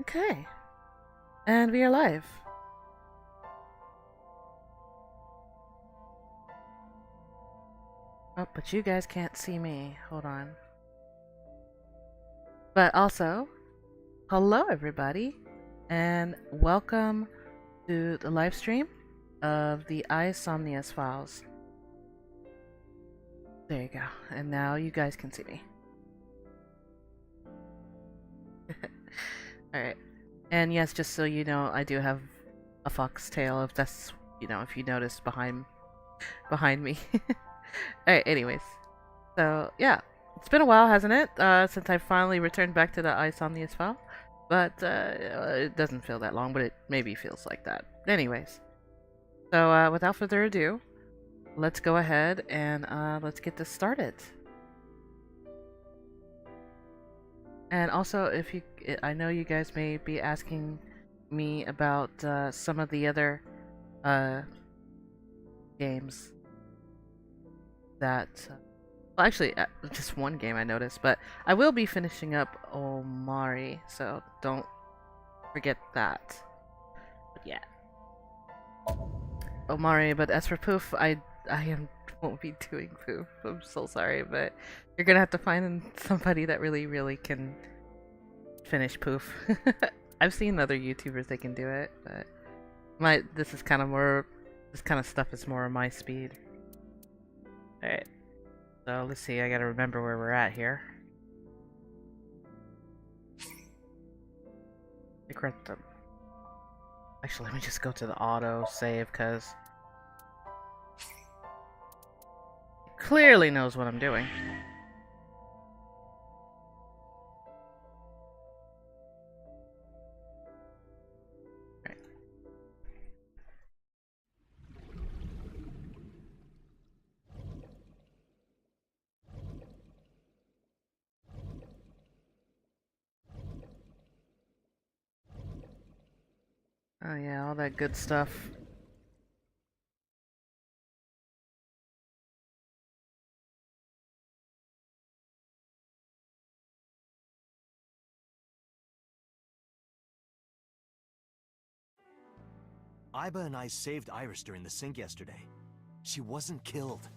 Okay, and we are live. Oh, but you guys can't see me. Hold on. But also, hello everybody, and welcome to the live stream of the SOMNIUM files. There you go. And now you guys can see me. Alright. And yes, just so you know, I do have a fox tail, if that's, if you notice behind me. Alright, anyways. So, yeah. It's been a while, hasn't it? Since I finally returned back to the SOMNIUM file. But, it doesn't feel that long, but it maybe feels like that. Anyways. So, without further ado, let's go ahead and, let's get this started. And also, I know you guys may be asking me about, some of the other, games that, well, actually, just one game I noticed, but I will be finishing up Omari, so don't forget that. But yeah. Omari, but as for Poof, won't be doing Poof. I'm so sorry, but you're gonna have to find somebody that really can finish Poof. I've seen other YouTubers that can do it, but this kind of stuff is more my speed. Alright. So let's see, I gotta remember where we're at here. Actually, let me just go to the auto save, because it clearly knows what I'm doing. Right. Oh yeah, all that good stuff. Iba and I saved Iris during the sink yesterday. She wasn't killed.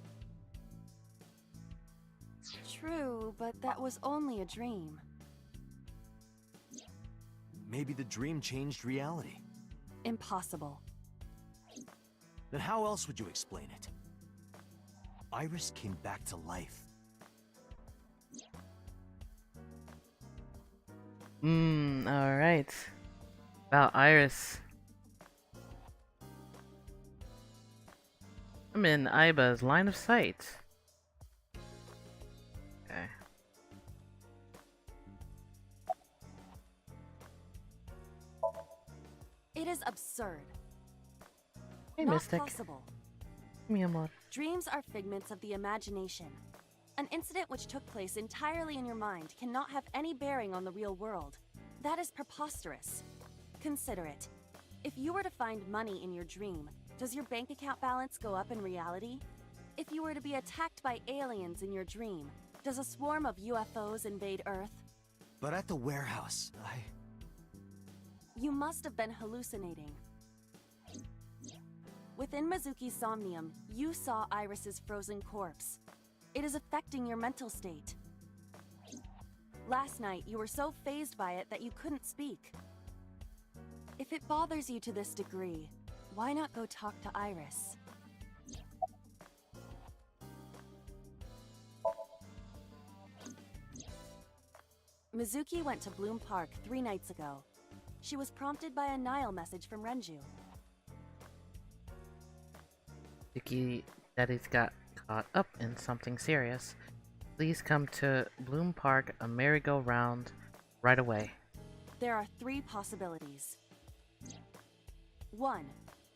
True, but that was only a dream. Maybe the dream changed reality. Impossible. Then how else would you explain it? Iris came back to life. Alright. About Iris. I'm in Iba's line of sight. Okay. It is absurd. Hey, Not Mystic. possible. Mi amor. Dreams are figments of the imagination. An incident which took place entirely in your mind cannot have any bearing on the real world. That is preposterous. Consider it. If you were to find money in your dream, does your bank account balance go up in reality? If you were to be attacked by aliens in your dream, does a swarm of UFOs invade Earth? But at the warehouse, You must have been hallucinating. Within Mizuki's Somnium, you saw Iris's frozen corpse. It is affecting your mental state. Last night, you were so fazed by it that you couldn't speak. If it bothers you to this degree, why not go talk to Iris? Mizuki went to Bloom Park 3 nights ago. She was prompted by a Nile message from Renju. Yuki Daddy's got caught up in something serious. Please come to Bloom Park, a merry-go-round, right away. There are 3 possibilities. 1.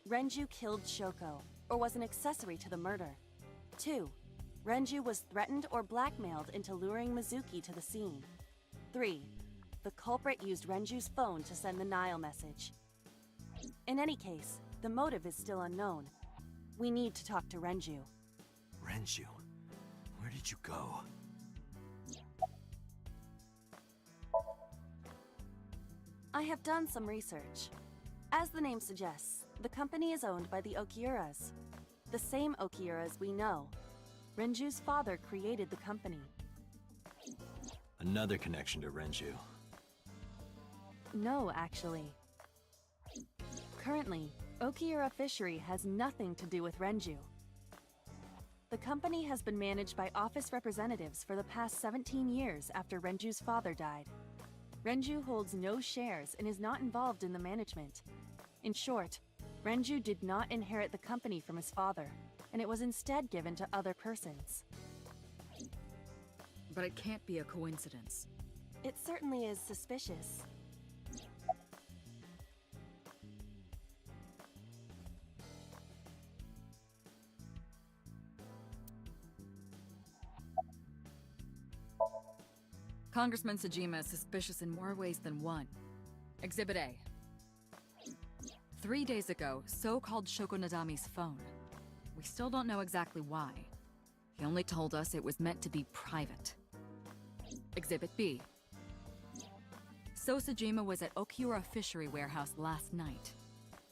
Renju killed Shoko, or was an accessory to the murder. 2. Renju was threatened or blackmailed into luring Mizuki to the scene. 3. The culprit used Renju's phone to send the Nile message. In any case, the motive is still unknown. We need to talk to Renju. Renju, where did you go? I have done some research. As the name suggests, the company is owned by the Okiuras. The same Okiuras we know. Renju's father created the company. Another connection to Renju. No, actually. Currently, Okiura Fishery has nothing to do with Renju. The company has been managed by office representatives for the past 17 years after Renju's father died. Renju holds no shares and is not involved in the management. In short, Renju did not inherit the company from his father, and it was instead given to other persons. But it can't be a coincidence. It certainly is suspicious. Congressman Sejima is suspicious in more ways than one. Exhibit A. 3 days ago, So called Shoko Nadami's phone. We still don't know exactly why. He only told us it was meant to be private. Exhibit B. So Sejima was at Okiura Fishery Warehouse last night,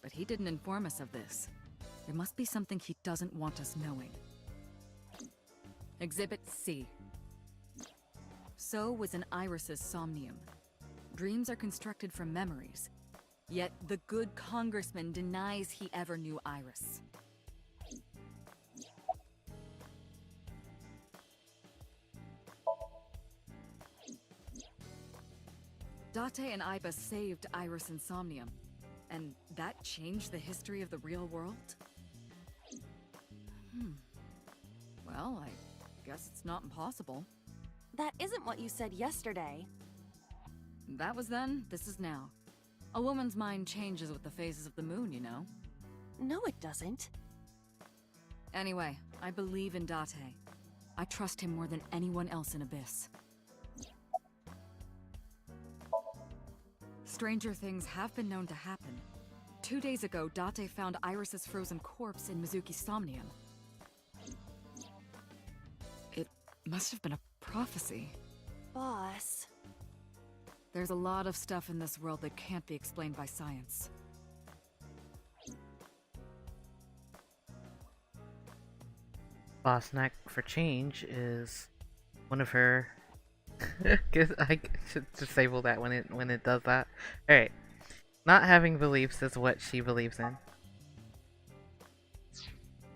but he didn't inform us of this. There must be something he doesn't want us knowing. Exhibit C. So was in Iris's Somnium. Dreams are constructed from memories. Yet the good congressman denies he ever knew Iris. Date and Iba saved Iris and Somnium, and that changed the history of the real world? Well, I guess it's not impossible. That isn't what you said yesterday. That was then, this is now. A woman's mind changes with the phases of the moon, you know? No, it doesn't. Anyway, I believe in Date. I trust him more than anyone else in Abyss. Stranger things have been known to happen. 2 days ago, Date found Iris's frozen corpse in Mizuki's Somnium. It must have been a prophecy. Boss. There's a lot of stuff in this world that can't be explained by science. Boss Knack for Change is one of her. Guess I should disable that when it does that. All right, not having beliefs is what she believes in.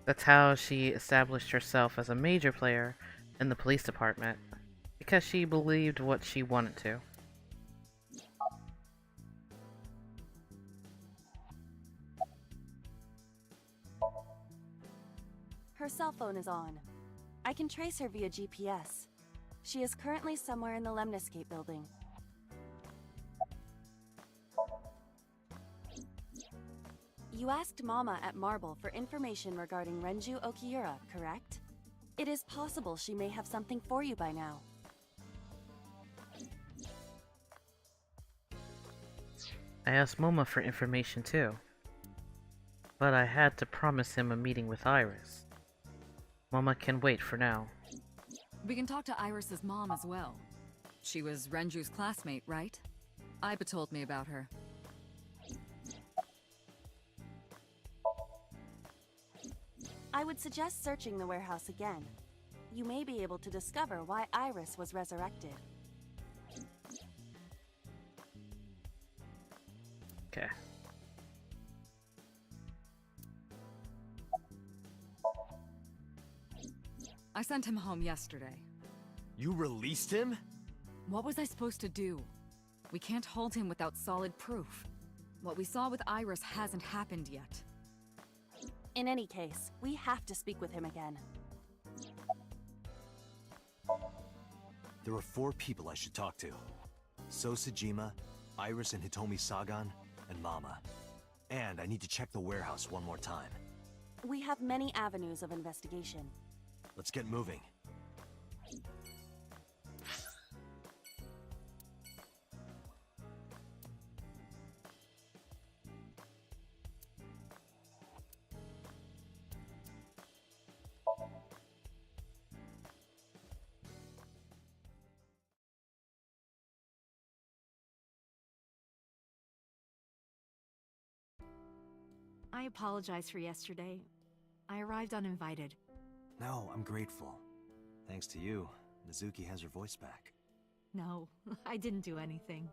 That's how she established herself as a major player in the police department, because she believed what she wanted to. Her cell phone is on. I can trace her via GPS. She is currently somewhere in the Lemniscape building. You asked Mama at Marble for information regarding Renju Okiura, correct? It is possible she may have something for you by now. I asked Moma for information too, but I had to promise him a meeting with Iris. Mama can wait for now. We can talk to Iris's mom as well. She was Renju's classmate, right? Iba told me about her. I would suggest searching the warehouse again. You may be able to discover why Iris was resurrected. Okay. I sent him home yesterday. You released him? What was I supposed to do? We can't hold him without solid proof. What we saw with Iris hasn't happened yet. In any case, we have to speak with him again. There are 4 people I should talk to. So Sejima, Iris and Hitomi Sagan, and Mama. And I need to check the warehouse one more time. We have many avenues of investigation. Let's get moving. I apologize for yesterday. I arrived uninvited. No, I'm grateful. Thanks to you, Mizuki has her voice back. No, I didn't do anything.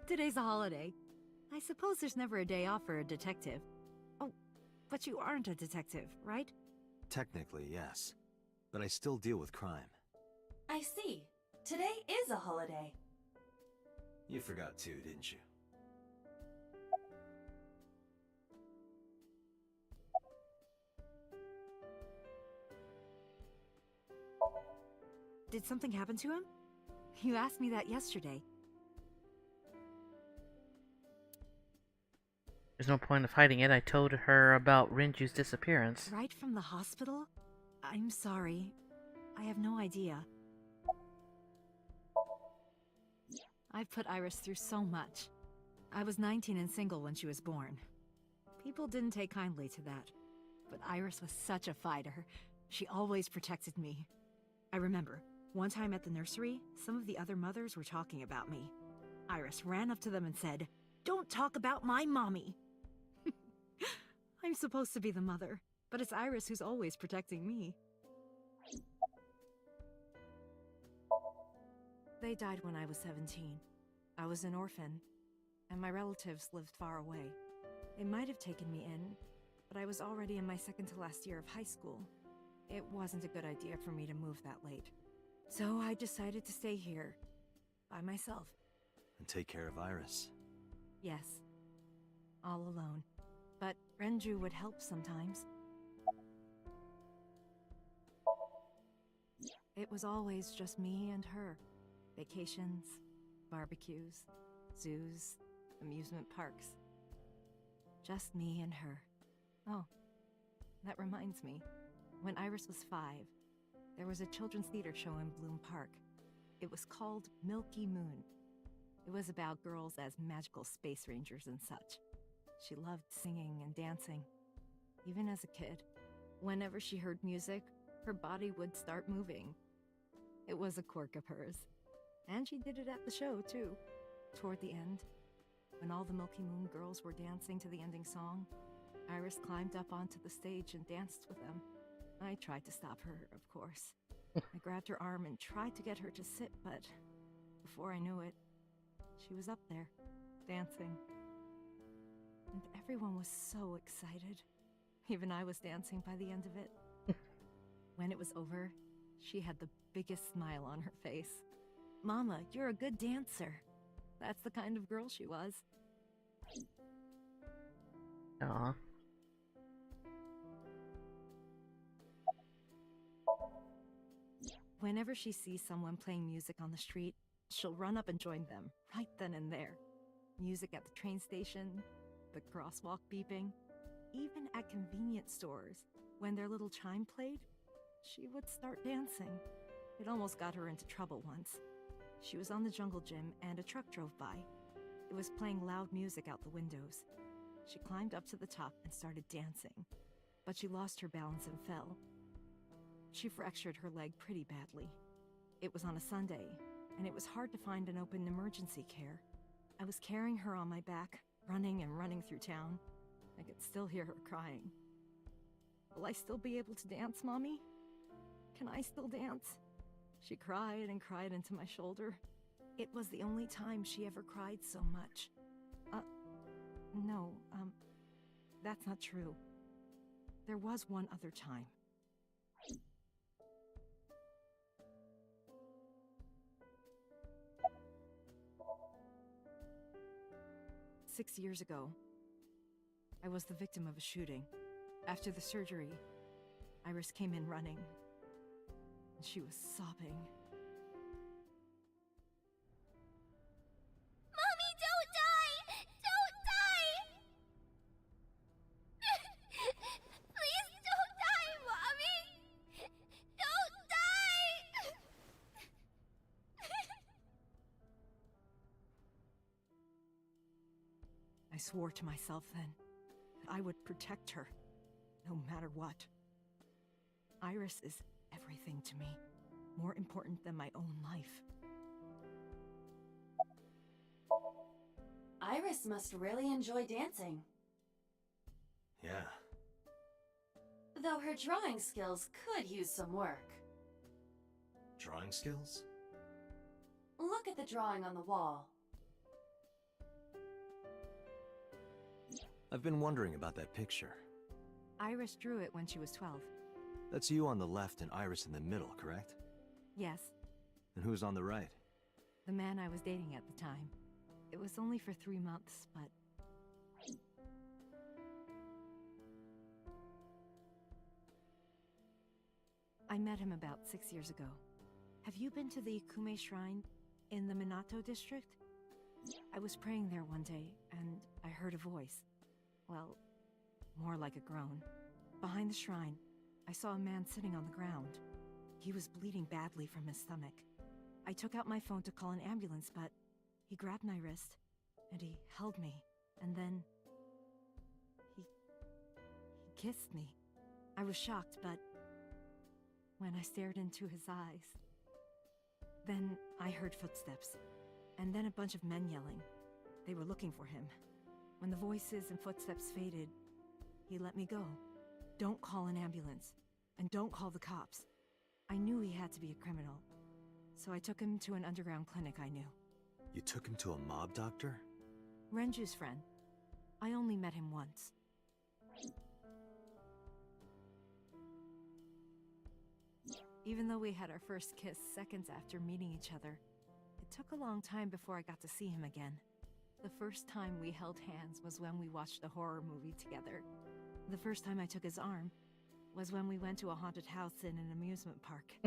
Today's a holiday. I suppose there's never a day off for a detective. Oh, but you aren't a detective, right? Technically, yes. But I still deal with crime. I see. Today is a holiday. You forgot too, didn't you? Did something happen to him? You asked me that yesterday. There's no point of hiding it. I told her about Renju's disappearance. Right from the hospital? I'm sorry. I have no idea. I've put Iris through so much. I was 19 and single when she was born. People didn't take kindly to that. But Iris was such a fighter. She always protected me. I remember, one time at the nursery, some of the other mothers were talking about me. Iris ran up to them and said, "Don't talk about my mommy!" I'm supposed to be the mother, but it's Iris who's always protecting me. They died when I was 17. I was an orphan, and my relatives lived far away. They might have taken me in, but I was already in my second to last year of high school. It wasn't a good idea for me to move that late. So I decided to stay here, by myself. And take care of Iris. Yes, all alone. But Renju would help sometimes. It was always just me and her. Vacations, barbecues, zoos, amusement parks. Just me and her. Oh, that reminds me. When Iris was 5, there was a children's theater show in Bloom Park. It was called Milky Moon. It was about girls as magical space rangers and such. She loved singing and dancing, even as a kid. Whenever she heard music, her body would start moving. It was a quirk of hers. And she did it at the show, too. Toward the end, when all the Milky Moon girls were dancing to the ending song, Iris climbed up onto the stage and danced with them. I tried to stop her, of course. I grabbed her arm and tried to get her to sit, but before I knew it, she was up there, dancing. And everyone was so excited. Even I was dancing by the end of it. When it was over, she had the biggest smile on her face. "Mama, you're a good dancer." That's the kind of girl she was. Aw. Whenever she sees someone playing music on the street, she'll run up and join them, right then and there. Music at the train station, the crosswalk beeping, even at convenience stores. When their little chime played, she would start dancing. It almost got her into trouble once. She was on the jungle gym and a truck drove by. It was playing loud music out the windows. She climbed up to the top and started dancing, but she lost her balance and fell. She fractured her leg pretty badly. It was on a Sunday, and it was hard to find an open emergency care. I was carrying her on my back, running and running through town. I could still hear her crying. "Will I still be able to dance, Mommy? Can I still dance?" She cried and cried into my shoulder. It was the only time she ever cried so much. No, that's not true. There was one other time. Six years ago, I was the victim of a shooting. After the surgery, Iris came in running, and she was sobbing. Mommy, don't die! Don't die! Please don't die, Mommy! Don't die! I swore to myself then that I would protect her, no matter what. Iris is everything to me. More important than my own life. Iris must really enjoy dancing. Yeah. Though her drawing skills could use some work. Drawing skills? Look at the drawing on the wall. I've been wondering about that picture. Iris drew it when she was 12. That's you on the left and Iris in the middle, correct? Yes, And who's on the right? the man I was dating at the time. It was only for 3 months, but... I met him about 6 years ago. Have you been to the Kume Shrine in the Minato district? I was praying there one day, and I heard a voice. Well, more like a groan. Behind the shrine, I saw a man sitting on the ground. He was bleeding badly from his stomach. I took out my phone to call an ambulance, but he grabbed my wrist, and he held me, and then... He kissed me. I was shocked, but... when I stared into his eyes... Then I heard footsteps, and then a bunch of men yelling. They were looking for him. When the voices and footsteps faded, he let me go. Don't call an ambulance, and don't call the cops. I knew he had to be a criminal, so I took him to an underground clinic I knew. You took him to a mob doctor? Renju's friend. I only met him once. Even though we had our first kiss seconds after meeting each other, it took a long time before I got to see him again. The first time we held hands was when we watched a horror movie together. The first time I took his arm was when we went to a haunted house in an amusement park.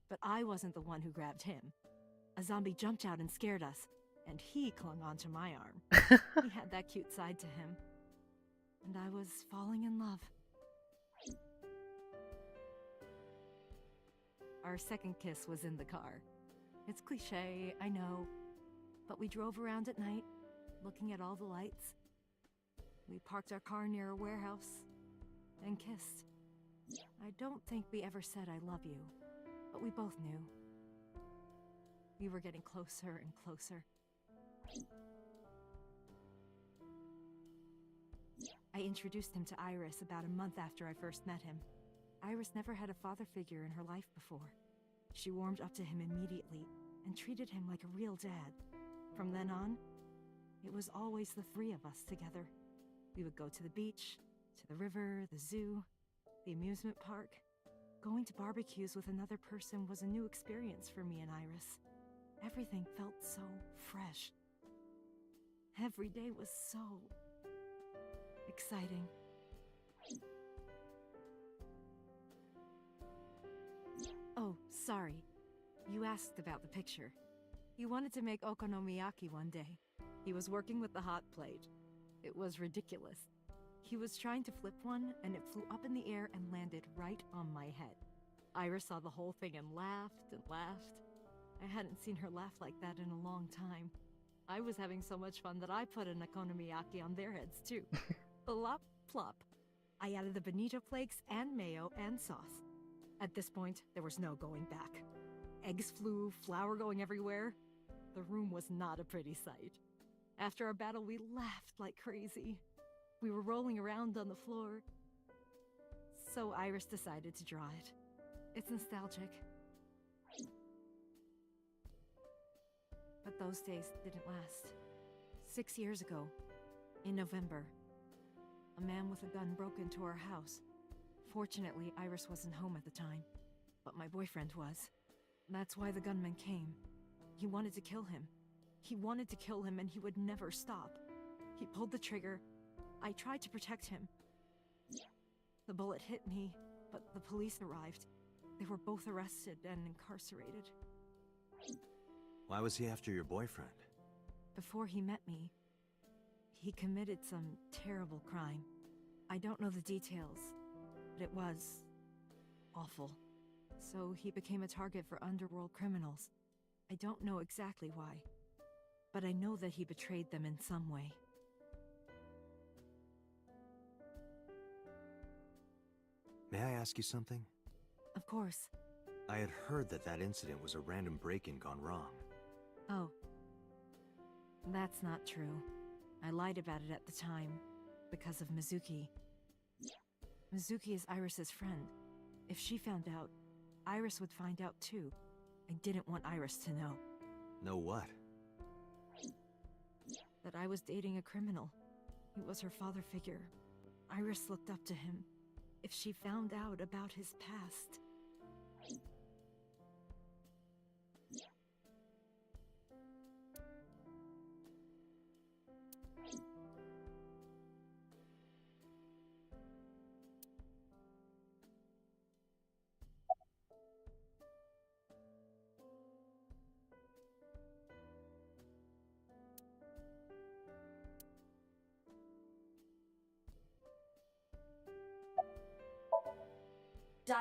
But I wasn't the one who grabbed him. A zombie jumped out and scared us, and he clung onto my arm. He had that cute side to him. And I was falling in love. Our second kiss was in the car. It's cliché, I know, but we drove around at night, looking at all the lights. We parked our car near a warehouse and kissed. I don't think we ever said I love you, but we both knew. We were getting closer and closer. I introduced him to Iris about a month after I first met him. Iris never had a father figure in her life before. She warmed up to him immediately and treated him like a real dad. From then on, it was always the three of us together. We would go to the beach, to the river, the zoo, the amusement park. Going to barbecues with another person was a new experience for me and Iris. Everything felt so fresh. Every day was so exciting. Oh, sorry. You asked about the picture. He wanted to make okonomiyaki one day. He was working with the hot plate. It was ridiculous. He was trying to flip one, and it flew up in the air and landed right on my head. Iris saw the whole thing and laughed and laughed. I hadn't seen her laugh like that in a long time. I was having so much fun that I put an okonomiyaki on their heads too. Plop, plop. I added the bonito flakes and mayo and sauce. At this point, there was no going back. Eggs flew, flour going everywhere. The room was not a pretty sight. After our battle, we laughed like crazy. We were rolling around on the floor. So Iris decided to draw it. It's nostalgic. But those days didn't last. 6 years ago, in November, a man with a gun broke into our house. Fortunately, Iris wasn't home at the time, but my boyfriend was. That's why the gunman came. He wanted to kill him. He wanted to kill him, and he would never stop. He pulled the trigger. I tried to protect him. The bullet hit me, but the police arrived. They were both arrested and incarcerated. Why was he after your boyfriend? Before he met me, he committed some terrible crime. I don't know the details, but it was awful. So he became a target for underworld criminals. I don't know exactly why, but I know that he betrayed them in some way. May I ask you something? Of course. I had heard that that incident was a random break-in gone wrong. Oh. That's not true. I lied about it at the time, because of Mizuki. Mizuki is Iris's friend. If she found out, Iris would find out too. I didn't want Iris to know. Know what? That I was dating a criminal. He was her father figure. Iris looked up to him. If she found out about his past...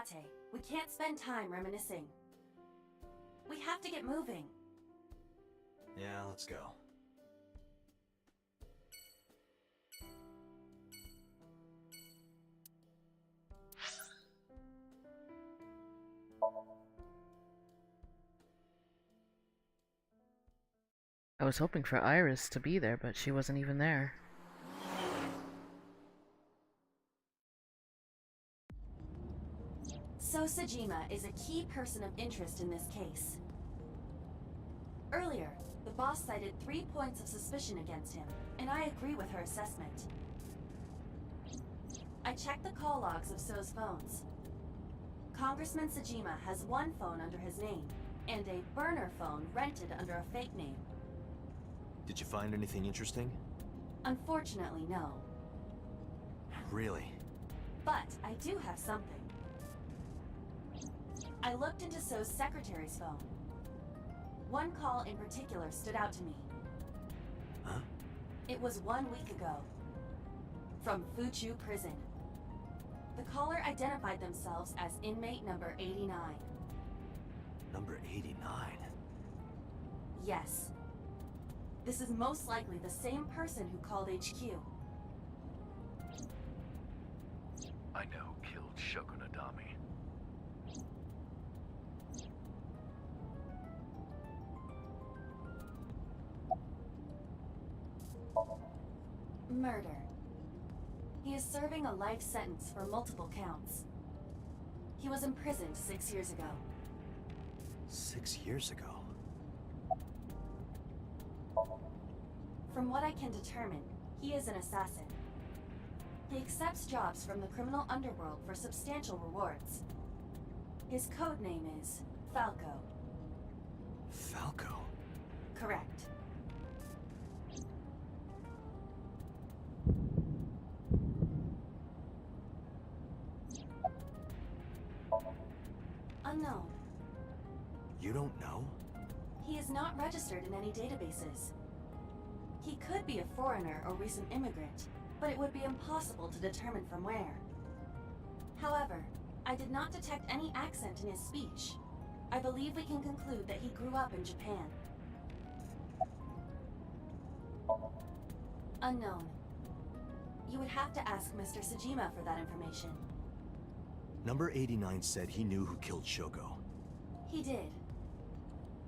Date, we can't spend time reminiscing. We have to get moving. Yeah, let's go. I was hoping for Iris to be there, but she wasn't even there. So Sajima is a key person of interest in this case. Earlier, the boss cited 3 points of suspicion against him, and I agree with her assessment. I checked the call logs of So's phones. Congressman Sajima has one phone under his name, and a burner phone rented under a fake name. Did you find anything interesting? Unfortunately, no. Really? But I do have something. I looked into So's secretary's phone. One call in particular stood out to me. Huh? It was 1 week ago. From Fuchu Prison. The caller identified themselves as inmate number 89. Number 89? Yes. This is most likely the same person who called HQ. I know who killed Shoko Nadami. Murder. He is serving a life sentence for multiple counts. He was imprisoned 6 years ago. 6 years ago? From what I can determine, he is an assassin. He accepts jobs from the criminal underworld for substantial rewards. His code name is Falco. Falco? Correct. Unknown. You don't know? He is not registered in any databases. He could be a foreigner or recent immigrant, but it would be impossible to determine from where. However, I did not detect any accent in his speech. I believe we can conclude that he grew up in Japan. Unknown. You would have to ask Mr. Sajima for that information. Number 89 said he knew who killed Shoko. He did.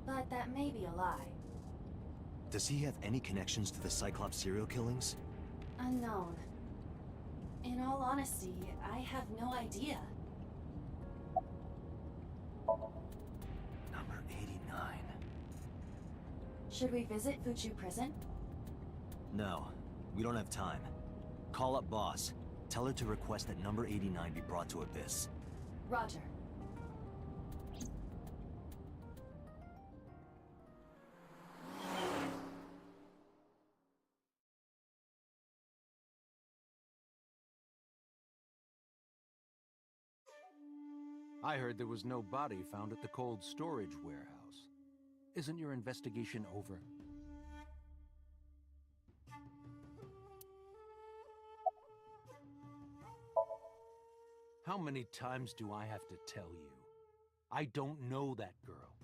But that may be a lie. Does he have any connections to the Cyclops serial killings? Unknown. In all honesty, I have no idea. Number 89. Should we visit Fuchu Prison? No, we don't have time. Call up boss. Tell her to request that number 89 be brought to Abyss. Roger. I heard there was no body found at the cold storage warehouse. Isn't your investigation over? How many times do I have to tell you? I don't know that girl.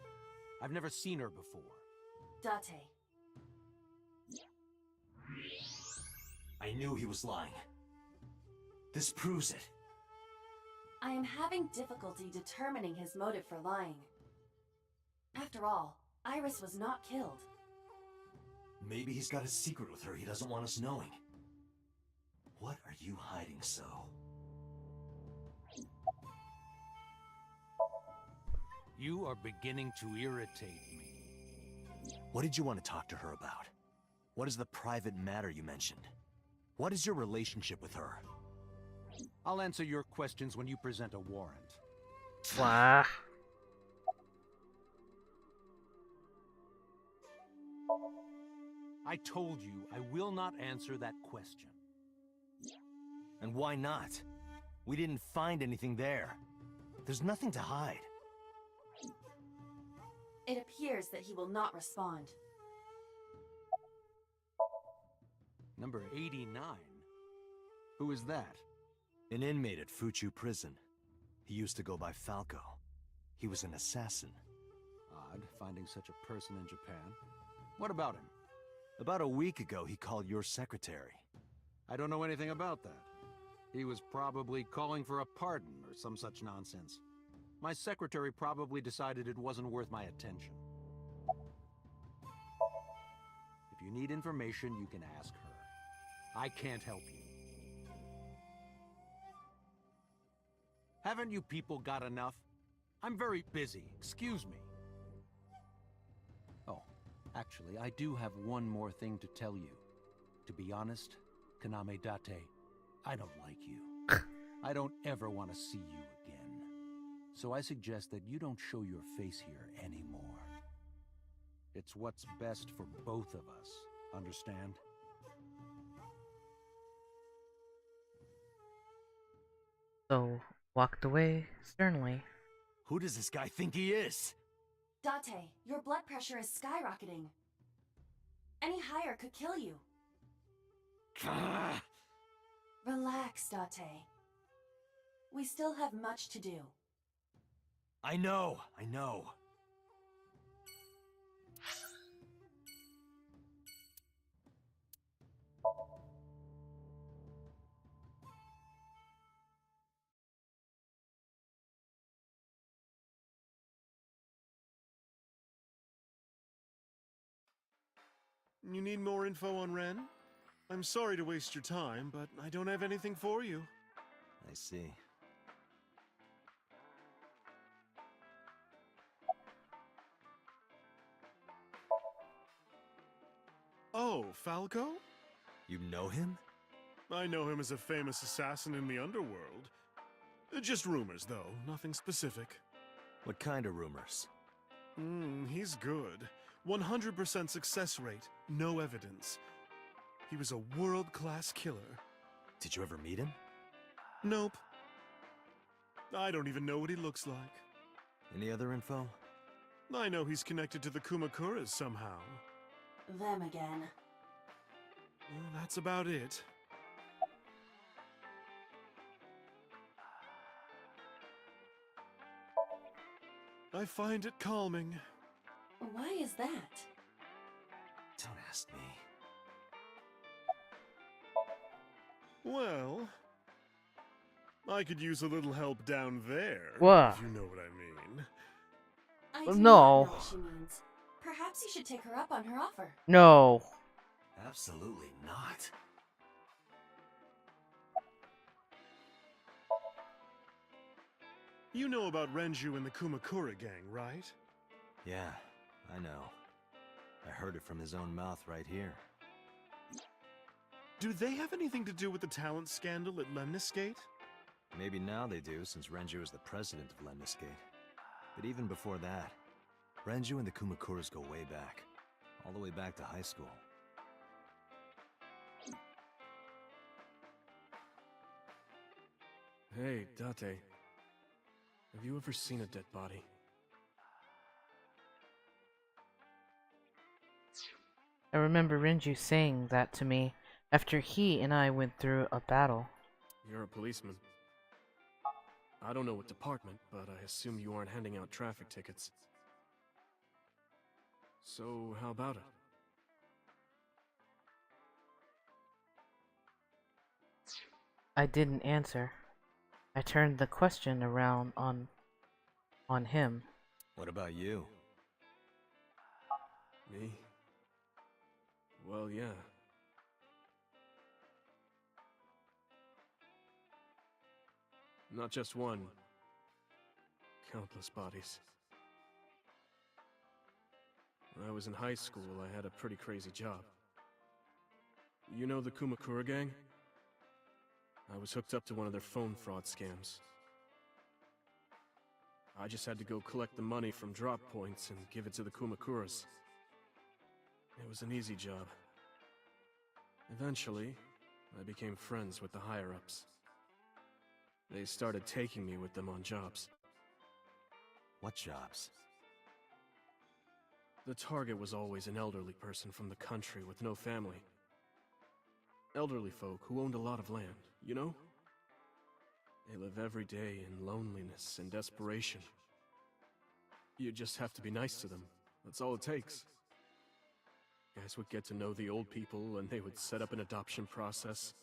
I've never seen her before. Date. I knew he was lying. This proves it. I am having difficulty determining his motive for lying. After all, Iris was not killed. Maybe he's got a secret with her he doesn't want us knowing. What are you hiding so? You are beginning to irritate me. What did you want to talk to her about? What is the private matter you mentioned? What is your relationship with her? I'll answer your questions when you present a warrant. Blah. I told you I will not answer that question. And why not? We didn't find anything there. There's nothing to hide. It appears that he will not respond. Number 89? Who is that? An inmate at Fuchu prison. He used to go by Falco. He was an assassin. Odd, finding such a person in Japan. What about him? About a week ago, he called your secretary. I don't know anything about that. He was probably calling for a pardon or some such nonsense. My secretary probably decided it wasn't worth my attention. If you need information, you can ask her. I can't help you. Haven't you people got enough? I'm very busy, excuse me. Oh, actually, I do have one more thing to tell you. To be honest, Kaname Date, I don't like you. I don't ever want to see you again. So I suggest that you don't show your face here anymore. It's what's best for both of us, understand? So walked away sternly. Who does this guy think he is? Date, your blood pressure is skyrocketing. Any higher could kill you. Relax, Date. We still have much to do. I know. You need more info on Ren? I'm sorry to waste your time, but I don't have anything for you. I see. Oh, Falco? You know him? I know him as a famous assassin in the underworld. Just rumors, though, nothing specific. What kind of rumors? He's good. 100% success rate, no evidence. He was a world-class killer. Did you ever meet him? Nope. I don't even know what he looks like. Any other info? I know he's connected to the Kumakuras somehow. Them again. Well, that's about it. I find it calming. Why is that? Don't ask me. Well, I could use a little help down there. What? If you know what I mean. I do No. not know what she means. Perhaps you should take her up on her offer. No. Absolutely not. You know about Renju and the Kumakura gang, right? Yeah, I know. I heard it from his own mouth right here. Do they have anything to do with the talent scandal at Lemniscate? Maybe now they do, since Renju is the president of Lemniscate. But even before that, Renju and the Kumakuras go way back. All the way back to high school. Hey, Date. Have you ever seen a dead body? I remember Renju saying that to me after he and I went through a battle. You're a policeman. I don't know what department, but I assume you aren't handing out traffic tickets. So, how about it? I didn't answer. I turned the question around on him. What about you? Me? Well, yeah. Not just one. Countless bodies. When I was in high school, I had a pretty crazy job. You know the Kumakura gang? I was hooked up to one of their phone fraud scams. I just had to go collect the money from drop points and give it to the Kumakuras. It was an easy job. Eventually, I became friends with the higher-ups. They started taking me with them on jobs. What jobs? The target was always an elderly person from the country with no family. Elderly folk who owned a lot of land, you know? They live every day in loneliness and desperation. You just have to be nice to them. That's all it takes. Guys would get to know the old people and they would set up an adoption process.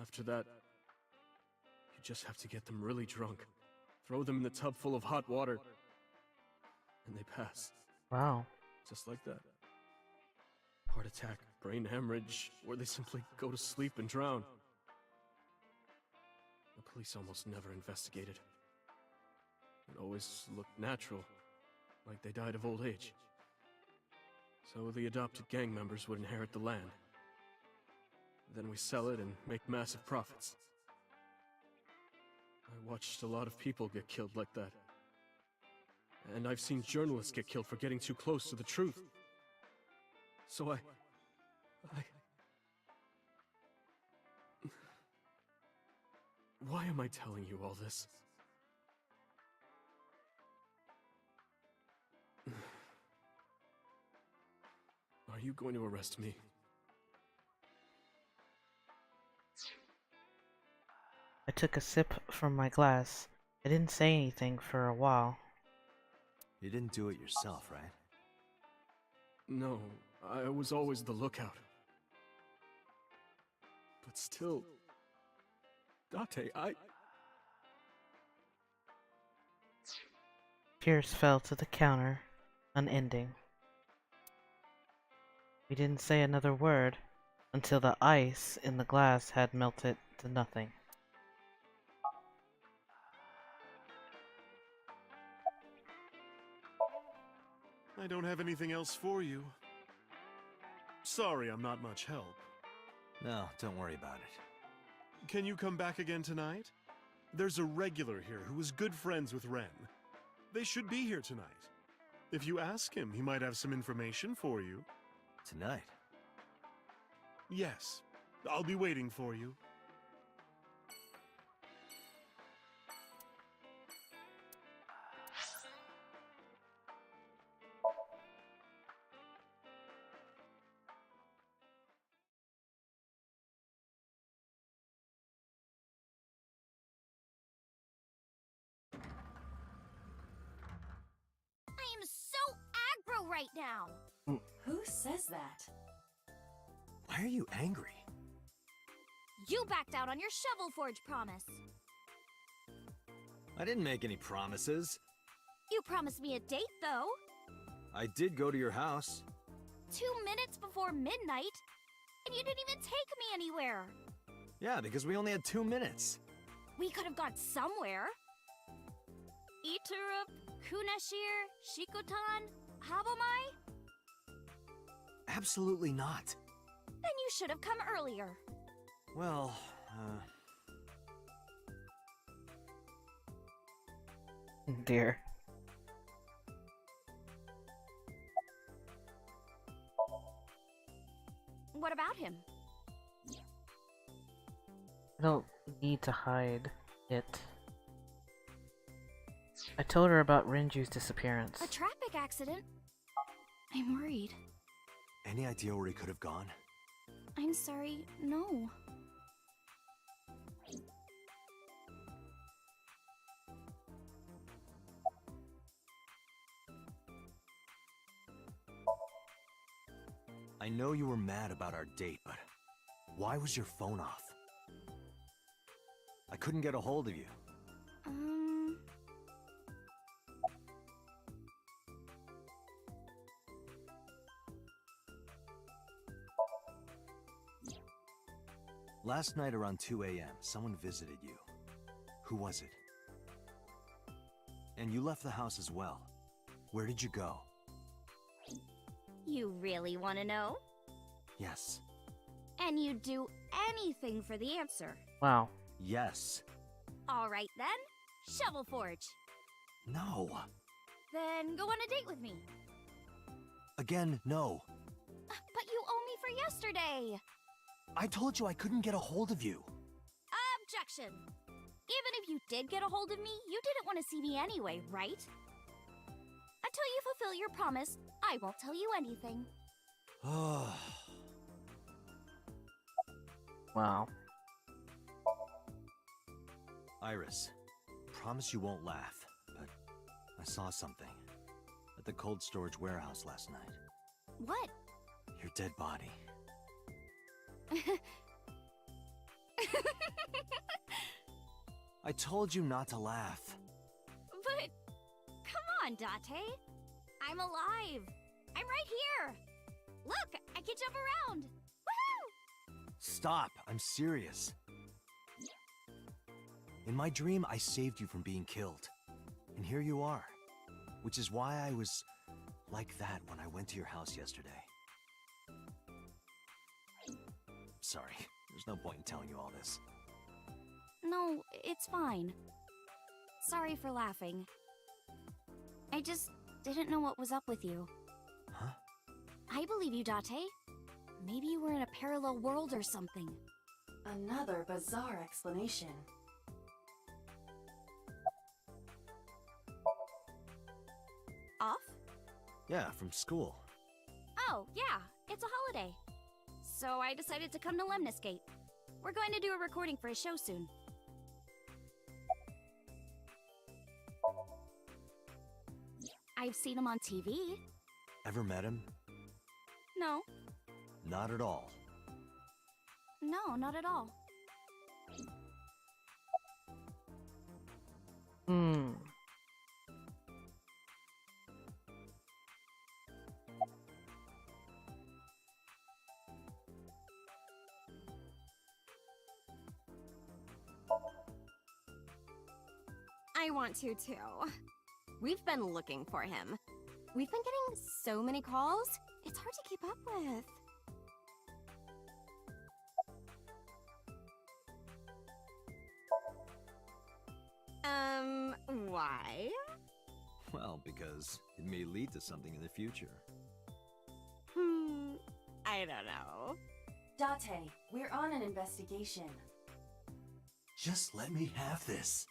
After that, you just have to get them really drunk, throw them in the tub full of hot water, and they pass. Wow. Just like that. Heart attack, brain hemorrhage, or they simply go to sleep and drown. The police almost never investigated. It always looked natural, like they died of old age. So the adopted gang members would inherit the land. Then we sell it and make massive profits. I watched a lot of people get killed like that. And I've seen journalists get killed for getting too close to the truth. So Why am I telling you all this? Are you going to arrest me? I took a sip from my glass. I didn't say anything for a while. You didn't do it yourself, right? No, I was always the lookout. But still... Date, Tears fell to the counter, unending. We didn't say another word until the ice in the glass had melted to nothing. I don't have anything else for you. Sorry, I'm not much help. No, don't worry about it. Can you come back again tonight? There's a regular here who was good friends with Ren. They should be here tonight. If you ask him, he might have some information for you. Tonight? Yes. I'll be waiting for you. I am so aggro right now. Who says that? Why are you angry? You backed out on your Shovel Forge promise. I didn't make any promises. You promised me a date, though. I did go to your house. 2 minutes before midnight, and you didn't even take me anywhere. Yeah, because we only had 2 minutes. We could have gone somewhere. Iturup, Kunashir, Shikotan, Habomai? Absolutely not. Then you should have come earlier. Well, Dear. What about him? I don't need to hide it. I told her about Renju's disappearance. A traffic accident? I'm worried. any idea where he could have gone? I'm sorry, no. I know you were mad about our date, but why was your phone off? I couldn't get a hold of you. Last night around 2 a.m., someone visited you. Who was it? And you left the house as well. Where did you go? You really want to know? Yes. And you'd do anything for the answer. Wow. Yes. All right then, Shovel Forge. No. Then go on a date with me. Again, no. But you owe me for yesterday. I told you I couldn't get a hold of you. Objection. Even if you did get a hold of me, you didn't want to see me anyway, right? Until you fulfill your promise, I won't tell you anything. Wow. Iris, promise you won't laugh, but I saw something at the cold storage warehouse last night. What? Your dead body. I told you not to laugh. But, come on, Date. I'm alive. I'm right here. Look, I can jump around. Woohoo! Stop, I'm serious. In my dream, I saved you from being killed. And here you are. Which is why I was like that when I went to your house yesterday. Sorry, there's no point in telling you all this. No, it's fine. Sorry for laughing. I just didn't know what was up with you. Huh? I believe you, Date. Maybe you were in a parallel world or something. Another bizarre explanation. Off? Yeah, from school. Oh, yeah, it's a holiday. So I decided to come to Lemniscate. We're going to do a recording for a show soon. I've seen him on TV. Ever met him? No. Not at all. No, not at all. Hmm. I want to too. We've been looking for him. We've been getting so many calls, it's hard to keep up with. Why? Well, because it may lead to something in the future. I don't know. Date, we're on an investigation. Just let me have this.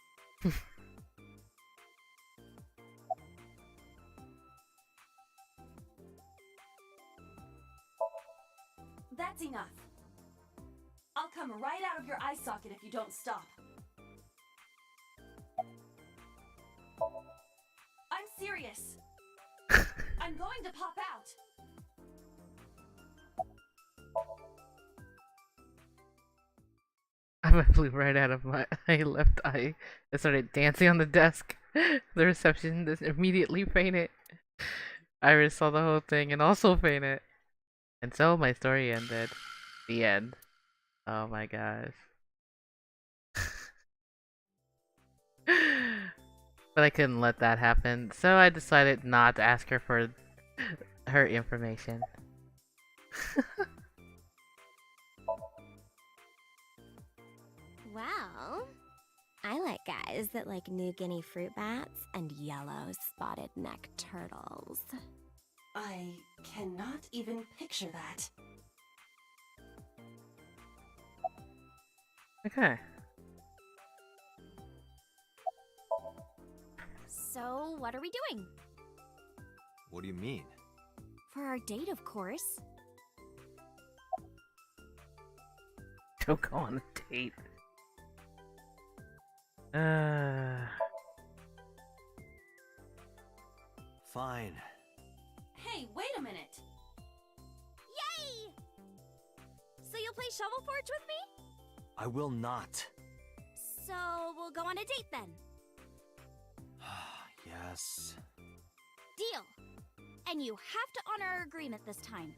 That's enough. I'll come right out of your eye socket if you don't stop. I'm serious. I'm going to pop out. I flew right out of my left eye. I started dancing on the desk. The receptionist immediately fainted. Iris saw the whole thing and also fainted. And so my story ended. The end. Oh my gosh. But I couldn't let that happen, so I decided not to ask her for her information. Well, I like guys that like New Guinea fruit bats and yellow spotted neck turtles. I cannot even picture that. Okay. So, what are we doing? What do you mean? For our date, of course. Don't go on a date. Fine. Hey, wait a minute. Yay! So you'll play Shovel Forge with me? I will not. So So we'll go on a date then. Yes. Deal. And you have to honor our agreement this time.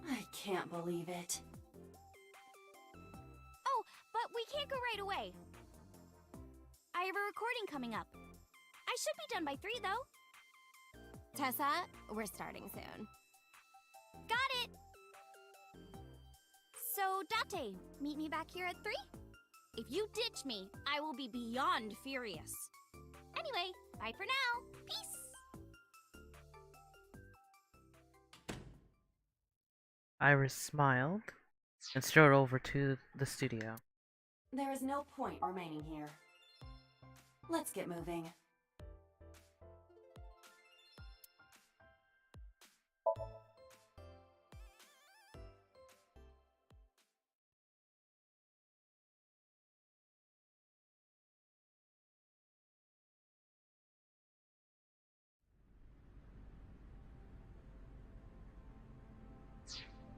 I can't believe it. Oh, but we can't go right away. I have a recording coming up. I should be done by 3, though. Tessa, we're starting soon. Got it! So, Date, meet me back here at 3? If you ditch me, I will be beyond furious. Anyway, bye for now. Peace! Iris smiled and strode over to the studio. There is no point remaining here. Let's get moving.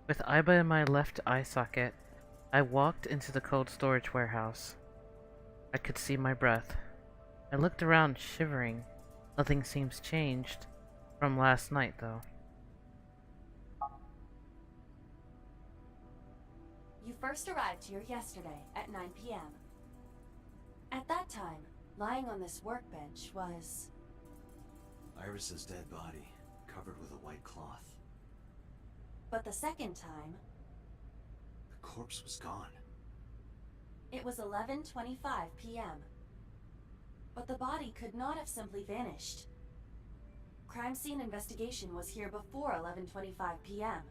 With Iba in my left eye socket, I walked into the cold storage warehouse. I could see my breath. I looked around, shivering. Nothing seems changed from last night, though. You first arrived here yesterday at 9 p.m. At that time, lying on this workbench was... Iris's dead body, covered with a white cloth. But the second time, The corpse was gone. it was 11:25 p.m. But the body could not have simply vanished. Crime scene investigation was here before 11:25 p.m.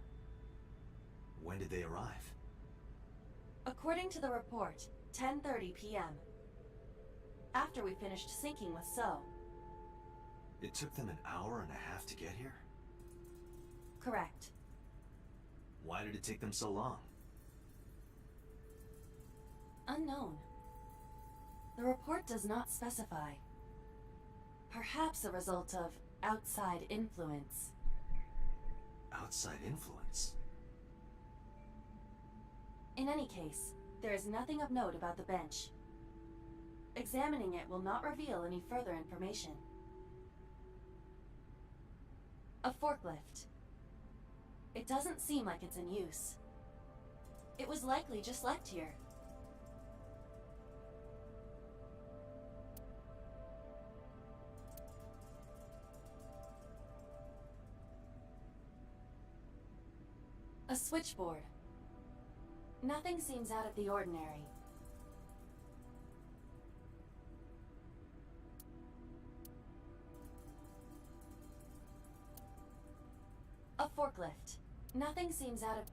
When did they arrive? According to the report, 10:30 p.m. After we finished syncing with So. It took them an hour and a half to get here? Correct. Why did it take them so long? Unknown. The report does not specify. Perhaps a result of outside influence. Outside influence? In any case, there is nothing of note about the bench. Examining it will not reveal any further information. A forklift. It doesn't seem like it's in use. It was likely just left here. A switchboard. Nothing seems out of the ordinary. A forklift. Nothing seems out of...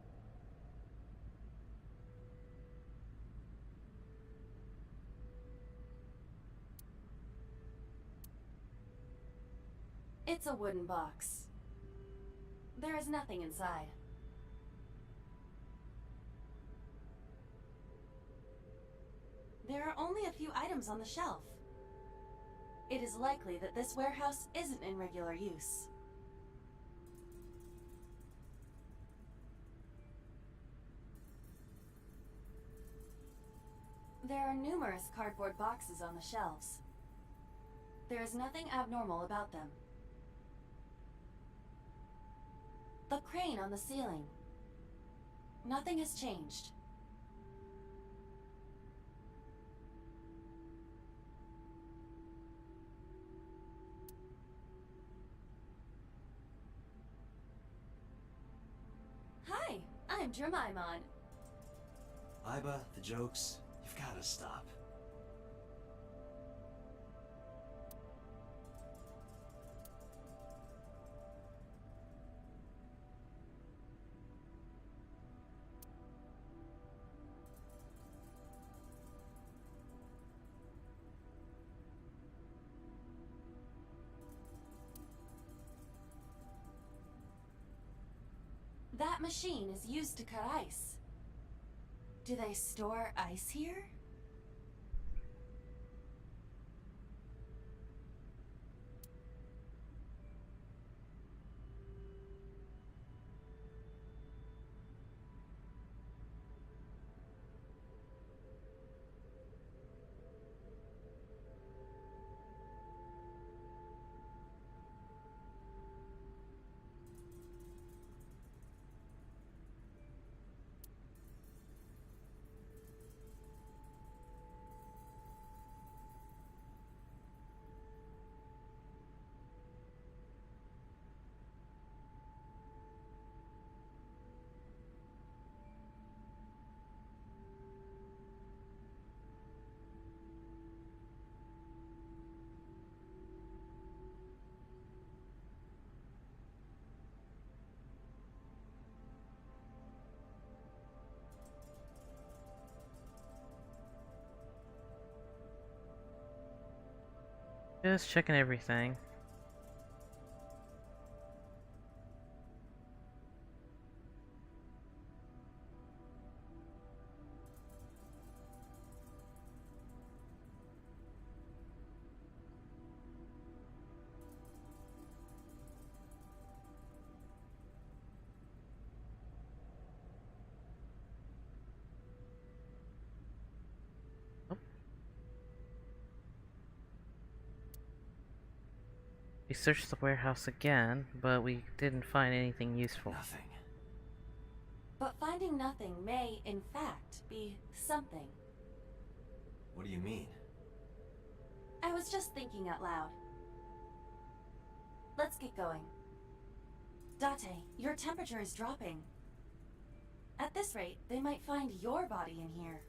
It's a wooden box. There is nothing inside. There are only a few items on the shelf. It is likely that this warehouse isn't in regular use. There are numerous cardboard boxes on the shelves. There is nothing abnormal about them. The crane on the ceiling. Nothing has changed. Hi, I'm Jemimon. Iba, the jokes, you've gotta stop. That machine is used to cut ice. Do they store ice here? Just checking everything. We searched the warehouse again, but we didn't find anything useful. Nothing. But finding nothing may, in fact, be something. What do you mean? I was just thinking out loud. Let's get going. Date, your temperature is dropping. At this rate, they might find your body in here.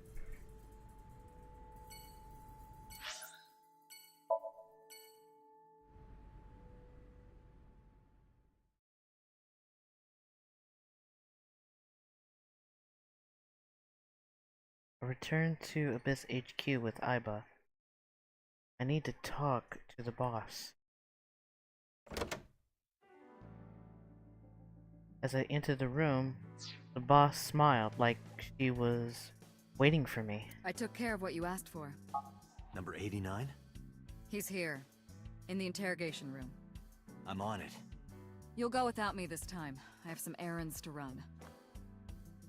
Return to Abyss HQ with Iba. I need to talk to the boss. As I entered the room, the boss smiled like she was waiting for me. I took care of what you asked for. Number 89? He's here, in the interrogation room. I'm on it. You'll go without me this time. I have some errands to run.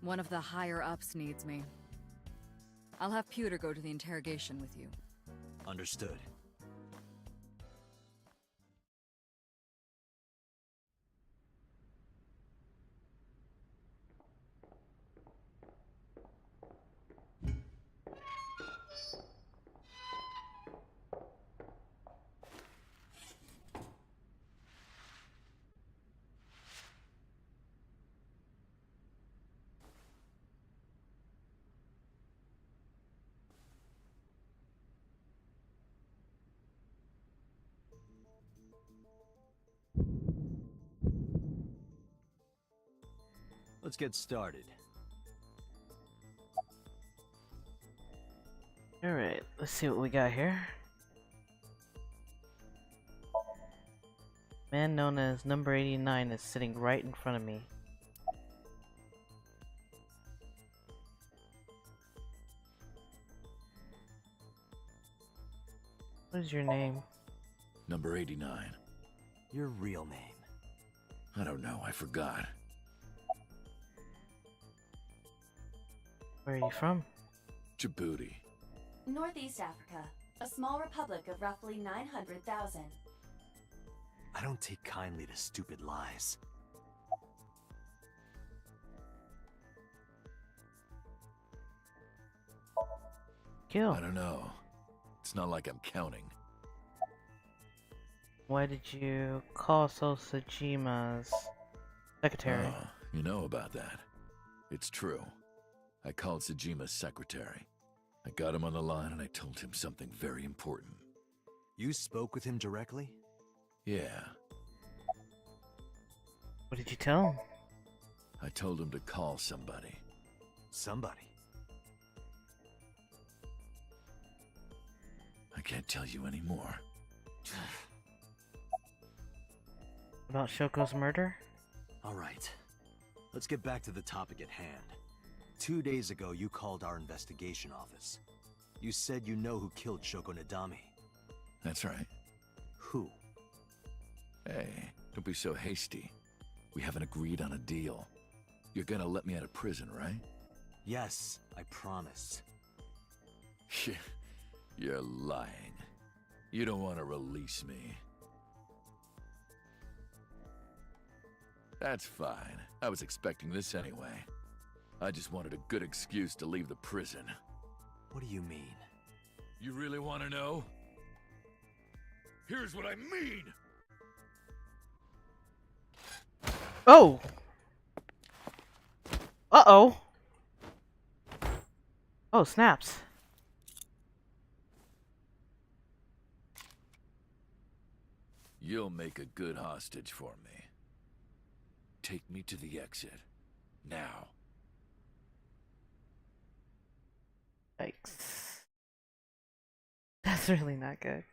One of the higher-ups needs me. I'll have Pewter go to the interrogation with you. Understood. Let's get started. Alright, let's see what we got here. Man known as number 89 is sitting right in front of me. What is your name? Number 89. Your real name. I don't know, I forgot. Where are you from? Djibouti. Northeast Africa, a small republic of roughly 900,000. I don't take kindly to stupid lies. Kill. I don't know. It's not like I'm counting. Why did you call Sosajima's secretary? Oh, you know about that. It's true. I called Sajima's secretary. I got him on the line and I told him something very important. You spoke with him directly? Yeah. What did you tell him? I told him to call somebody. Somebody? I can't tell you anymore. About Shoko's murder? Alright. Let's get back to the topic at hand. 2 days ago, you called our investigation office. You said you know who killed Shoko Nadami. That's right. Who? Hey, don't be so hasty. We haven't agreed on a deal. You're gonna let me out of prison, right? Yes, I promise. You're lying. You don't want to release me. That's fine. I was expecting this anyway. I just wanted a good excuse to leave the prison. What do you mean? You really want to know? Here's what I mean! Oh! Uh-oh! Oh, snaps. You'll make a good hostage for me. Take me to the exit. Now. Yikes. That's really not good.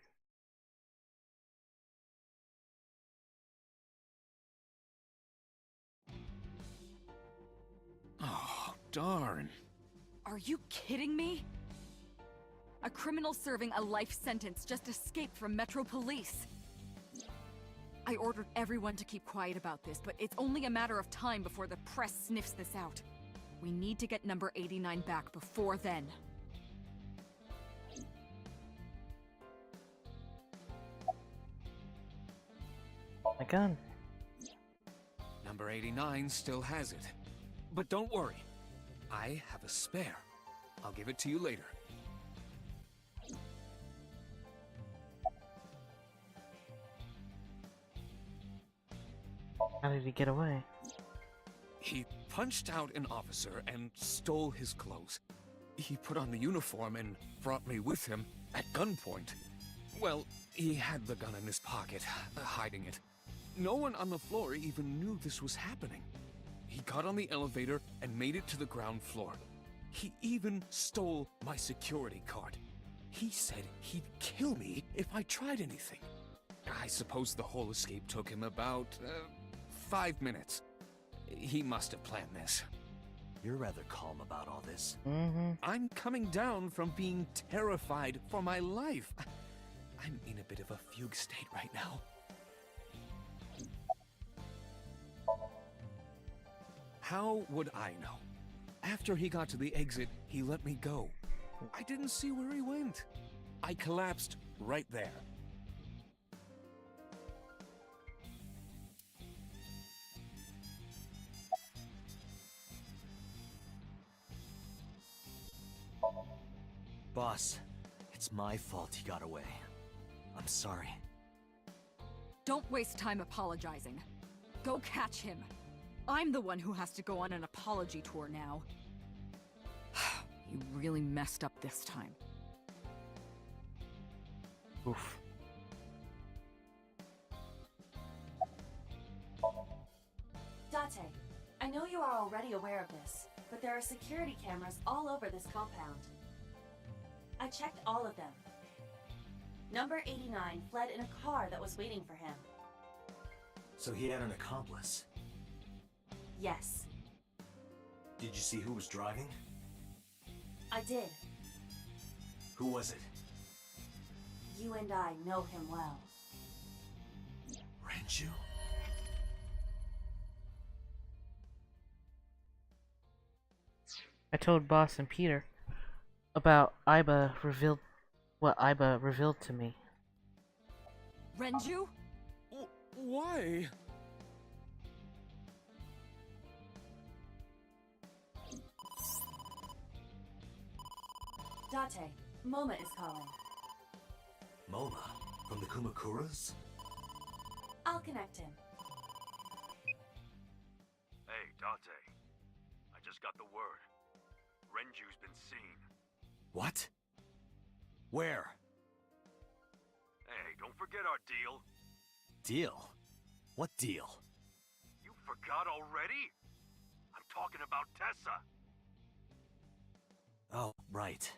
darn. Are you kidding me? A criminal serving a life sentence just escaped from Metro Police. I ordered everyone to keep quiet about this, but it's only a matter of time before the press sniffs this out. We need to get number 89 back before then. My gun. Number 89 still has it. But don't worry. I have a spare. I'll give it to you later. How did he get away? He punched out an officer and stole his clothes. He put on the uniform and brought me with him at gunpoint. Well, he had the gun in his pocket, hiding it. No one on the floor even knew this was happening. He got on the elevator and made it to the ground floor. He even stole my security card. He said he'd kill me if I tried anything. I suppose the whole escape took him about 5 minutes. He must have planned this. You're rather calm about all this. I'm coming down from being terrified for my life. I'm in a bit of a fugue state right now. How would I know? After he got to the exit, he let me go. I didn't see where he went. I collapsed right there. Boss, it's my fault he got away. I'm sorry. Don't waste time apologizing. Go catch him. I'm the one who has to go on an apology tour now. You really messed up this time. Oof. Date, I know you are already aware of this, but there are security cameras all over this compound. I checked all of them. Number 89 fled in a car that was waiting for him. So he had an accomplice. Yes, Did you see who was driving? I did. Who was it? You and I know him well. Renju? I told Boss and Peter about what Iba revealed to me. Renju? Why? Date, Moma is calling. Moma? From the Kumakuras? I'll connect him. Hey, Date. I just got the word. Renju's been seen. What? Where? Hey, don't forget our deal. Deal? What deal? You forgot already? I'm talking about Tessa. Oh, right.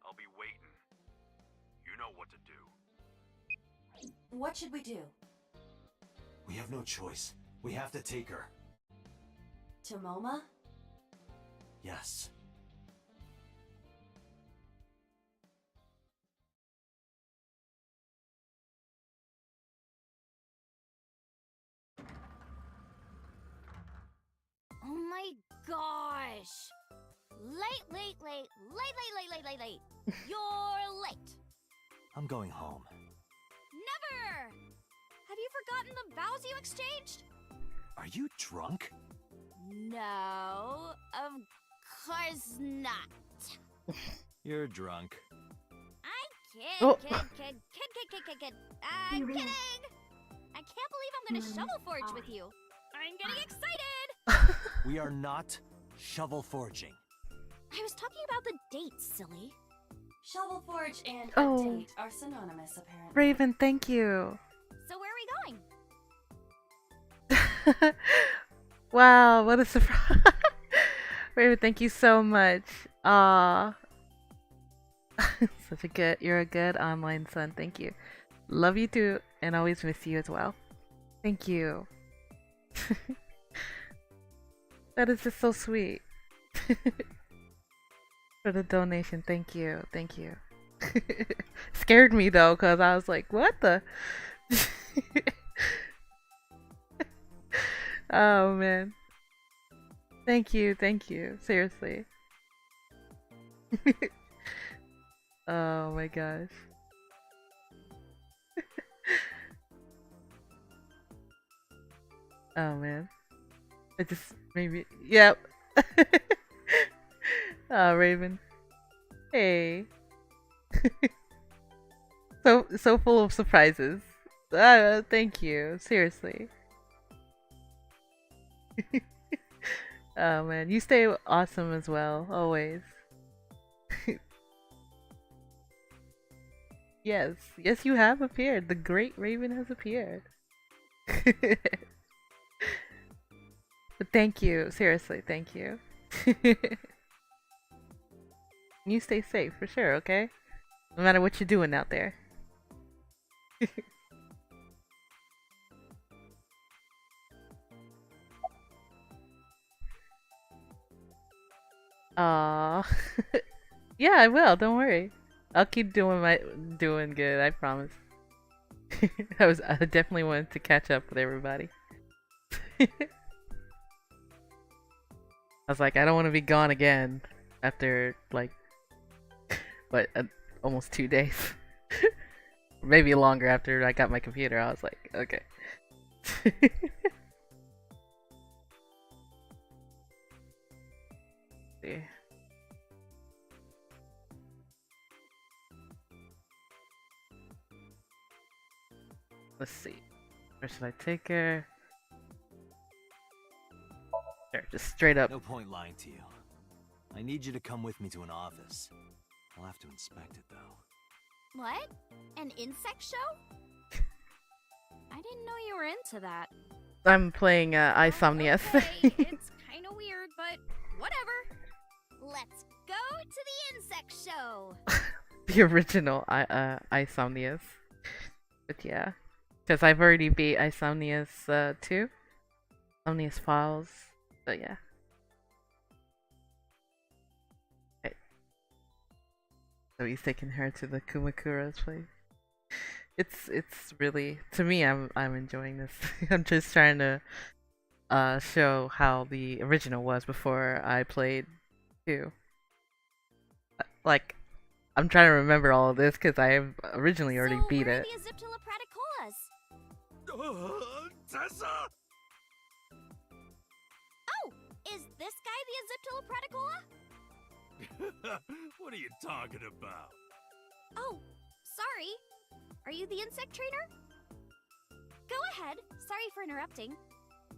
I'll be waiting. You know what to do. What should we do? We have no choice. We have to take her. To Moma? Yes. Oh my gosh! Late. You're late. I'm going home. Never! Have you forgotten the vows you exchanged? Are you drunk? No, of course not. You're drunk. I'm kid. I'm kidding! I can't believe I'm gonna shovel forge with you. I'm getting excited! We are not shovel forging. I was talking about the dates, silly. Shovel Forge and Oh. a date are synonymous, apparently. Raven, thank you. So where are we going? Wow, what a surprise. Raven, thank you so much. You're a good online son. Thank you. Love you too, and always miss you as well. Thank you. That is just so sweet. For the donation, thank you, thank you. Scared me though, cause I was like, what the? Oh man. Thank you, seriously. Oh my gosh. Oh man. It just maybe yep. Oh Raven. Hey. So full of surprises. Thank you. Seriously. Oh man, you stay awesome as well, always. Yes, yes, you have appeared. The great Raven has appeared. But thank you, seriously, thank you. You stay safe for sure, okay? No matter what you're doing out there. Aww. Yeah, I will, don't worry. I'll keep doing good, I promise. I definitely wanted to catch up with everybody. I was like, I don't want to be gone again after like what, almost 2 days. Maybe longer after I got my computer. I was like, okay. See. Let's see. Where should I take her? Sure, just straight up. No point lying to you. I need you to come with me to an office. I'll have to inspect it though. What? An insect show? I didn't know you were into that. I'm playing iSomnius. Okay, it's kind of weird, but whatever. Let's go to the insect show. The original iSomnius. But yeah. Because I've already beat iSomnius 2. Somnius Files. So yeah. Okay. So he's taking her to the Kumakura's place. It's really, to me, I'm enjoying this. I'm just trying to show how the original was before I played 2. Like, I'm trying to remember all of this because I have originally already beat it. Tessa! Oh, is this guy the Aziptila? What are you talking about? Oh, sorry. Are you the insect trainer? Go ahead. Sorry for interrupting.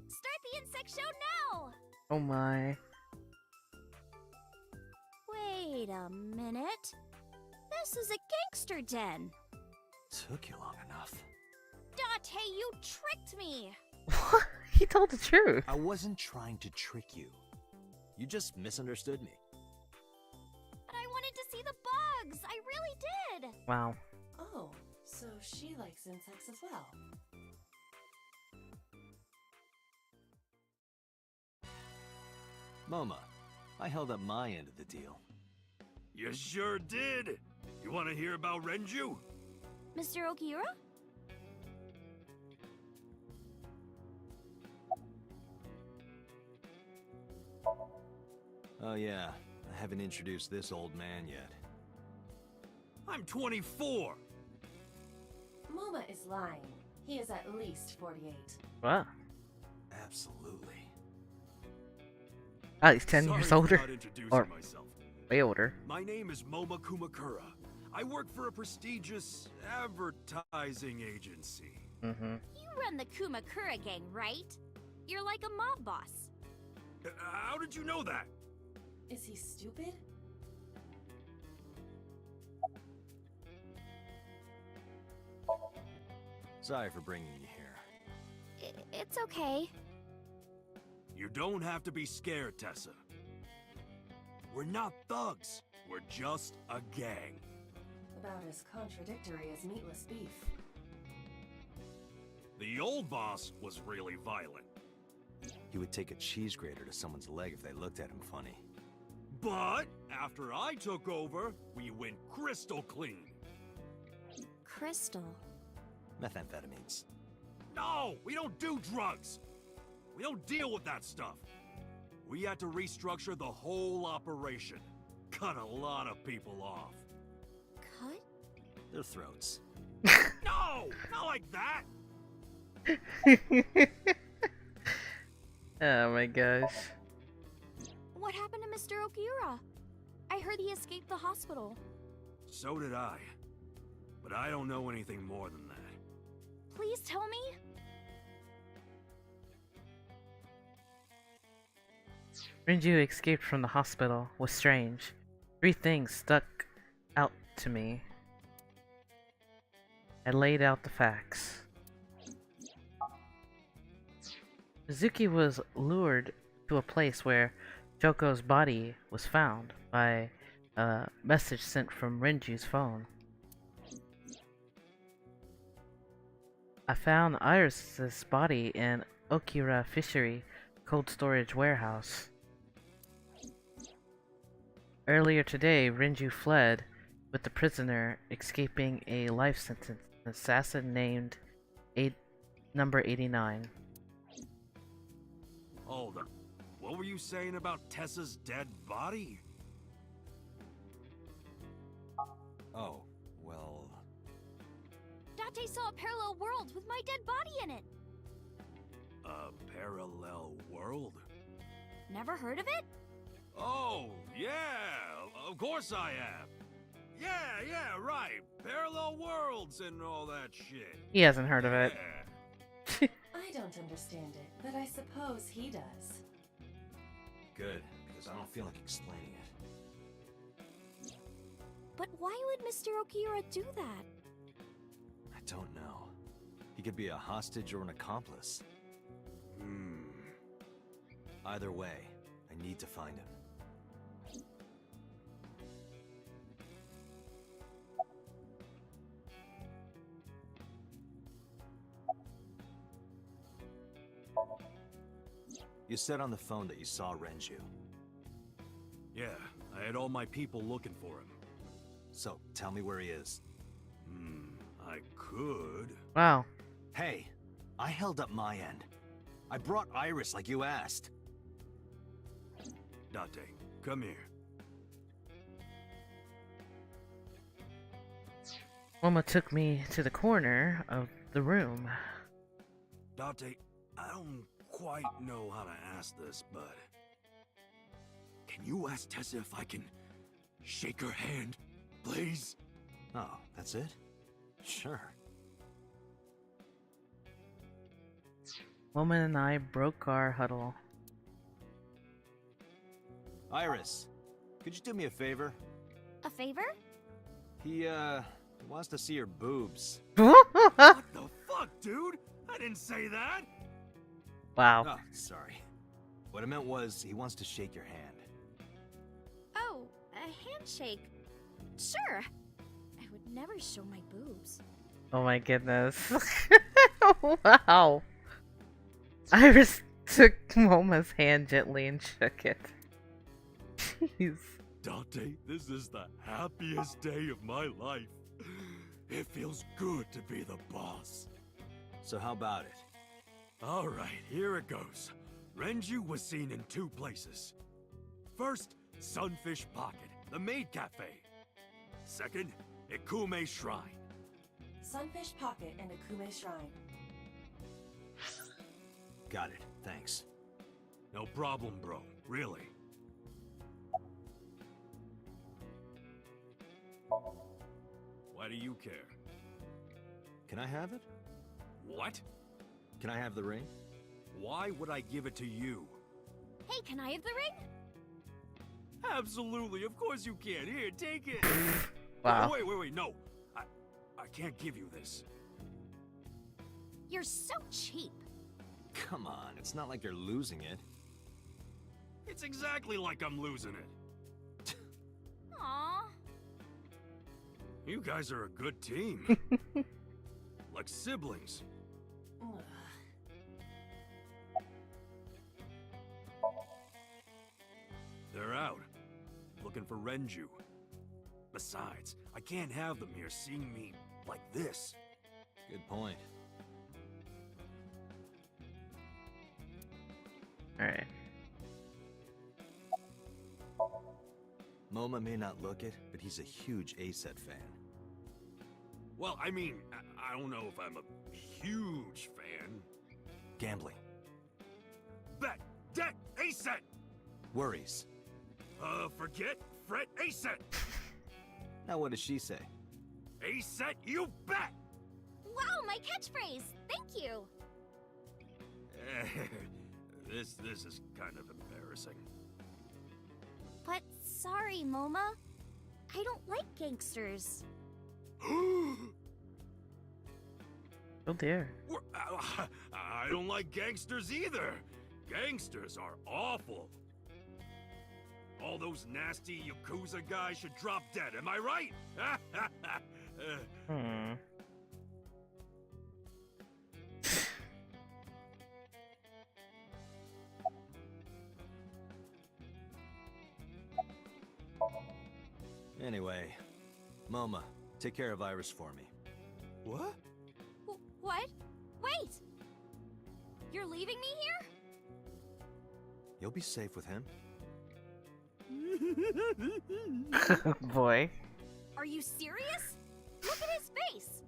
Start the insect show now! Oh my. Wait a minute. This is a gangster den. Took you long enough. Date, you tricked me! What? He told the truth. I wasn't trying to trick you. You just misunderstood me. But I wanted to see the bugs! I really did! Wow. Oh, so she likes insects as well. Moma, I held up my end of the deal. You sure did! You want to hear about Renju? Mr. Okiura? Oh yeah, I haven't introduced this old man yet. I'm 24! Moma is lying. He is at least 48. Wow. Absolutely. Oh, he's 10 years older. Or myself. way older. My name is Moma Kumakura. I work for a prestigious advertising agency. Mm-hmm. You run the Kumakura gang, right? You're like a mob boss. How did you know that? Is he stupid? Sorry for bringing you here. It's okay. You don't have to be scared, Tessa. We're not thugs. We're just a gang. About as contradictory as meatless beef. The old boss was really violent. He would take a cheese grater to someone's leg if they looked at him funny. But after I took over, we went crystal clean. Crystal. Methamphetamines. No, we don't do drugs. We don't deal with that stuff. We had to restructure the whole operation. Cut a lot of people off. Cut? Their throats. No! Not like that! Oh my gosh. What happened to Mr. Okiura? I heard he escaped the hospital. So did I. But I don't know anything more than that. Please tell me? Renju escaped from the hospital was strange. 3 things stuck out to me. I laid out the facts. Mizuki was lured to a place where Choko's body was found by a message sent from Renju's phone. I found Iris's body in Okira Fishery cold storage warehouse. Earlier today, Renju fled with the prisoner, escaping a life sentence, an assassin named number 89. Hold up. What were you saying about Tessa's dead body? Oh, well... Date saw a parallel world with my dead body in it. A parallel world? Never heard of it? Oh, yeah! Of course I have! Yeah, right! Parallel worlds and all that shit. He hasn't heard of it. I don't understand it, but I suppose he does. Good, because I don't feel like explaining it. But why would Mr. Okiura do that? I don't know. He could be a hostage or an accomplice. Either way, I need to find him. You said on the phone that you saw Renju. Yeah, I had all my people looking for him. So, tell me where he is. I could. Wow. Hey, I held up my end. I brought Iris like you asked. Date, come here. Mama took me to the corner of the room. Date, I don't quite know how to ask this, but... Can you ask Tessa if I can shake her hand, please? Oh, that's it? Sure. Woman and I broke our huddle. Iris, could you do me a favor? A favor? He wants to see your boobs. What the fuck, dude? I didn't say that! Wow. Oh, sorry. What I meant was, he wants to shake your hand. Oh, a handshake. Sure. I would never show my boobs. Oh my goodness. Wow. Iris took Moma's hand gently and shook it. Jeez. Date, this is the happiest day of my life. It feels good to be the boss. So how about it? Alright, here it goes. Renju was seen in 2 places. First, Sunfish Pocket, the maid cafe. Second, Ikume Shrine. Sunfish Pocket and Akume Shrine. Got it, thanks. No problem, bro. Really. Why do you care? Can I have it? What? Can I have the ring? Why would I give it to you? Hey, can I have the ring? Absolutely, of course you can. Here, take it. Wow. Wait, no. I can't give you this. You're so cheap. Come on, it's not like you're losing it. It's exactly like I'm losing it. Aww. You guys are a good team. Like siblings. looking for Renju. Besides, I can't have them here seeing me like this. Good point. Alright. Moma may not look it, but he's a huge ASET fan. Well, I mean, I don't know if I'm a huge fan. Gambling. Bet! Debt! ASET! Worries. Forget? Fret? ASET! Now what does she say? ASET, you bet! Wow, my catchphrase! Thank you! This is kind of embarrassing. But sorry, Moma. I don't like gangsters. Oh dear. I don't like gangsters either. Gangsters are awful. All those nasty Yakuza guys should drop dead, am I right? Anyway, Moma, take care of Iris for me. What? What? Wait! You're leaving me here? You'll be safe with him. Boy. Are you serious? Look at his face!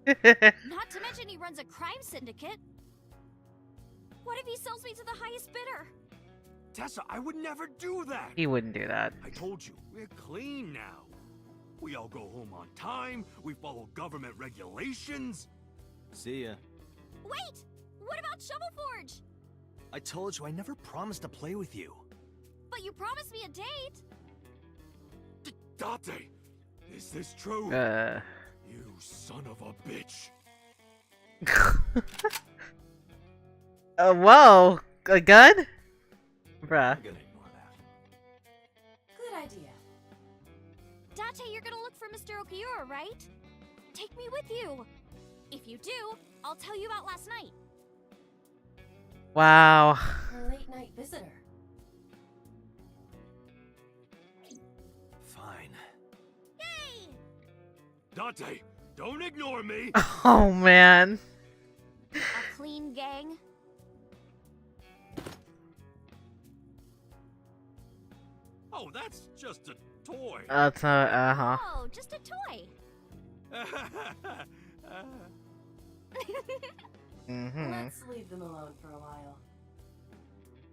Not to mention he runs a crime syndicate. What if he sells me to the highest bidder? Tessa, I would never do that! He wouldn't do that. I told you, we're clean now. We all go home on time, we follow government regulations. See ya. Wait! What about Shovel Forge? I told you I never promised to play with you. But you promised me a date! Date! Is this true? You son of a bitch. Whoa! A gun? Bruh. I'm gonna ignore that. Good idea. Date, you're gonna look for Mr. Okiura, right? Take me with you. If you do, I'll tell you about last night. Wow. A late night visitor. Fine. Yay! Date, don't ignore me! Oh man. A clean gang. Oh, that's just a toy. That's uh-huh. Oh, just a toy. Let's leave them alone for a while.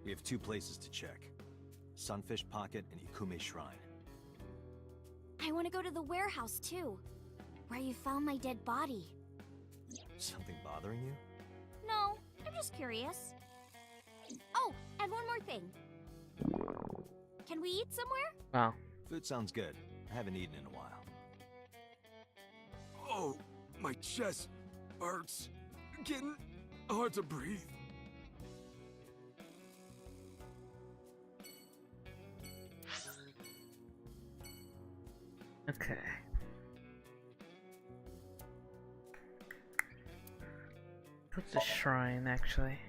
We have 2 places to check. Sunfish Pocket and Ikume Shrine. I want to go to the warehouse too, where you found my dead body. Something bothering you? No, I'm just curious. Oh, and one more thing. Can we eat somewhere? Wow. Food sounds good. I haven't eaten in a while. Oh, my chest hurts. Getting hard to breathe. Okay. What's the shrine, actually?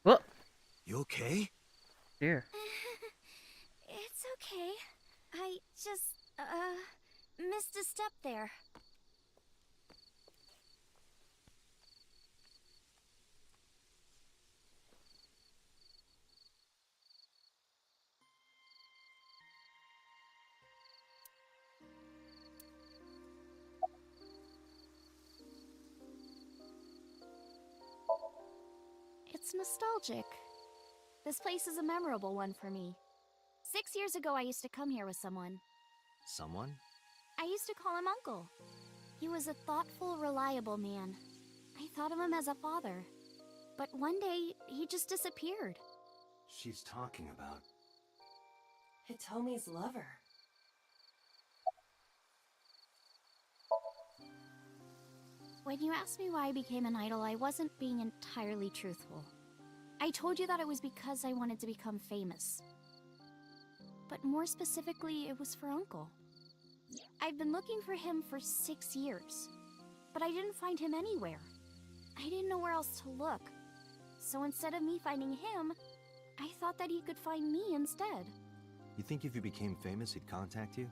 What? You okay? Here. It's okay. I just, missed a step there. It's nostalgic. This place is a memorable one for me. 6 years ago, I used to come here with someone. Someone? I used to call him Uncle. He was a thoughtful, reliable man. I thought of him as a father. But one day, he just disappeared. She's talking about... Hitomi's lover. When you asked me why I became an idol, I wasn't being entirely truthful. I told you that it was because I wanted to become famous. But more specifically, it was for Uncle. I've been looking for him for 6 years, but I didn't find him anywhere. I didn't know where else to look. So instead of me finding him, I thought that he could find me instead. You think if you became famous, he'd contact you?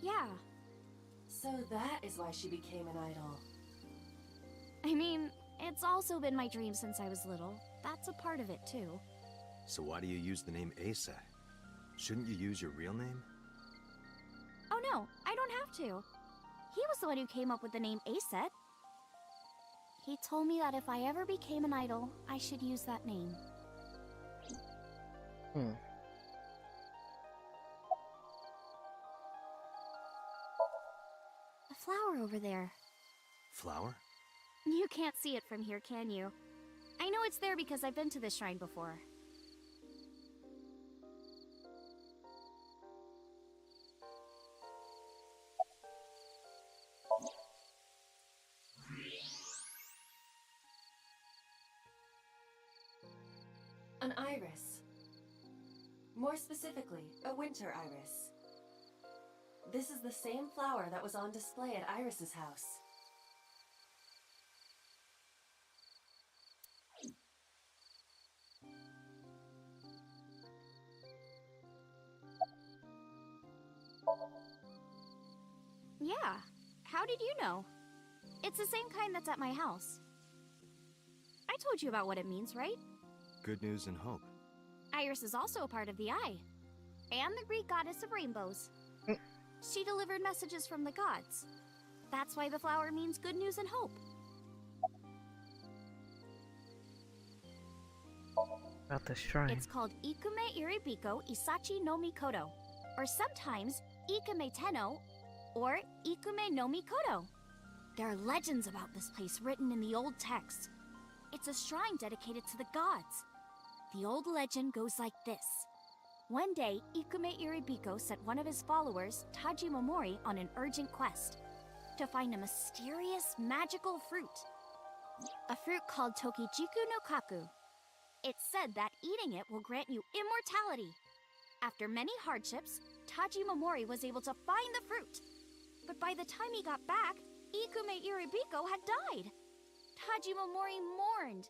Yeah. So that is why she became an idol. I mean, it's also been my dream since I was little. That's a part of it, too. So why do you use the name Asa? Shouldn't you use your real name? Oh no, I don't have to. He was the one who came up with the name Aset. He told me that if I ever became an idol, I should use that name. A flower over there. Flower? You can't see it from here, can you? I know it's there because I've been to this shrine before. An iris. More specifically, a winter iris. This is the same flower that was on display at Iris's house. Yeah, how did you know? It's the same kind that's at my house. I told you about what it means, right? Good news and hope. Iris is also a part of the eye, and the Greek goddess of rainbows. She delivered messages from the gods. That's why the flower means good news and hope. About the shrine. It's called Ikume Iribiko Isachi no Mikoto, or sometimes Ikume Tenno, or Ikume no Mikoto. There are legends about this place written in the old text. It's a shrine dedicated to the gods. The old legend goes like this. One day, Ikume Iribiko sent one of his followers, Taji Momori, on an urgent quest to find a mysterious magical fruit. A fruit called Tokijiku no Kaku. It's said that eating it will grant you immortality. After many hardships, Taji Momori was able to find the fruit. But by the time he got back, Ikume Iribiko had died. Taji Momori mourned.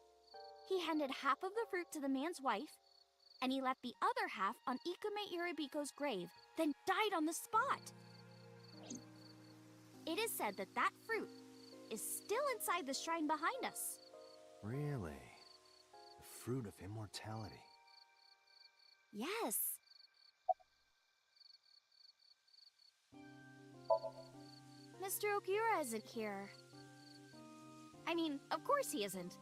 He handed half of the fruit to the man's wife, and he left the other half on Ikume Iribiko's grave, then died on the spot. It is said that that fruit is still inside the shrine behind us. Really? The fruit of immortality. Yes. Mr. Okura isn't here. I mean, of course he isn't.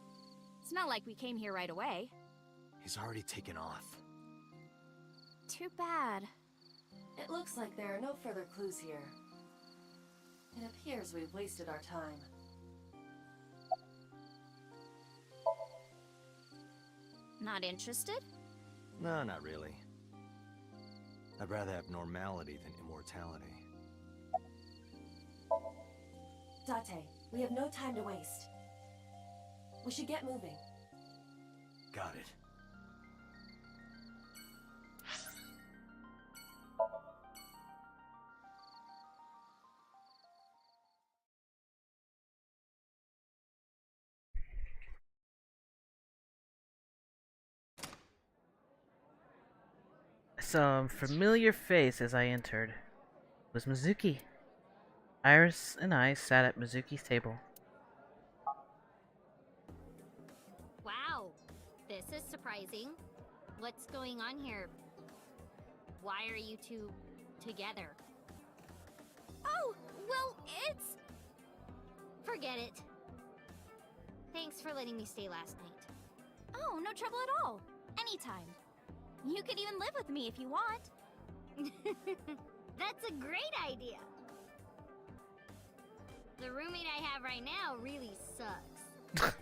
It's not like we came here right away. He's already taken off. Too bad. It looks like there are no further clues here. It appears we've wasted our time. Not interested? No, not really. I'd rather have normality than immortality. Date, we have no time to waste. We should get moving. Got it. I saw a familiar face as I entered. It was Mizuki. Iris and I sat at Mizuki's table. Wow, this is surprising. What's going on here? Why are you two together? Oh, well, it's... Forget it. Thanks for letting me stay last night. Oh, no trouble at all. Anytime. You could even live with me if you want. That's a great idea. The roommate I have right now really sucks.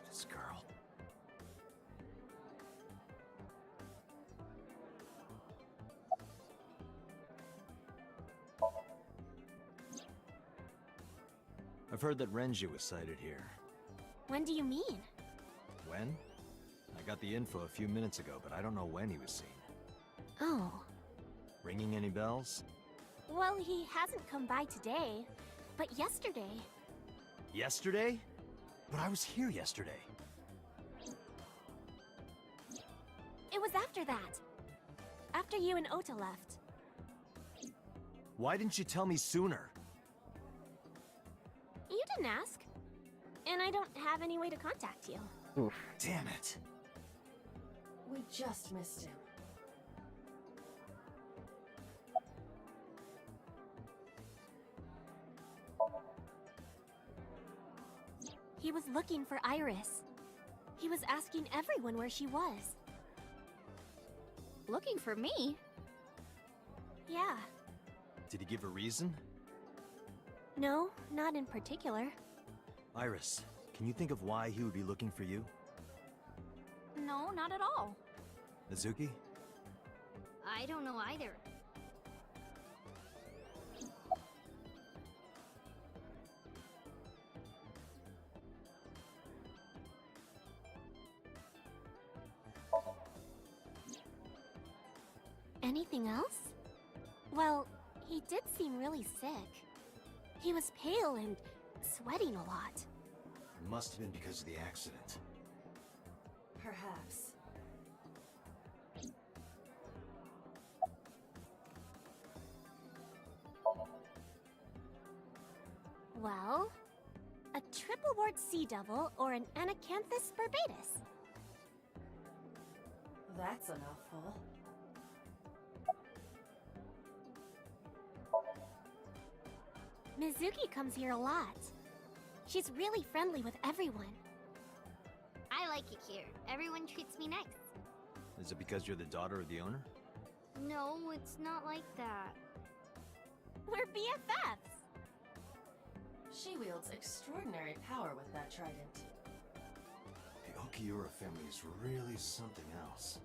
This girl. I've heard that Renji was sighted here. When do you mean? When? I got the info a few minutes ago, but I don't know when he was seen. Oh. Ringing any bells? Well, he hasn't come by today, but yesterday. Yesterday? But I was here yesterday. It was after that. After you and Ota left. Why didn't you tell me sooner? You didn't ask. And I don't have any way to contact you. Oof. Damn it. We just missed him. He was looking for Iris. He was asking everyone where she was. Looking for me? Yeah. Did he give a reason? No, not in particular. Iris, can you think of why he would be looking for you? No, not at all. Mizuki? I don't know either. Anything else? Well, he did seem really sick. He was pale and sweating a lot. It must have been because of the accident. Perhaps. Well, a triple wart sea devil or an Anacanthus barbatus. That's a mouthful. Mizuki comes here a lot. She's really friendly with everyone. I like it here. Everyone treats me nice. Is it because you're the daughter of the owner? No, it's not like that. We're BFFs. She wields extraordinary power with that trident. The Okiura family is really something else.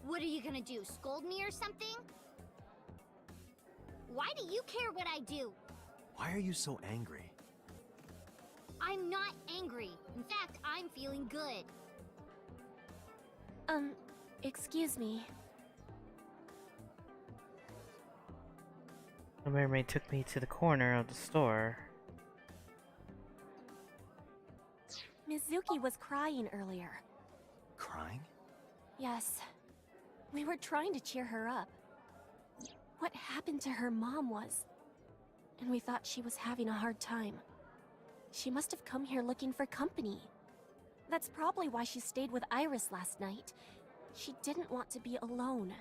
What are you gonna do, scold me or something? Why do you care what I do? Why are you so angry? I'm not angry. In fact, I'm feeling good. Excuse me. The mermaid took me to the corner of the store. Mizuki was crying earlier. Crying? Yes. We were trying to cheer her up. What happened to her mom was... And we thought she was having a hard time. She must have come here looking for company. That's probably why she stayed with Iris last night. She didn't want to be alone.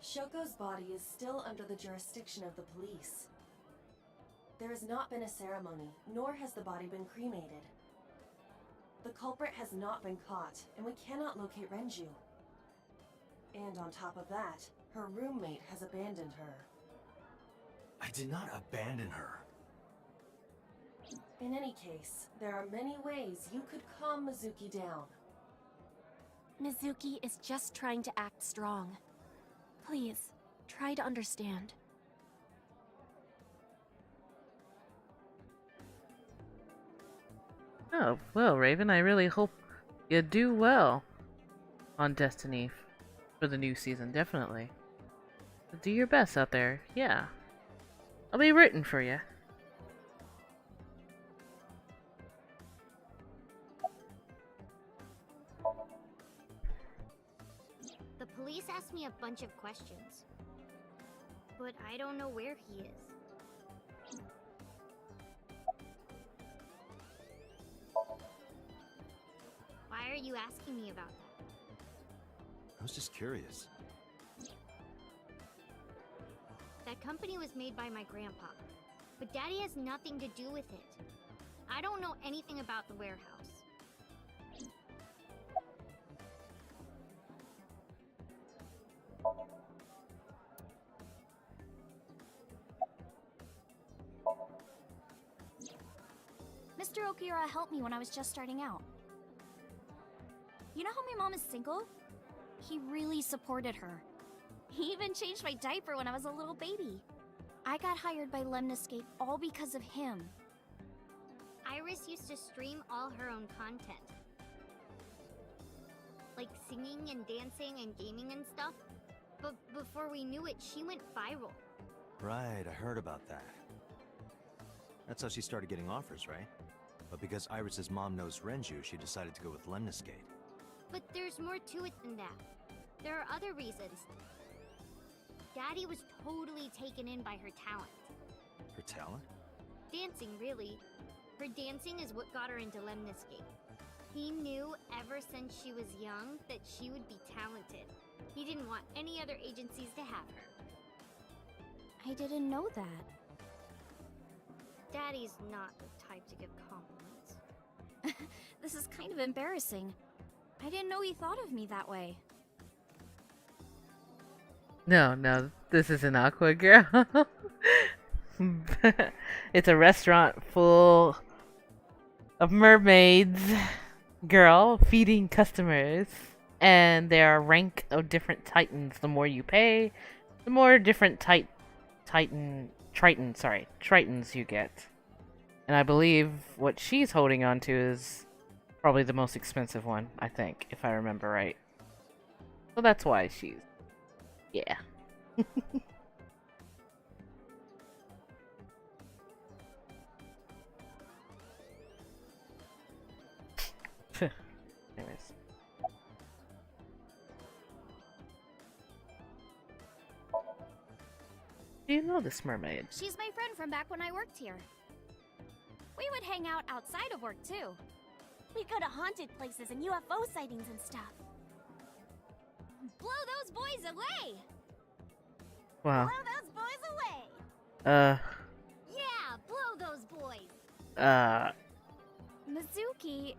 Shoko's body is still under the jurisdiction of the police. There has not been a ceremony, nor has the body been cremated. The culprit has not been caught, and we cannot locate Renju. And on top of that, her roommate has abandoned her. I did not abandon her. In any case, there are many ways you could calm Mizuki down. Mizuki is just trying to act strong. Please, try to understand. Oh, well, Raven, I really hope you do well on Destiny for the new season, definitely. Do your best out there, yeah. I'll be rooting for you. The police asked me a bunch of questions. But I don't know where he is. Why are you asking me about that? I was just curious. That company was made by my grandpa, but Daddy has nothing to do with it. I don't know anything about the warehouse. Mr. Mr. Okira helped me when I was just starting out. You know how my mom is single? He really supported her. He even changed my diaper when I was a little baby. I got hired by Lemniscape all because of him. Iris used to stream all her own content. Like singing and dancing and gaming and stuff. But before we knew it, she went viral. Right, I heard about that. That's how she started getting offers, right? But because Iris's mom knows Renju, she decided to go with Lemniscate. But there's more to it than that. There are other reasons. Daddy was totally taken in by her talent. Her talent? Dancing, really. Her dancing is what got her into Lemniscape. He knew ever since she was young that she would be talented. He didn't want any other agencies to have her. I didn't know that. Daddy's not the type to give compliments. This is kind of embarrassing. I didn't know he thought of me that way. No, this isn't Aqua Girl. It's a restaurant full of mermaids, girl, feeding customers. And there are rank of different titans. The more you pay, the more different tritons you get. And I believe what she's holding on to is probably the most expensive one, I think, if I remember right. So that's why she's... yeah. Anyways. Do you know this mermaid? She's my friend from back when I worked here. We would hang out outside of work, too. We'd go to haunted places and UFO sightings and stuff. Blow those boys away! Wow. Blow those boys away! Yeah, blow those boys! Mizuki,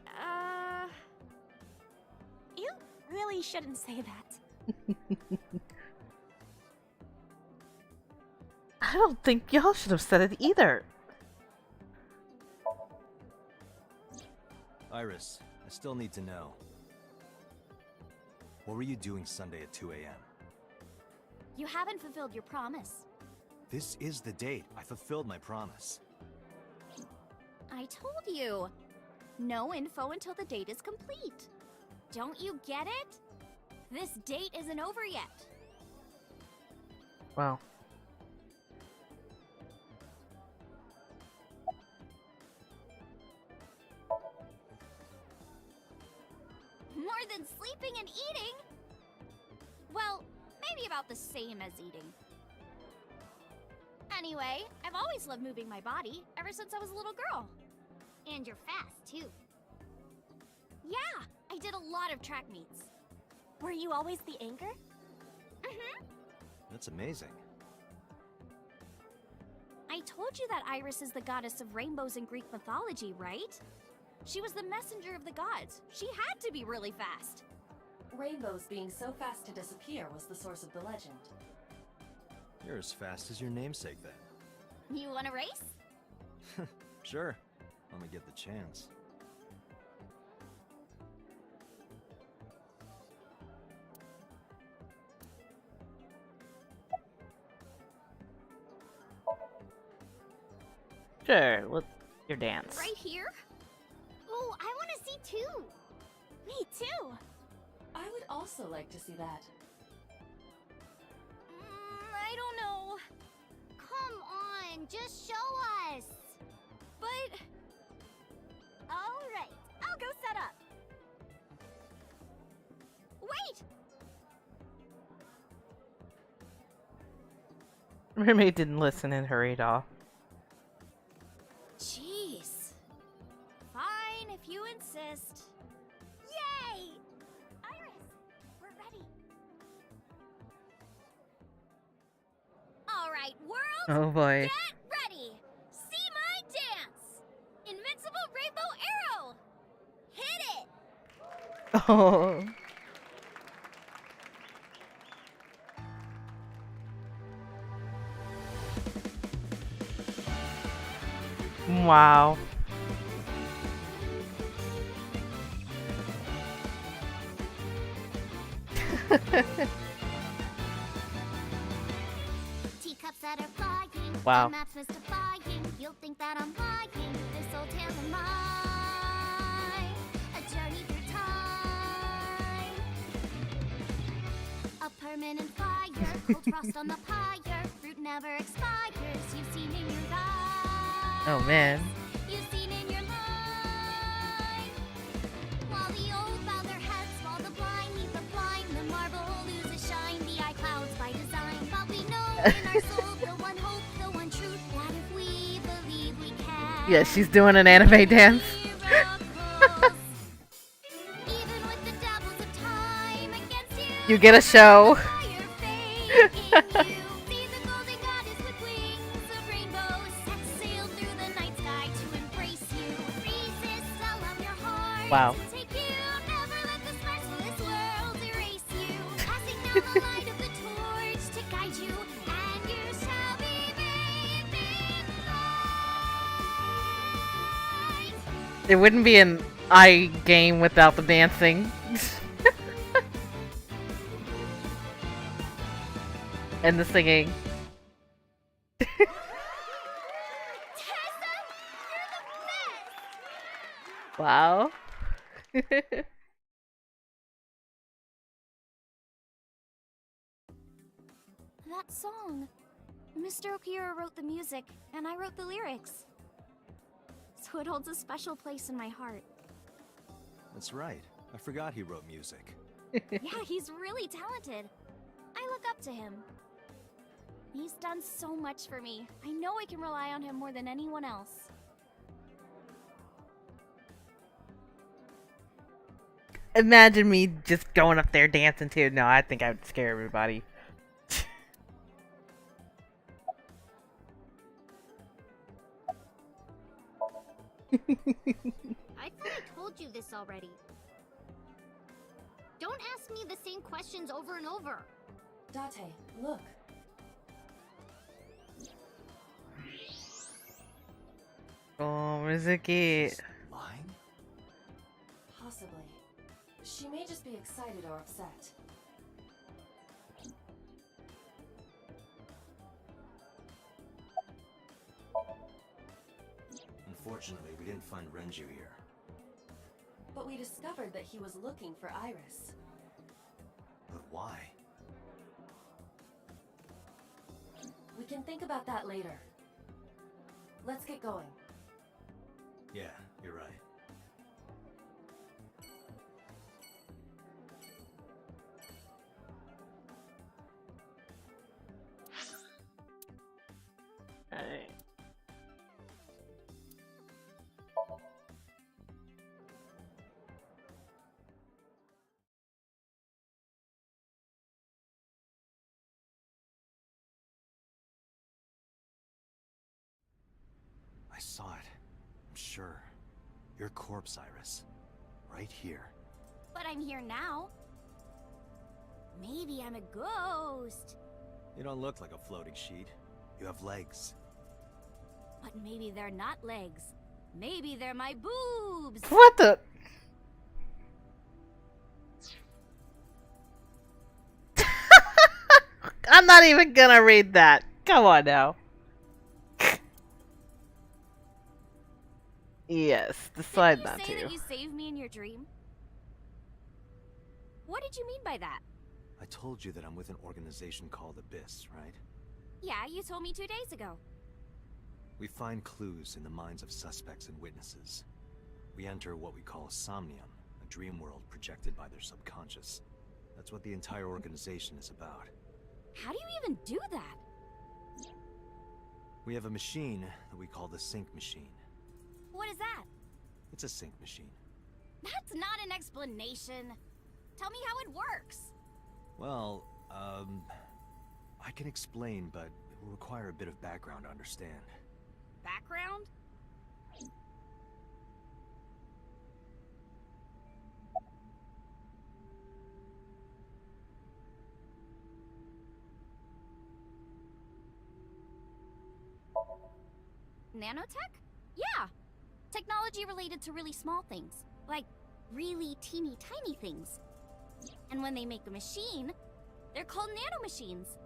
you really shouldn't say that. I don't think y'all should have said it either. Iris, I still need to know. What were you doing Sunday at 2 a.m.? You haven't fulfilled your promise. This is the date. I fulfilled my promise. I told you. No info until the date is complete. Don't you get it? This date isn't over yet. Wow. More than sleeping and eating? Well, maybe about the same as eating. Anyway, I've always loved moving my body, ever since I was a little girl. And you're fast, too. Yeah, I did a lot of track meets. Were you always the anchor? Mm-hmm. That's amazing. I told you that Iris is the goddess of rainbows in Greek mythology, right? She was the messenger of the gods. She had to be really fast. Rainbows being so fast to disappear was the source of the legend. You're as fast as your namesake, then. You want a race? Sure. Let me get the chance. Sure, what's your dance? Right here? Oh, I want to see too. Me too. I would also like to see that. I don't know. Come on, just show us. But... Alright, I'll go set up. Wait! Mermaid didn't listen and hurried off. Jeez. Fine, if you insist. Yay! Iris, we're ready. Alright, world! Oh boy. Get ready! See my dance! Invincible Rainbow Arrow! Hit it! Oh. Wow. Teacups that are flying, Wow. maps mystifying. You'll think that I'm lying. This old tale of mine, a journey through time. A permanent fire, cold frost on the pyre. Fruit never expires. You've seen in your eyes. Oh man. You've seen in your mind. While the old bow their heads, while the blind meet the blind, the marble loses shine. The eye clouds by design, but we know in our soul the one hope, the one truth, that if we believe we can. Yeah, she's doing an anime dance. Even with the devils of time against you, You get a show. fire fade in you. See the golden goddess with wings of rainbows, set sail through the night sky to embrace you. Resist, allow your heart Wow. to take you. Never let the sparks of this world erase you. Passing down the light of the torch to guide you, and you shall be bathed in light. It wouldn't be an eye game without the dancing. And the singing. Wow. That song. Mr. Okira wrote the music, and I wrote the lyrics. So it holds a special place in my heart. That's right. I forgot he wrote music. Yeah, he's really talented. I look up to him. He's done so much for me. I know I can rely on him more than anyone else. Imagine me just going up there dancing too. No, I think I would scare everybody. I thought I told you this already. Don't ask me the same questions over and over. Date, look. Oh, Mizuki. Lying? Possibly. She may just be excited or upset. Unfortunately, we didn't find Renju here. But we discovered that he was looking for Iris. But why? We can think about that later. Let's get going. Yeah, you're right. Alright. I saw it. I'm sure. Your corpse, Iris. Right here. But I'm here now. Maybe I'm a ghost. You don't look like a floating sheet. You have legs. But maybe they're not legs. Maybe they're my boobs. What the? I'm not even gonna read that. Come on now. Yes, decide not Did you say that to. you saved me in your dream? What did you mean by that? I told you that I'm with an organization called Abyss, right? Yeah, you told me 2 days ago. We find clues in the minds of suspects and witnesses. We enter what we call SOMNIUM, a dream world projected by their subconscious. That's what the entire organization is about. How do you even do that? We have a machine that we call the sync machine. What is that? It's a sync machine. That's not an explanation. Tell me how it works. Well, I can explain, but it will require a bit of background to understand. Background? Nanotech? Yeah. Technology related to really small things. Like really teeny tiny things. And when they make a machine, they're called nanomachines.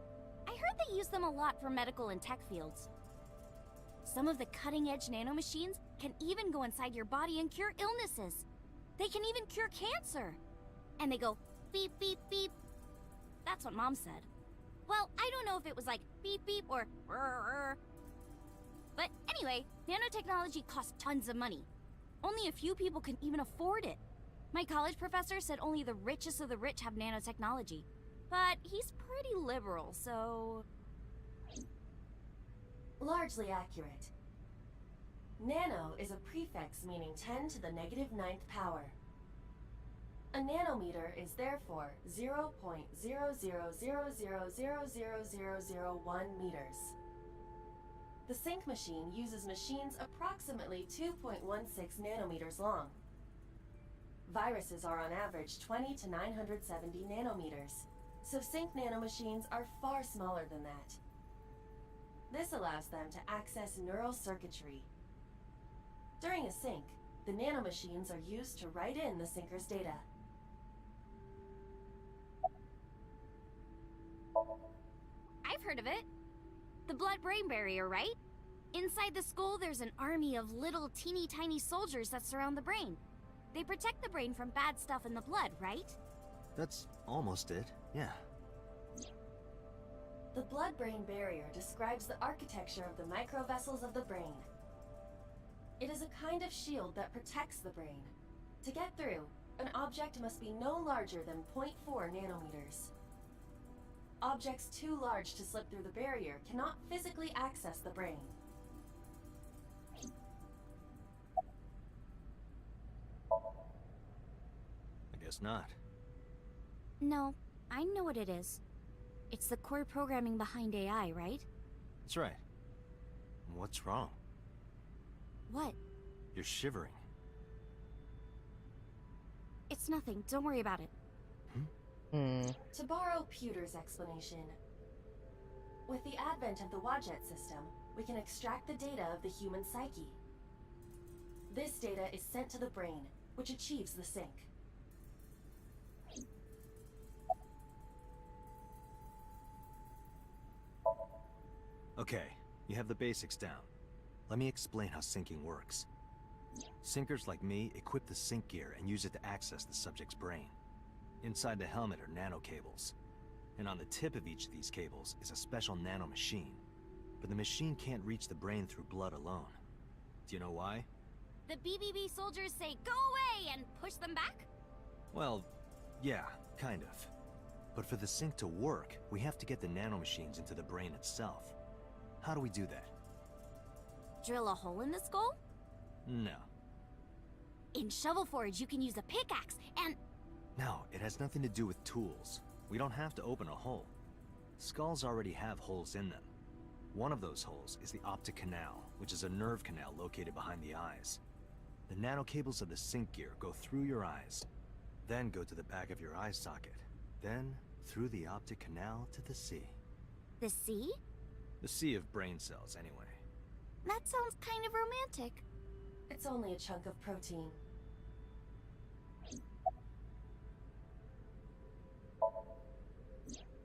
I heard they use them a lot for medical and tech fields. Some of the cutting-edge nanomachines can even go inside your body and cure illnesses. They can even cure cancer. And they go beep, beep, beep. That's what Mom said. Well, I don't know if it was like beep, beep or rrr. But anyway, nanotechnology costs tons of money. Only a few people can even afford it. My college professor said only the richest of the rich have nanotechnology. But he's pretty liberal, so... Largely accurate. Nano is a prefix meaning 10 to the -9th power. A nanometer is therefore 0.0000000001 meters. The sync machine uses machines approximately 2.16 nanometers long. Viruses are on average 20 to 970 nanometers, so sync nanomachines are far smaller than that. This allows them to access neural circuitry. During a sync, the nanomachines are used to write in the syncer's data. I've heard of it. The blood-brain barrier, right? Inside the skull, there's an army of little teeny tiny soldiers that surround the brain. They protect the brain from bad stuff in the blood, right? That's almost it, yeah. The blood-brain barrier describes the architecture of the microvessels of the brain. It is a kind of shield that protects the brain. To get through, an object must be no larger than 0.4 nanometers. Objects too large to slip through the barrier cannot physically access the brain. I guess not. No, I know what it is. It's the core programming behind AI, right? That's right. What's wrong? What? You're shivering. It's nothing. Don't worry about it. To borrow Pewter's explanation, with the advent of the Wadjet system, we can extract the data of the human psyche. This data is sent to the brain, which achieves the sync. Okay, you have the basics down. Let me explain how syncing works. Syncers like me equip the sync gear and use it to access the subject's brain. Inside the helmet are nanocables, and on the tip of each of these cables is a special nanomachine. But the machine can't reach the brain through blood alone. Do you know why? The BBB soldiers say go away and push them back? Well, yeah, kind of. But for the sync to work, we have to get the nanomachines into the brain itself. How do we do that? Drill a hole in the skull? No. In Shovel Forge, you can use a pickaxe and... No, it has nothing to do with tools. We don't have to open a hole. Skulls already have holes in them. One of those holes is the optic canal, which is a nerve canal located behind the eyes. The nanocables of the sync gear go through your eyes, then go to the back of your eye socket, then through the optic canal to the sea. The sea? The sea of brain cells, anyway. That sounds kind of romantic. It's only a chunk of protein.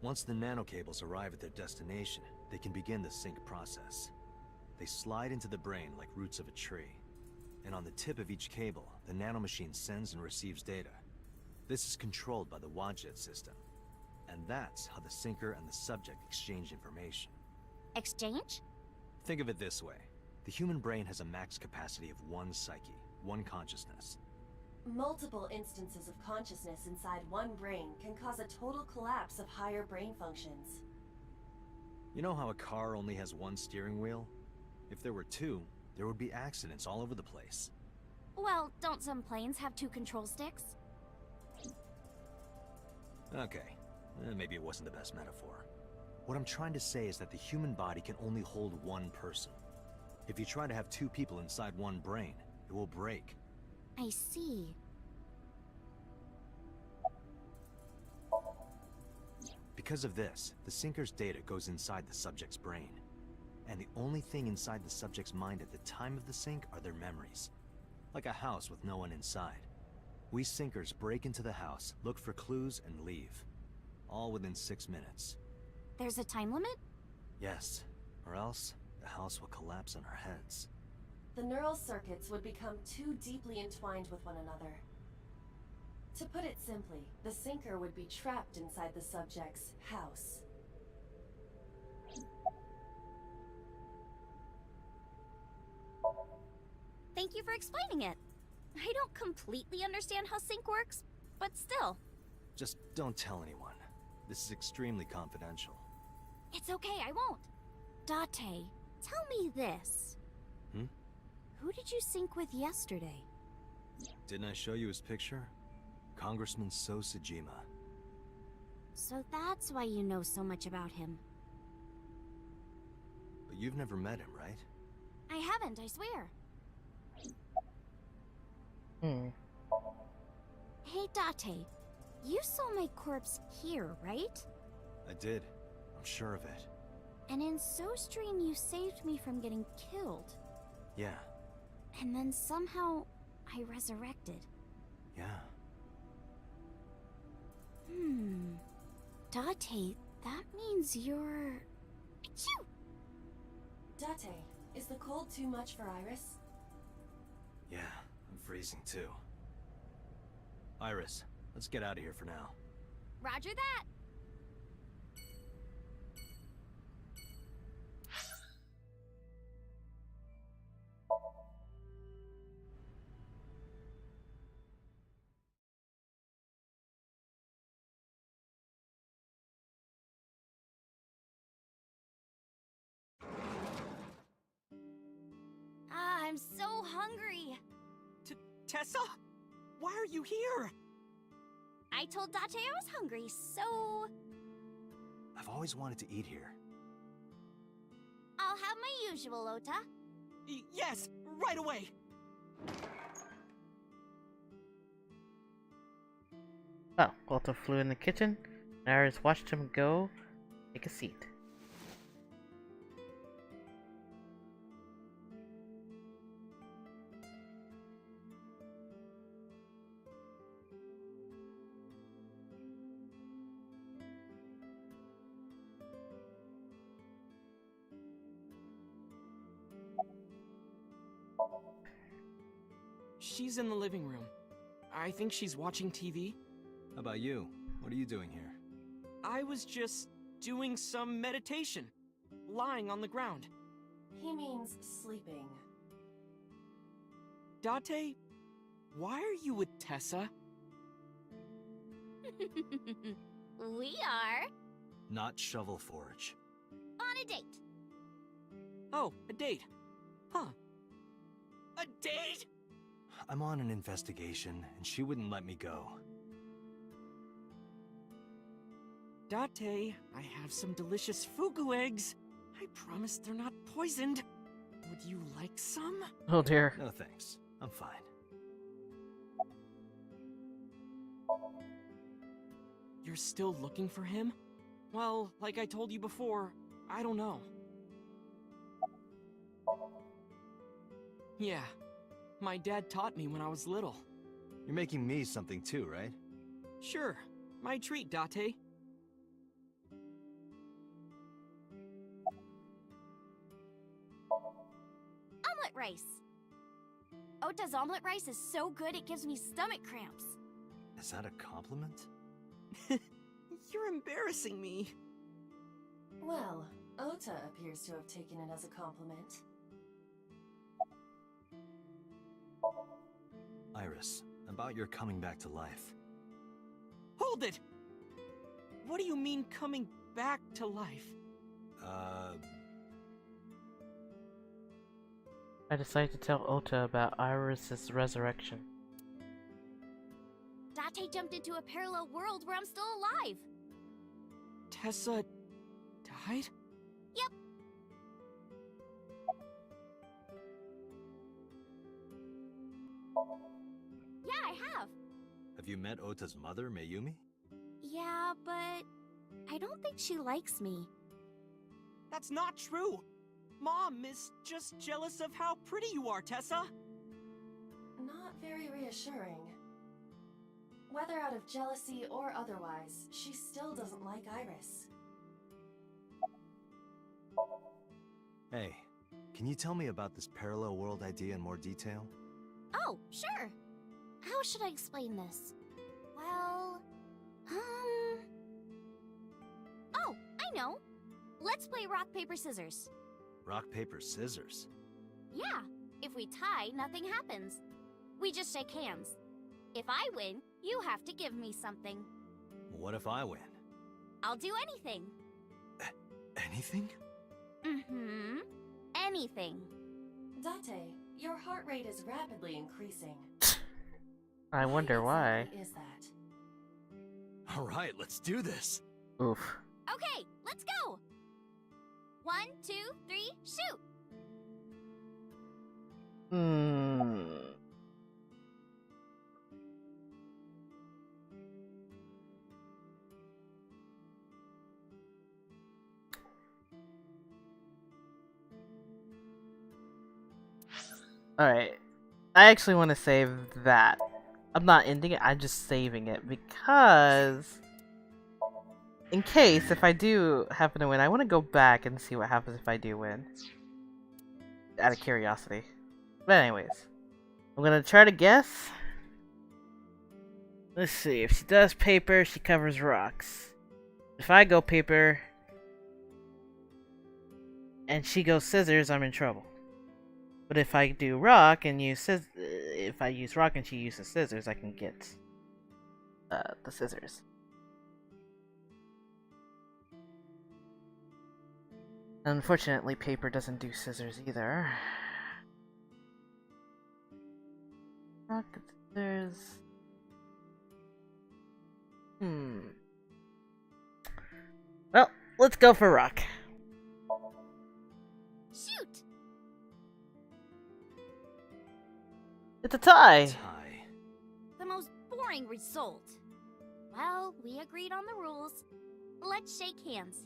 Once the nanocables arrive at their destination, they can begin the sync process. They slide into the brain like roots of a tree. And on the tip of each cable, the nanomachine sends and receives data. This is controlled by the Wadjet system. And that's how the syncer and the subject exchange information. Exchange? Think of it this way. The human brain has a max capacity of one psyche, one consciousness. Multiple instances of consciousness inside one brain can cause a total collapse of higher brain functions. You know how a car only has one steering wheel? If there were two, there would be accidents all over the place. Well, don't some planes have 2 control sticks? Okay, maybe it wasn't the best metaphor. What I'm trying to say is that the human body can only hold one person. If you try to have 2 people inside one brain, it will break. I see. Because of this, the syncer's data goes inside the subject's brain. And the only thing inside the subject's mind at the time of the sync are their memories. Like a house with no one inside. We sinkers break into the house, look for clues, and leave. All within 6 minutes. There's a time limit? Yes, or else the house will collapse on our heads. The neural circuits would become too deeply entwined with one another. To put it simply, the sinker would be trapped inside the subject's house. Thank you for explaining it. I don't completely understand how sync works, but still. Just don't tell anyone. This is extremely confidential. It's okay, I won't. Date, tell me this. Hmm? Who did you sync with yesterday? Didn't I show you his picture? Congressman Sojima. So that's why you know so much about him. But you've never met him, right? I haven't, I swear. Hey, Date, you saw my corpse here, right? I did. I'm sure of it. And in SoStream, you saved me from getting killed. Yeah, And then somehow, I resurrected. yeah. Date, that means you're... Achoo! Date, is the cold too much for Iris? Yeah, I'm freezing too. Iris, let's get out of here for now. Roger that! I'm so hungry. Tessa? Why are you here? I told Date I was hungry, so... I've always wanted to eat here. I'll have my usual, Ota. Yes, right away. Oh, Walter flew in the kitchen, and Iris watched him go take a seat. She's in the living room. I think she's watching TV. How about you? What are you doing here? I was just doing some meditation, lying on the ground. He means sleeping. Date, why are you with Tessa? We are... Not Shovel Forge. on a date. Oh, a date. Huh. A date? I'm on an investigation, and she wouldn't let me go. Date, I have some delicious fugu eggs. I promise they're not poisoned. Would you like some? Oh dear. No thanks. I'm fine. You're still looking for him? Well, like I told you before, I don't know. Yeah, my dad taught me when I was little. You're making me something too, right? Sure, my treat, Date. Omelet rice. Ota's omelet rice is so good it gives me stomach cramps. Is that a compliment? You're embarrassing me. Well, Ota appears to have taken it as a compliment. Iris, about your coming back to life. Hold it! What do you mean coming back to life? I decided to tell Ota about Iris's resurrection. Date jumped into a parallel world where I'm still alive. Tessa died? Yep. Yeah, I have. Have you met Ota's mother, Mayumi? Yeah, but I don't think she likes me. That's not true! Mom is just jealous of how pretty you are, Tessa! Not very reassuring. Whether out of jealousy or otherwise, she still doesn't like Iris. Hey, can you tell me about this parallel world idea in more detail? Oh, sure. How should I explain this? Well, Oh, I know. Let's play rock, paper, scissors. Rock, paper, scissors? Yeah, if we tie, nothing happens. We just shake hands. If I win, you have to give me something. What if I win? I'll do anything. Anything? Mm-hmm. Anything. Date, your heart rate is rapidly increasing. I wonder why. Exactly is that? Alright, let's do this. Oof. Okay, let's go! 1, 2, 3, shoot! Alright. I actually want to save that. I'm not ending it, I'm just saving it because in case if I do happen to win, I want to go back and see what happens if I do win. Out of curiosity. But anyways, I'm gonna try to guess. Let's see, if she does paper, she covers rocks. If I go paper and she goes scissors, I'm in trouble. But if I do rock and use if I use rock and she uses scissors, I can get the scissors. Unfortunately, paper doesn't do scissors either. Rock and scissors. Well, let's go for rock. Shoot! It's a tie! The most boring result. Well, we agreed on the rules. Let's shake hands.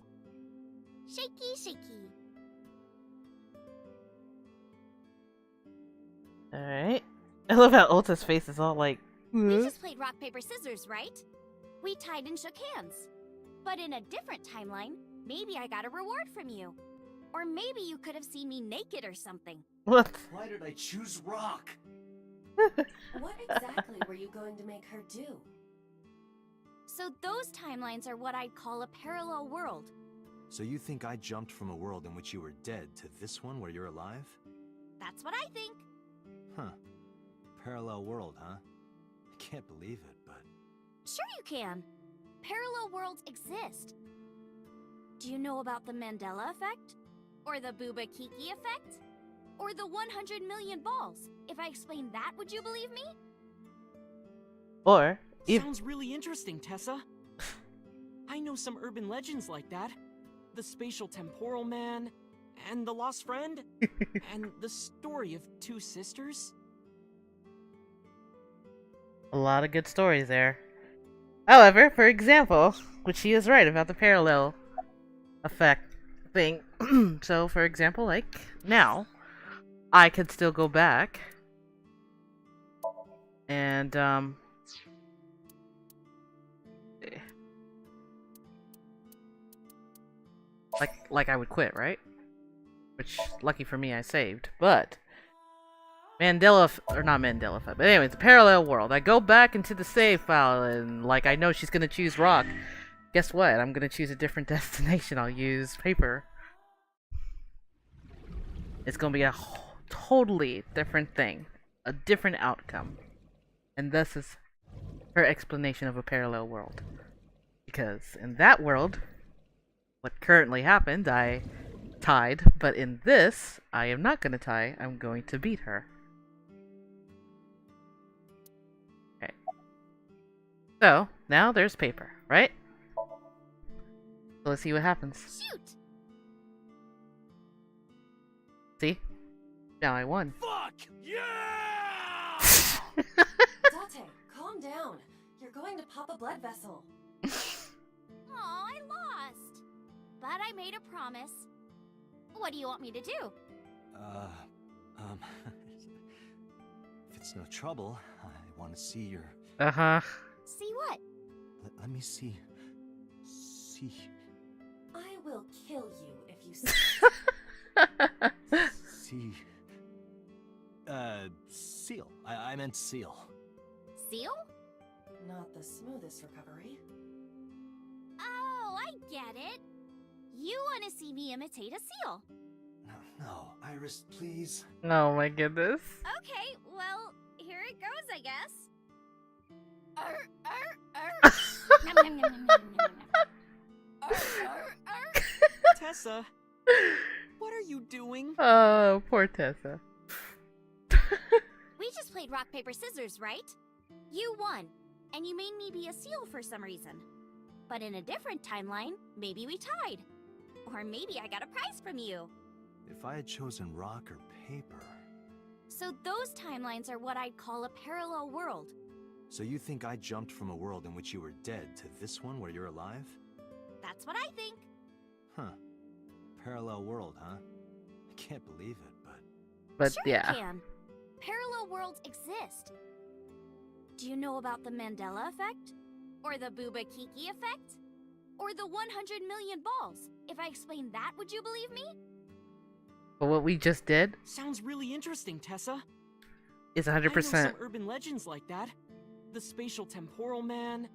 Shaky, shaky. Alright. I love how Ulta's face is all like... We just played rock, paper, scissors, right? We tied and shook hands. But in a different timeline, maybe I got a reward from you. Or maybe you could have seen me naked or something. What? Why did I choose rock? What exactly were you going to make her do? So those timelines are what I'd call a parallel world. So you think I jumped from a world in which you were dead to this one where you're alive? That's what I think. Huh. Parallel world, huh? I can't believe it, but... Sure you can. Parallel worlds exist. Do you know about the Mandela effect? Or the Booba Kiki effect? Or the 100 million balls? If I explained that, would you believe me? Or... Sounds really interesting, Tessa. I know some urban legends like that. The spatial temporal man, and the lost friend, and the story of two sisters. A lot of good stories there. However, for example, which she is right about the parallel effect thing. So, for example, like, now, I could still go back and, like I would quit, right? Which, lucky for me, I saved. But Mandela, or not Mandela effect, but anyways, the parallel world. I go back into the save file and, like, I know she's gonna choose rock. Guess what? I'm gonna choose a different destination. I'll use paper. It's gonna be a totally different thing. A different outcome. And this is her explanation of a parallel world. Because in that world, what currently happened, I tied, but in this, I am not gonna tie. I'm going to beat her. Okay. So, now there's paper, right? So let's see what happens. Shoot! See? Now I won. Fuck! Yeah! Date, calm down. You're going to pop a blood vessel. Aw, I lost. But I made a promise. What do you want me to do? If it's no trouble, I want to see your... Uh-huh. See what? Let me see. See. I will kill you if you See. Seal. I meant seal. Seal? Not the smoothest recovery. Oh, I get it. You want to see me imitate a seal. No, Iris, please. Oh my goodness. Okay, well, here it goes, I guess. Nom, nom, nom, nom, nom, nom, nom. Tessa, what are you doing? Oh, poor Tessa. We just played rock, paper, scissors, right? You won, and you made me be a seal for some reason. But in a different timeline, maybe we tied. Or maybe I got a prize from you. If I had chosen rock or paper... So those timelines are what I'd call a parallel world. So you think I jumped from a world in which you were dead to this one where you're alive? That's what I think. Huh. Parallel world, huh? I can't believe it, But sure yeah. You can. Parallel worlds exist. Do you know about the Mandela effect? Or the Booba Kiki effect? Or the 100 million balls? If I explained that, would you believe me? But what we just did Sounds really interesting, Tessa. is I know 100% some urban legends like that. The spatial temporal man,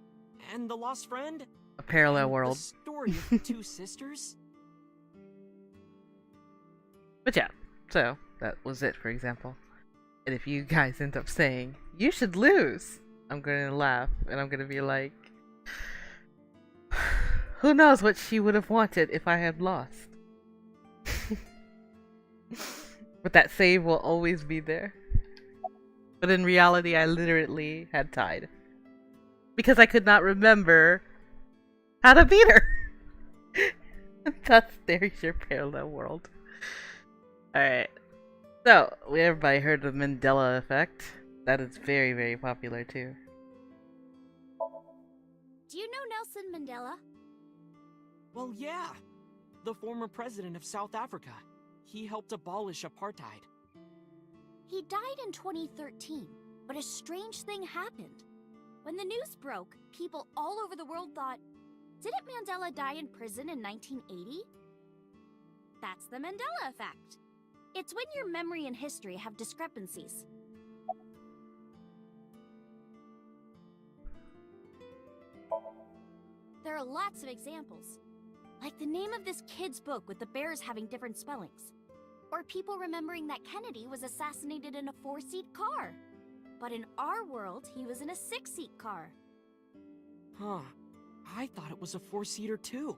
and the lost friend. a parallel and world. The story of the two sisters. But yeah, so that was it, for example. And if you guys end up saying, you should lose, I'm going to laugh and I'm going to be like, who knows what she would have wanted if I had lost. But that save will always be there. But in reality, I literally had tied. Because I could not remember how to beat her. Thus, there's your parallel world. Alright. So, everybody heard of the Mandela effect. That is very, very popular too. Do you know Nelson Mandela? Well, yeah. The former president of South Africa. He helped abolish apartheid. He died in 2013, but a strange thing happened. When the news broke, people all over the world thought, didn't Mandela die in prison in 1980? That's the Mandela effect. It's when your memory and history have discrepancies. There are lots of examples, like the name of this kid's book with the bears having different spellings. Or people remembering that Kennedy was assassinated in a 4-seat car. But in our world, he was in a 6-seat car. Huh. I thought it was a 4-seater too.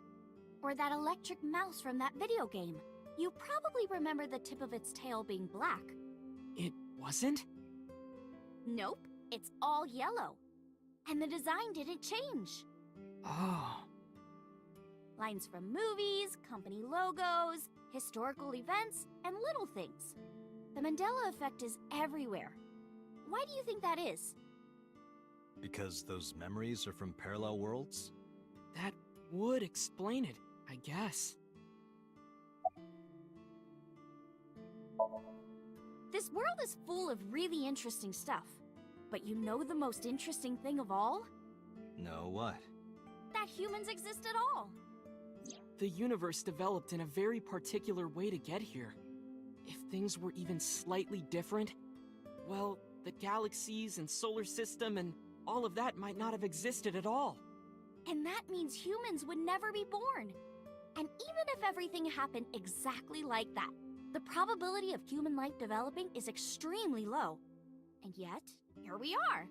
Or that electric mouse from that video game. You probably remember the tip of its tail being black. It wasn't? Nope, it's all yellow. And the design didn't change. Oh. Lines from movies, company logos, historical events, and little things. The Mandela effect is everywhere. Why do you think that is? Because those memories are from parallel worlds? That would explain it, I guess. This world is full of really interesting stuff. But you know the most interesting thing of all? No, what? That humans exist at all. The universe developed in a very particular way to get here. If things were even slightly different, well, the galaxies and solar system and all of that might not have existed at all. And that means humans would never be born. And even if everything happened exactly like that, the probability of human life developing is extremely low. And yet, here we are.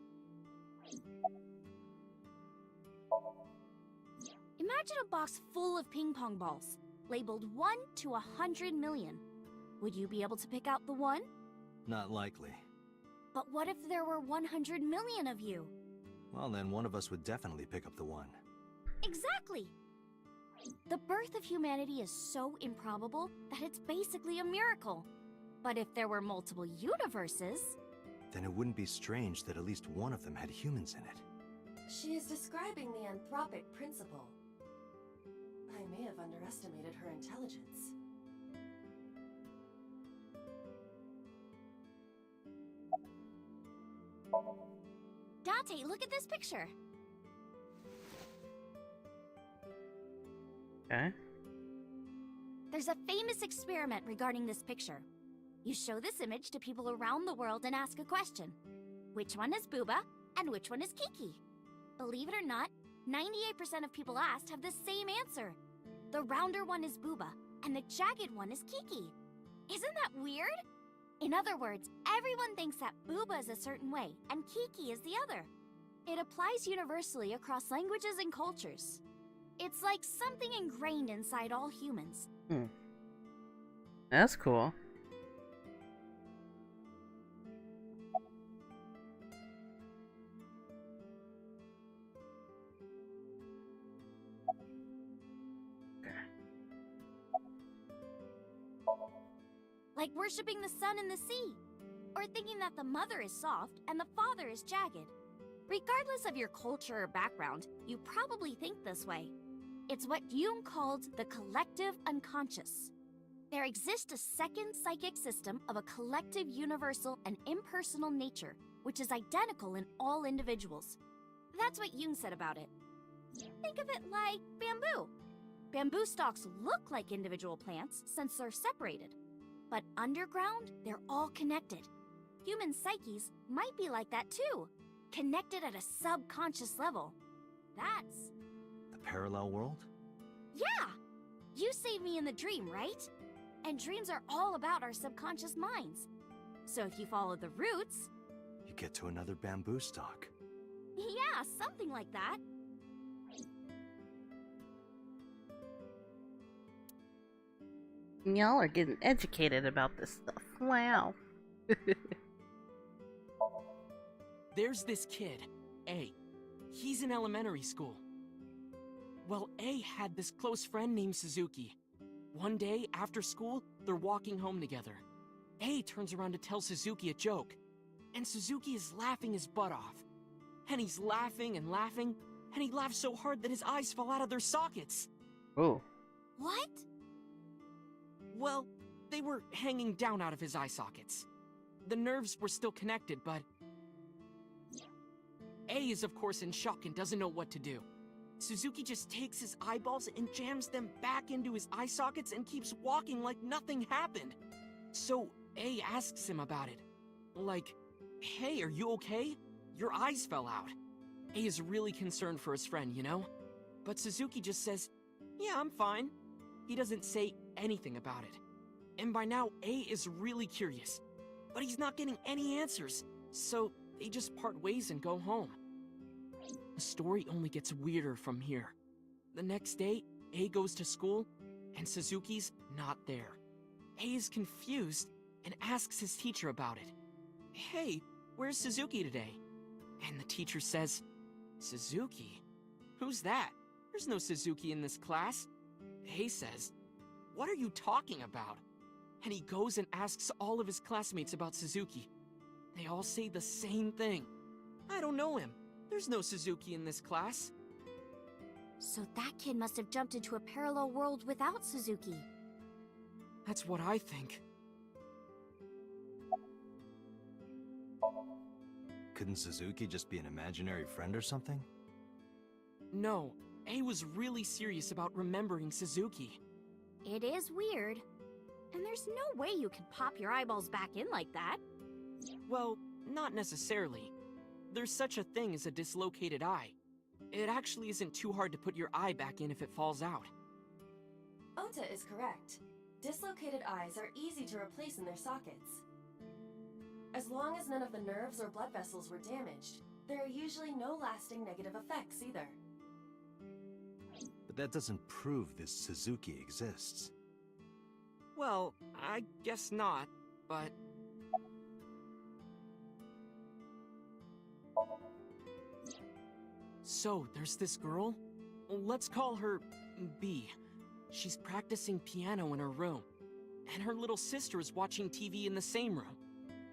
Imagine a box full of ping pong balls, labeled 1 to 100 million. Would you be able to pick out the 1? Not likely. But what if there were 100 million of you? Well, then one of us would definitely pick up the 1. Exactly! The birth of humanity is so improbable that it's basically a miracle. But if there were multiple universes... Then it wouldn't be strange that at least one of them had humans in it. She is describing the anthropic principle. I may have underestimated her intelligence. Date, look at this picture. Okay. There's a famous experiment regarding this picture. You show this image to people around the world and ask a question. Which one is Booba and which one is Kiki? Believe it or not, 98% of people asked have the same answer. The rounder one is Booba and the jagged one is Kiki. Isn't that weird? In other words, everyone thinks that Booba is a certain way and Kiki is the other. It applies universally across languages and cultures. It's like something ingrained inside all humans. That's cool. Like worshipping the sun and the sea, or thinking that the mother is soft and the father is jagged. Regardless of your culture or background, you probably think this way. It's what Jung called the collective unconscious. There exists a second psychic system of a collective, universal, and impersonal nature, which is identical in all individuals. That's what Jung said about it. Think of it like bamboo. Bamboo stalks look like individual plants since they're separated. But underground, they're all connected. Human psyches might be like that too, connected at a subconscious level. That's... The parallel world? Yeah! You saved me in the dream, right? And dreams are all about our subconscious minds. So if you follow the roots... You get to another bamboo stalk. Yeah, something like that. Y'all are getting educated about this stuff. Wow. There's this kid, A. He's in elementary school. Well, A had this close friend named Suzuki. One day, after school, they're walking home together. A turns around to tell Suzuki a joke, and Suzuki is laughing his butt off. And he's laughing and laughing, and he laughs so hard that his eyes fall out of their sockets. Oh. What? Well, they were hanging down out of his eye sockets. The nerves were still connected, but... A is of course in shock and doesn't know what to do. Suzuki just takes his eyeballs and jams them back into his eye sockets and keeps walking like nothing happened. So A asks him about it. Like, hey, are you okay? Your eyes fell out. A is really concerned for his friend, you know? But Suzuki just says, yeah, I'm fine. He doesn't say anything about it. And by now, A is really curious. But he's not getting any answers, so they just part ways and go home. The story only gets weirder from here. The next day, A goes to school, and Suzuki's not there. A is confused and asks his teacher about it. Hey, where's Suzuki today? And the teacher says, Suzuki? Who's that? There's no Suzuki in this class. A says, what are you talking about? And he goes and asks all of his classmates about Suzuki. They all say the same thing. I don't know him. There's no Suzuki in this class. So that kid must have jumped into a parallel world without Suzuki. That's what I think. Couldn't Suzuki just be an imaginary friend or something? No, A was really serious about remembering Suzuki. It is weird. And there's no way you can pop your eyeballs back in like that. Well, not necessarily. There's such a thing as a dislocated eye. It actually isn't too hard to put your eye back in if it falls out. Ota is correct. Dislocated eyes are easy to replace in their sockets. As long as none of the nerves or blood vessels were damaged, there are usually no lasting negative effects either. But that doesn't prove this Suzuki exists. Well, I guess not, but... So, there's this girl? Let's call her B. She's practicing piano in her room, and her little sister is watching TV in the same room.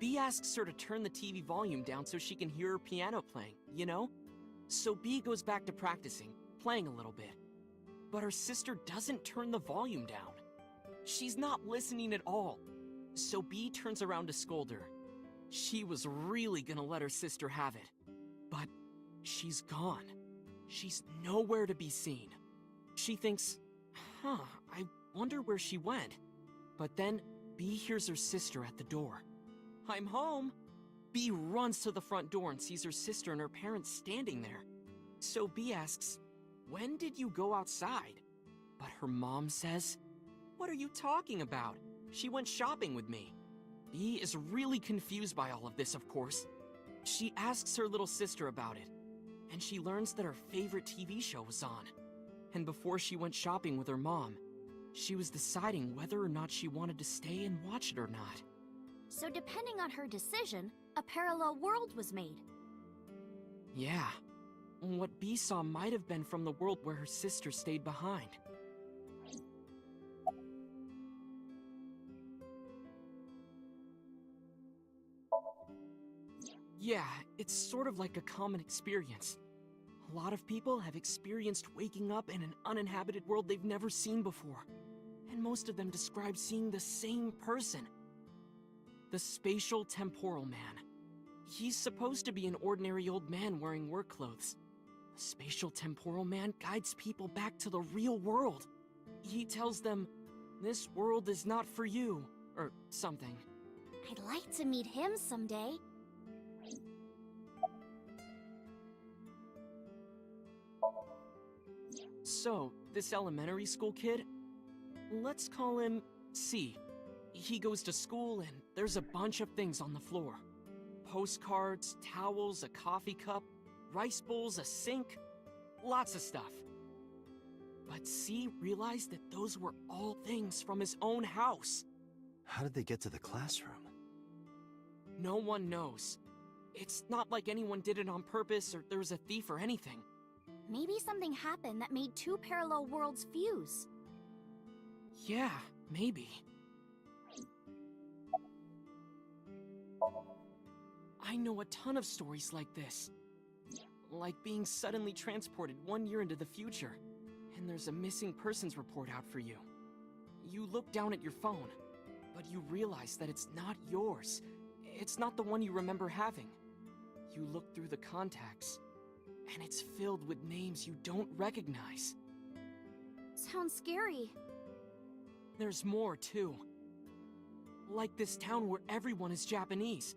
B asks her to turn the TV volume down so she can hear her piano playing, you know? So B goes back to practicing, playing a little bit. But her sister doesn't turn the volume down. She's not listening at all. So B turns around to scold her. She was really gonna let her sister have it. But she's gone. She's nowhere to be seen. She thinks, Huh, I wonder where she went. But then, Bee hears her sister at the door. I'm home! Bee runs to the front door and sees her sister and her parents standing there. So Bee asks, "When did you go outside?" But her mom says, "What are you talking about? She went shopping with me." Bee is really confused by all of this, of course. She asks her little sister about it, and she learns that her favorite TV show was on. And before she went shopping with her mom, she was deciding whether or not she wanted to stay and watch it or not. So depending on her decision, a parallel world was made. Yeah. What Bee saw might have been from the world where her sister stayed behind. Yeah, it's sort of like a common experience. A lot of people have experienced waking up in an uninhabited world they've never seen before. And most of them describe seeing the same person. The Spatial Temporal Man. He's supposed to be an ordinary old man wearing work clothes. The Spatial Temporal Man guides people back to the real world. He tells them, "This world is not for you," or something. I'd like to meet him someday. So, this elementary school kid, let's call him C. He goes to school and there's a bunch of things on the floor. Postcards, towels, a coffee cup, rice bowls, a sink, lots of stuff. But C realized that those were all things from his own house. How did they get to the classroom? No one knows. It's not like anyone did it on purpose or there was a thief or anything. Maybe something happened that made two parallel worlds fuse. Yeah, maybe. I know a ton of stories like this. Like being suddenly transported 1 year into the future, and there's a missing persons report out for you. You look down at your phone, but you realize that it's not yours. It's not the one you remember having. You look through the contacts, and it's filled with names you don't recognize. Sounds scary. There's more, too. Like this town where everyone is Japanese,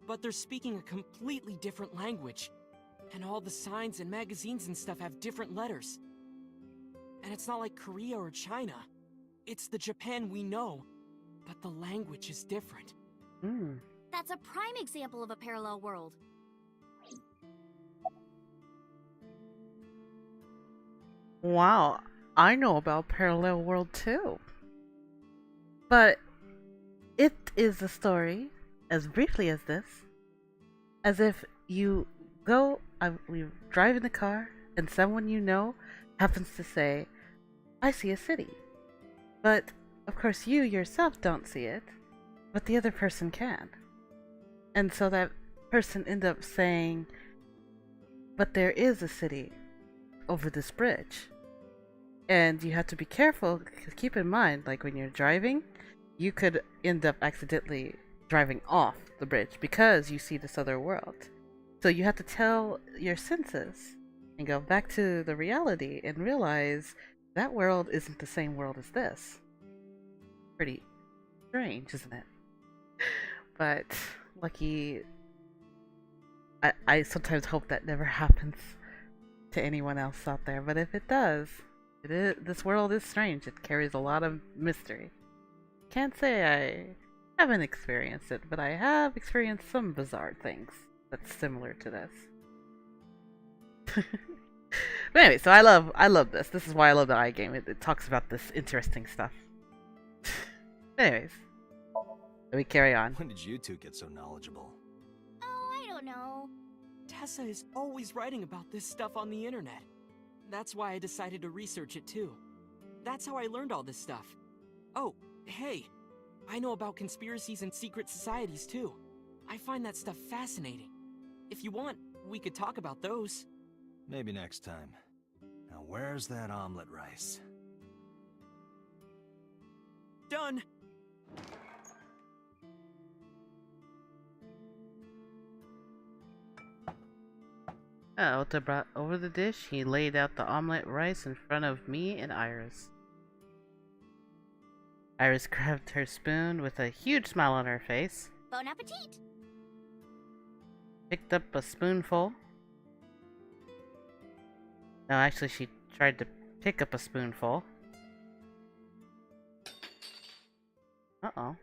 but they're speaking a completely different language. And all the signs and magazines and stuff have different letters. And it's not like Korea or China. It's the Japan we know, but the language is different. That's a prime example of a parallel world. Wow, I know about Parallel World too. But it is a story, as briefly as this, as if you we drive in the car and someone you know happens to say, "I see a city." But, of course, you yourself don't see it, but the other person can. And so that person ends up saying, "But there is a city over this bridge." And you have to be careful, because keep in mind, like when you're driving, you could end up accidentally driving off the bridge because you see this other world. So you have to tell your senses and go back to the reality and realize that world isn't the same world as this. Pretty strange, isn't it? But lucky, I sometimes hope that never happens to anyone else out there. But if it does, this world is strange. It carries a lot of mystery. Can't say I haven't experienced it, but I have experienced some bizarre things that's similar to this. But anyway, so I love this. This is why I love the iGame. It talks about this interesting stuff. Anyways, let me carry on. When did you two get so knowledgeable? Oh, I don't know. Tessa is always writing about this stuff on the internet. That's why I decided to research it too. That's how I learned all this stuff. Oh, hey, I know about conspiracies and secret societies too. I find that stuff fascinating. If you want, we could talk about those. Maybe next time. Now where's that omelet rice? Done! Ota brought over the dish. He laid out the omelet rice in front of me and Iris. Iris grabbed her spoon with a huge smile on her face, Bon appetit! picked up a spoonful. No, actually, she tried to pick up a spoonful. Uh-oh.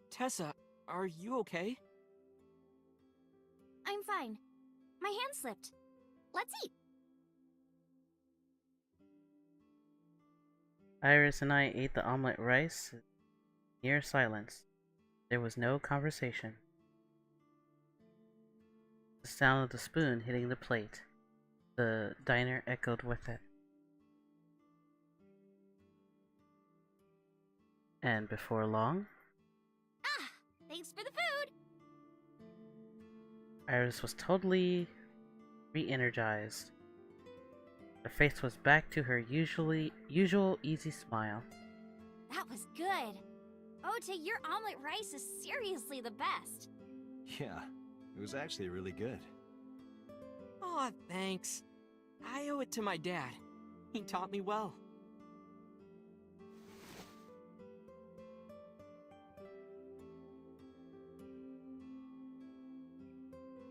Tessa, are you okay? I'm fine. My hand slipped. Let's eat. Iris and I ate the omelet rice in near silence. There was no conversation. The sound of the spoon hitting the plate. The diner echoed with it. And before long, Ah, thanks for the food! Iris was totally re-energized. Her face was back to her usual easy smile. That was good. Ote, your omelet rice is seriously the best. Yeah, it was actually really good. Aw, thanks. I owe it to my dad. He taught me well.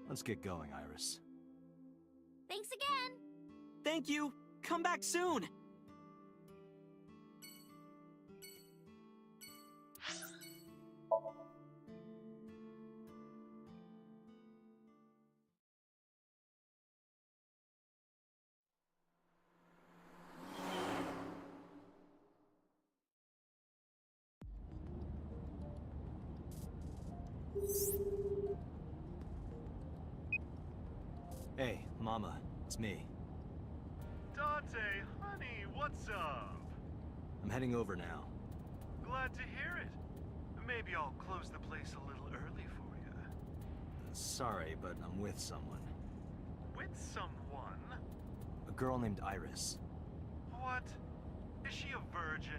Let's get going, Iris. Thanks again! Thank you! Come back soon! Hey, Mama, it's me. Dante, honey, what's up? I'm heading over now. Glad to hear it. Maybe I'll close the place a little early for you. Sorry, but I'm with someone. With someone? A girl named Iris. What? Is she a virgin?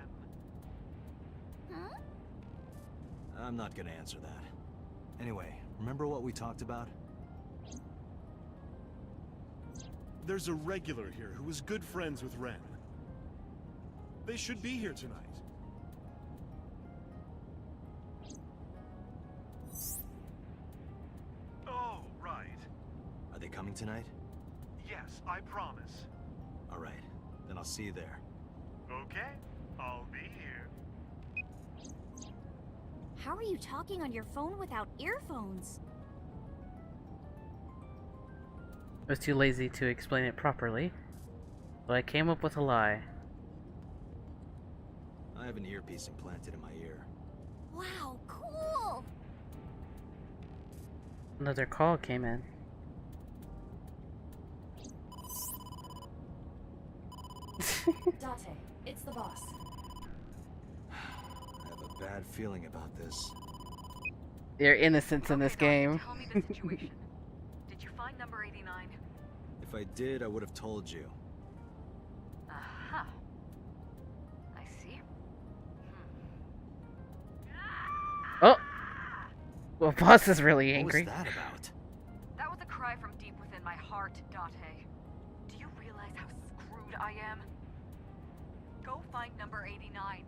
Huh? I'm not gonna answer that. Anyway, remember what we talked about? There's a regular here who was good friends with Ren. They should be here tonight. Oh, right. Are they coming tonight? Yes, I promise. Alright, then I'll see you there. Okay, I'll be here. How are you talking on your phone without earphones? I was too lazy to explain it properly, so I came up with a lie. I have an earpiece implanted in my ear. Wow, cool! Another call came in. Date, it's the boss. I have a bad feeling about this. Their innocence in this game. Tell me the situation. Did you find number 89? If I did, I would have told you. Aha. I see. Oh! Well, boss is really angry. What was that about? That was a cry from deep within my heart, Date. Do you realize how screwed I am? Go find number 89.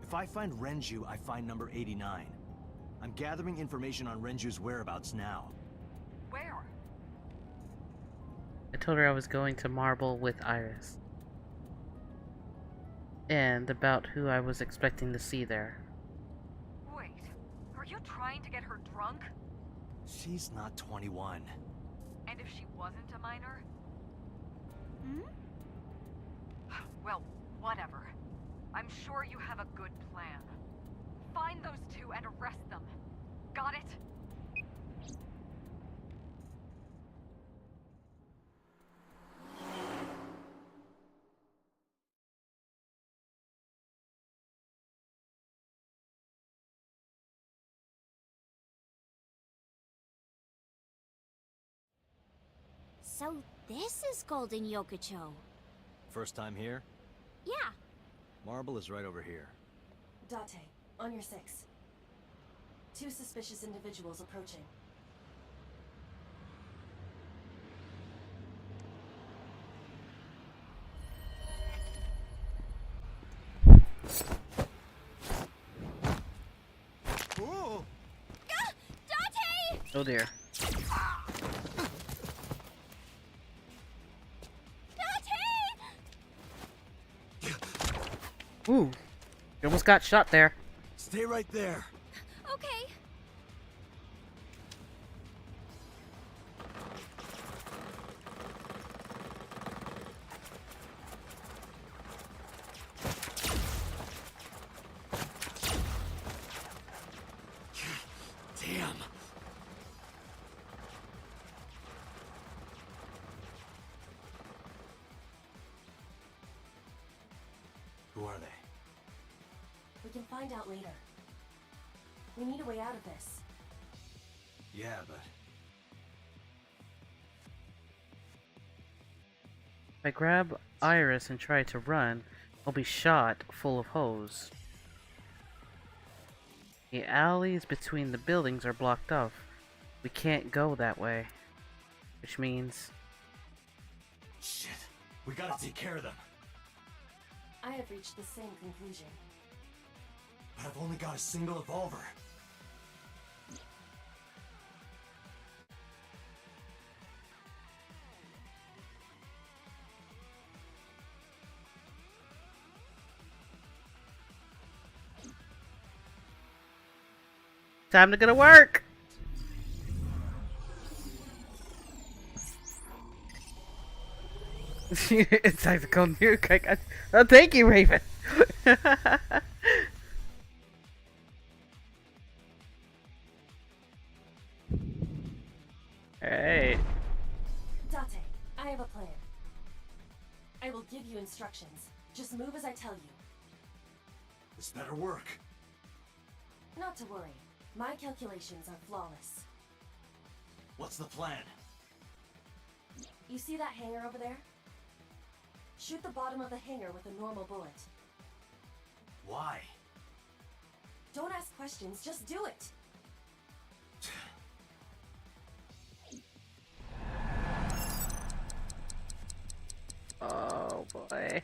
If I find Renju, I find number 89. I'm gathering information on Renju's whereabouts now. Where? I told her I was going to Marble with Iris. And about who I was expecting to see there. Wait, are you trying to get her drunk? She's not 21. And if she wasn't a minor? Hmm? Well, whatever. I'm sure you have a good plan. Find those two and arrest them. Got it? So this is Golden Yokocho. First time here? Yeah. Marble is right over here. Date, on your 6. 2 suspicious individuals approaching. Whoa! Date! Oh dear. Ooh. You almost got shot there. Stay right there. Okay. Damn. Who are they? We can find out later. We need a way out of this. Yeah, but If I grab Iris and try to run, I'll be shot full of hose. The alleys between the buildings are blocked off. We can't go that way. Which means... shit. We gotta take care of them. I have reached the same conclusion. But I've only got a single revolver. Time to go to work! It's tactical nuke. Oh, thank you, Raven. Alright. Date, I have a plan. I will give you instructions. Just move as I tell you. This better work. Not to worry. My calculations are flawless. What's the plan? You see that hangar over there? Shoot the bottom of the hangar with a normal bullet. Why? Don't ask questions, just do it! Oh boy.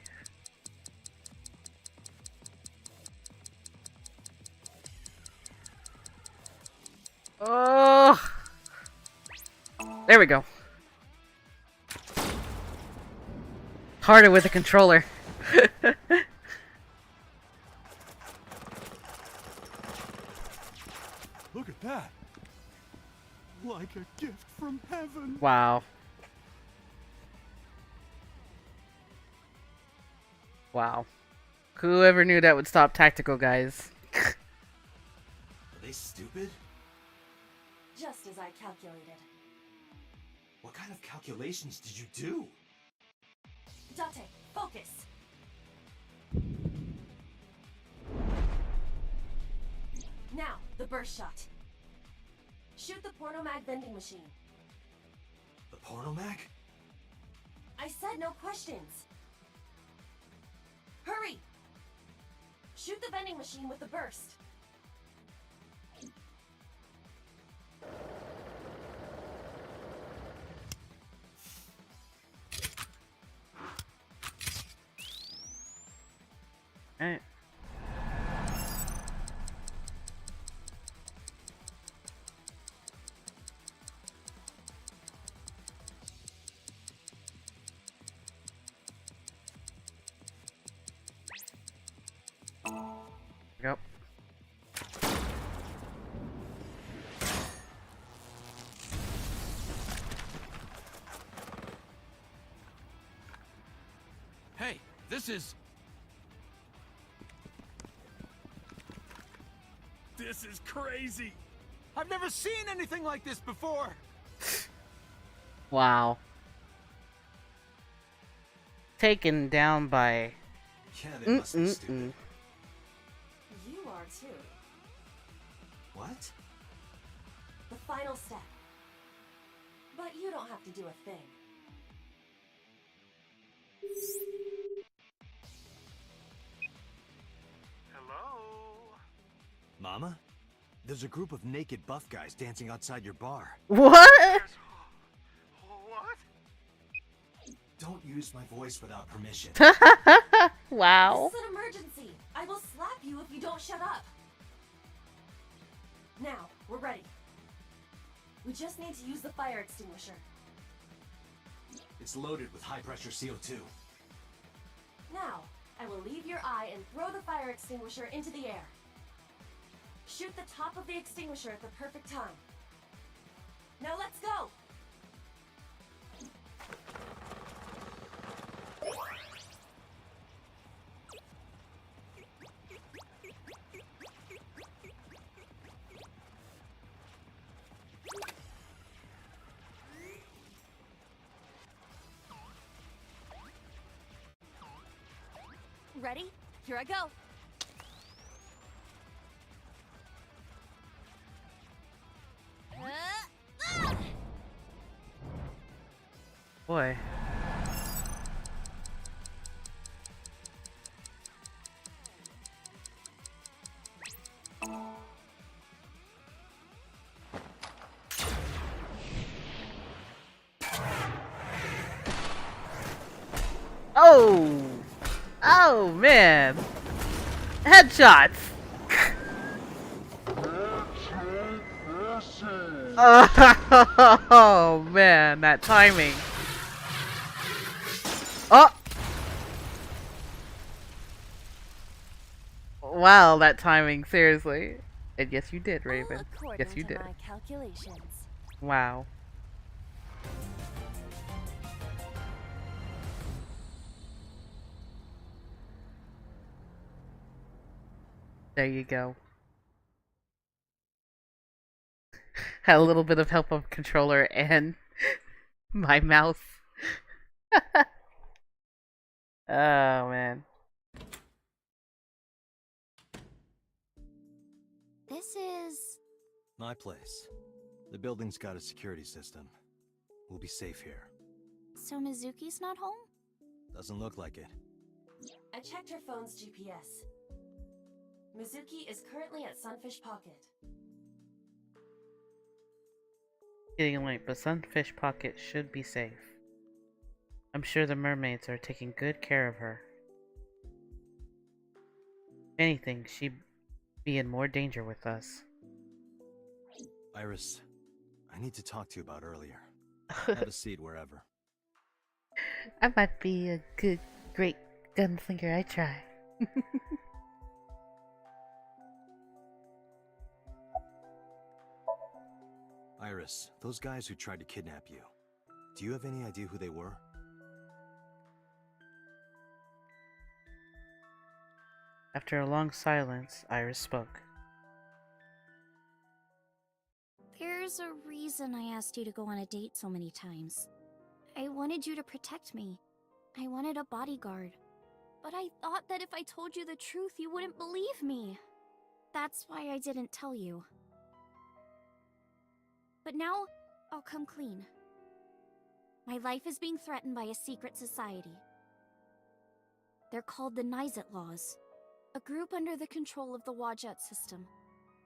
Oh! There we go. Harder with the controller. Look at that. Like a gift from heaven. Wow. Wow. Whoever knew that would stop tactical guys. Are they stupid? Just as I calculated. What kind of calculations did you do? Date, focus! Now, the burst shot. Shoot the pornomag vending machine. The pornomag? I said no questions. Hurry! Shoot the vending machine with the burst. Alright. Go. Hey, this is... This is crazy. I've never seen anything like this before. Wow. Taken down by... Yeah, they must be stupid. You are too. What? The final step. But you don't have to do a thing. Hello? Mama? There's a group of naked buff guys dancing outside your bar. What? What? Don't use my voice without permission. Wow. This is an emergency. I will slap you if you don't shut up. Now, we're ready. We just need to use the fire extinguisher. It's loaded with high-pressure CO2. Now, I will leave your eye and throw the fire extinguisher into the air. Shoot the top of the extinguisher at the perfect time. Now let's go! Ready? Here I go. Boy. Oh! Oh, man! Headshots! Oh, man, that timing. Oh! Wow, that timing, seriously. And yes, you did, Raven. Yes, you did. My calculations. Wow. There you go. Had a little bit of help of controller and my mouse. Oh, man. This is... My place. The building's got a security system. We'll be safe here. So Mizuki's not home? Doesn't look like it. I checked her phone's GPS. Mizuki is currently at Sunfish Pocket. Getting late, but Sunfish Pocket should be safe. I'm sure the mermaids are taking good care of her. If anything, she'd be in more danger with us. Iris, I need to talk to you about earlier. Have a seat wherever. I might be a great gunslinger. I try. Iris, those guys who tried to kidnap you, do you have any idea who they were? After a long silence, Iris spoke. There's a reason I asked you to go on a date so many times. I wanted you to protect me. I wanted a bodyguard. But I thought that if I told you the truth, you wouldn't believe me. That's why I didn't tell you. But now, I'll come clean. My life is being threatened by a secret society. They're called the Nizet Laws, a group under the control of the Wajet system.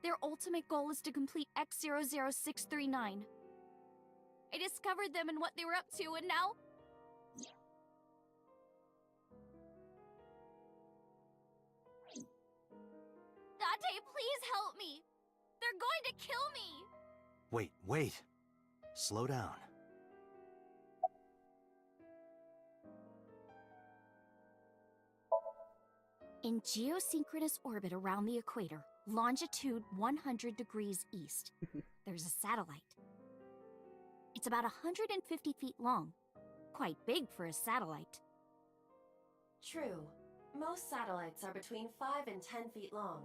Their ultimate goal is to complete X00639. I discovered them and what they were up to, and now... Date, please help me! They're going to kill me! Wait. Slow down. In geosynchronous orbit around the equator, longitude 100 degrees east, there's a satellite. It's about 150 feet long. Quite big for a satellite. True. Most satellites are between 5 and 10 feet long.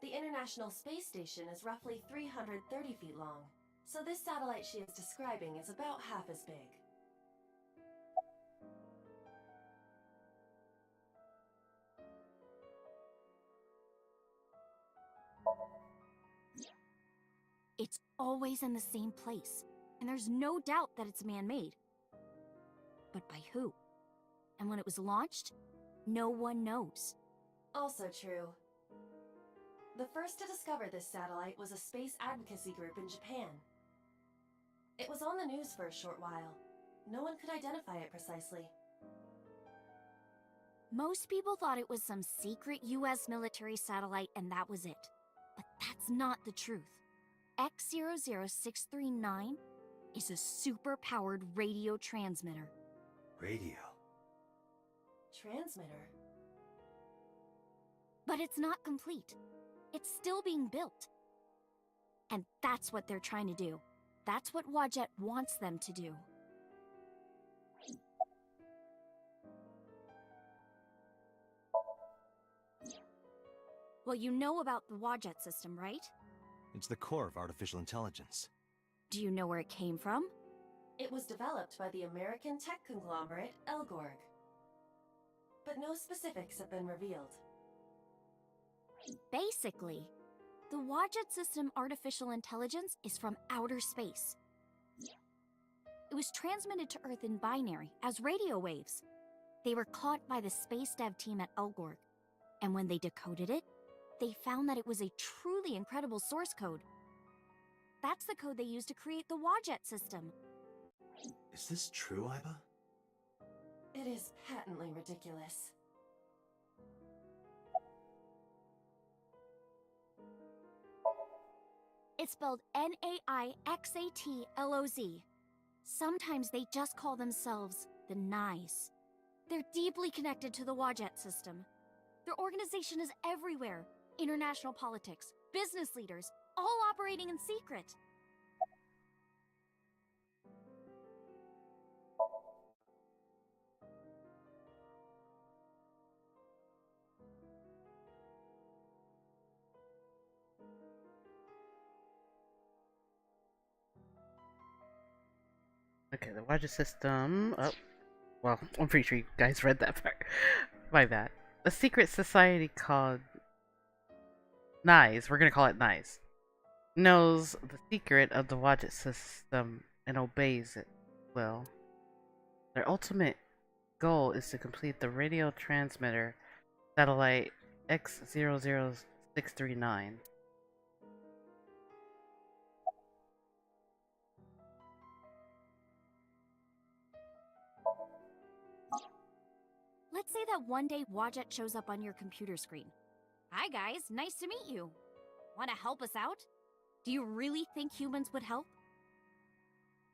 The International Space Station is roughly 330 feet long, so this satellite she is describing is about half as big. It's always in the same place, and there's no doubt that it's man-made. But by who? And when it was launched, no one knows. Also true. The first to discover this satellite was a space advocacy group in Japan. It was on the news for a short while. No one could identify it precisely. Most people thought it was some secret US military satellite and that was it. But that's not the truth. X00639 is a super-powered radio transmitter. Radio? Transmitter? But it's not complete. It's still being built. And that's what they're trying to do. That's what Wadjet wants them to do. Well, you know about the Wadjet system, right? It's the core of artificial intelligence. Do you know where it came from? It was developed by the American tech conglomerate Elgorg. But no specifics have been revealed. Basically, the Wadjet system artificial intelligence is from outer space. It was transmitted to Earth in binary, as radio waves. They were caught by the space dev team at Elgorg, and when they decoded it, they found that it was a truly incredible source code. That's the code they used to create the Wadjet system. Is this true, Iba? It is patently ridiculous. It's spelled Naixatloz. Sometimes they just call themselves the Nais. They're deeply connected to the Wadjet system. Their organization is everywhere. International politics, business leaders, all operating in secret. Okay, the Wadjet system. Oh, well, I'm pretty sure you guys read that part. My bad. A secret society called Nyes, we're gonna call it Nyes, knows the secret of the Wadjet system and obeys it well. Their ultimate goal is to complete the radio transmitter satellite X00639. Let's say that one day Wadjet shows up on your computer screen. Hi guys, nice to meet you. Want to help us out? Do you really think humans would help?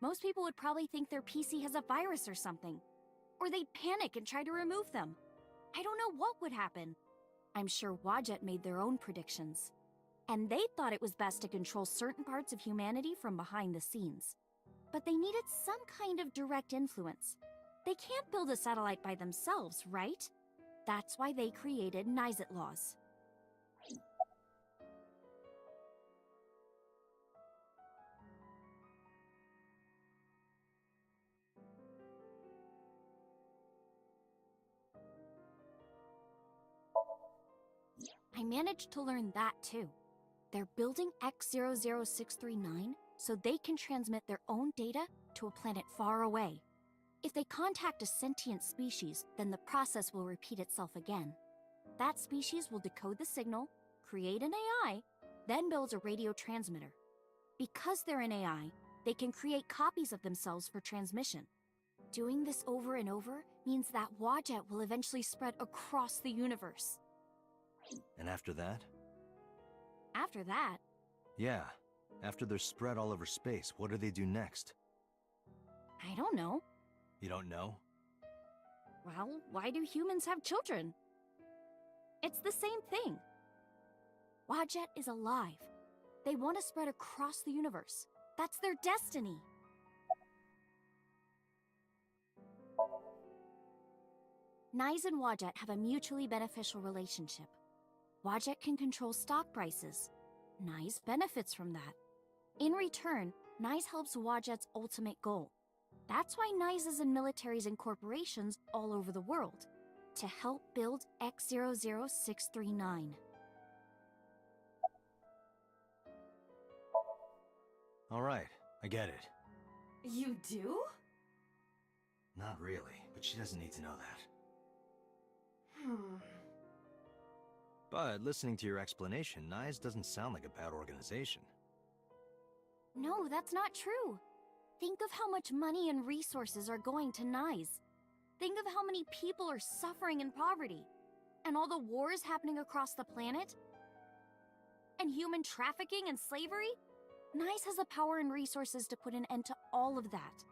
Most people would probably think their PC has a virus or something. Or they'd panic and try to remove them. I don't know what would happen. I'm sure Wadjet made their own predictions. And they thought it was best to control certain parts of humanity from behind the scenes. But they needed some kind of direct influence. They can't build a satellite by themselves, right? That's why they created Naixatloz. I managed to learn that too. They're building X00639 so they can transmit their own data to a planet far away. If they contact a sentient species, then the process will repeat itself again. That species will decode the signal, create an AI, then builds a radio transmitter. Because they're an AI, they can create copies of themselves for transmission. Doing this over and over means that Wadjet will eventually spread across the universe. And after that? After that, Yeah. After they're spread all over space, what do they do next? I don't know. You don't know? Well, why do humans have children? It's the same thing. Wadjet is alive. They want to spread across the universe. That's their destiny. Nyes and Wadjet have a mutually beneficial relationship. Wadjet can control stock prices. Nyes benefits from that. In return, Nyes helps Wadjet's ultimate goal. That's why Nyes is in militaries and corporations all over the world, to help build X00639. Alright, I get it. You do? Not really, but she doesn't need to know that. But listening to your explanation, Nyes doesn't sound like a bad organization. No, that's not true. Think of how much money and resources are going to Nyes. Think of how many people are suffering in poverty. And all the wars happening across the planet. And human trafficking and slavery. Nyes has the power and resources to put an end to all of that.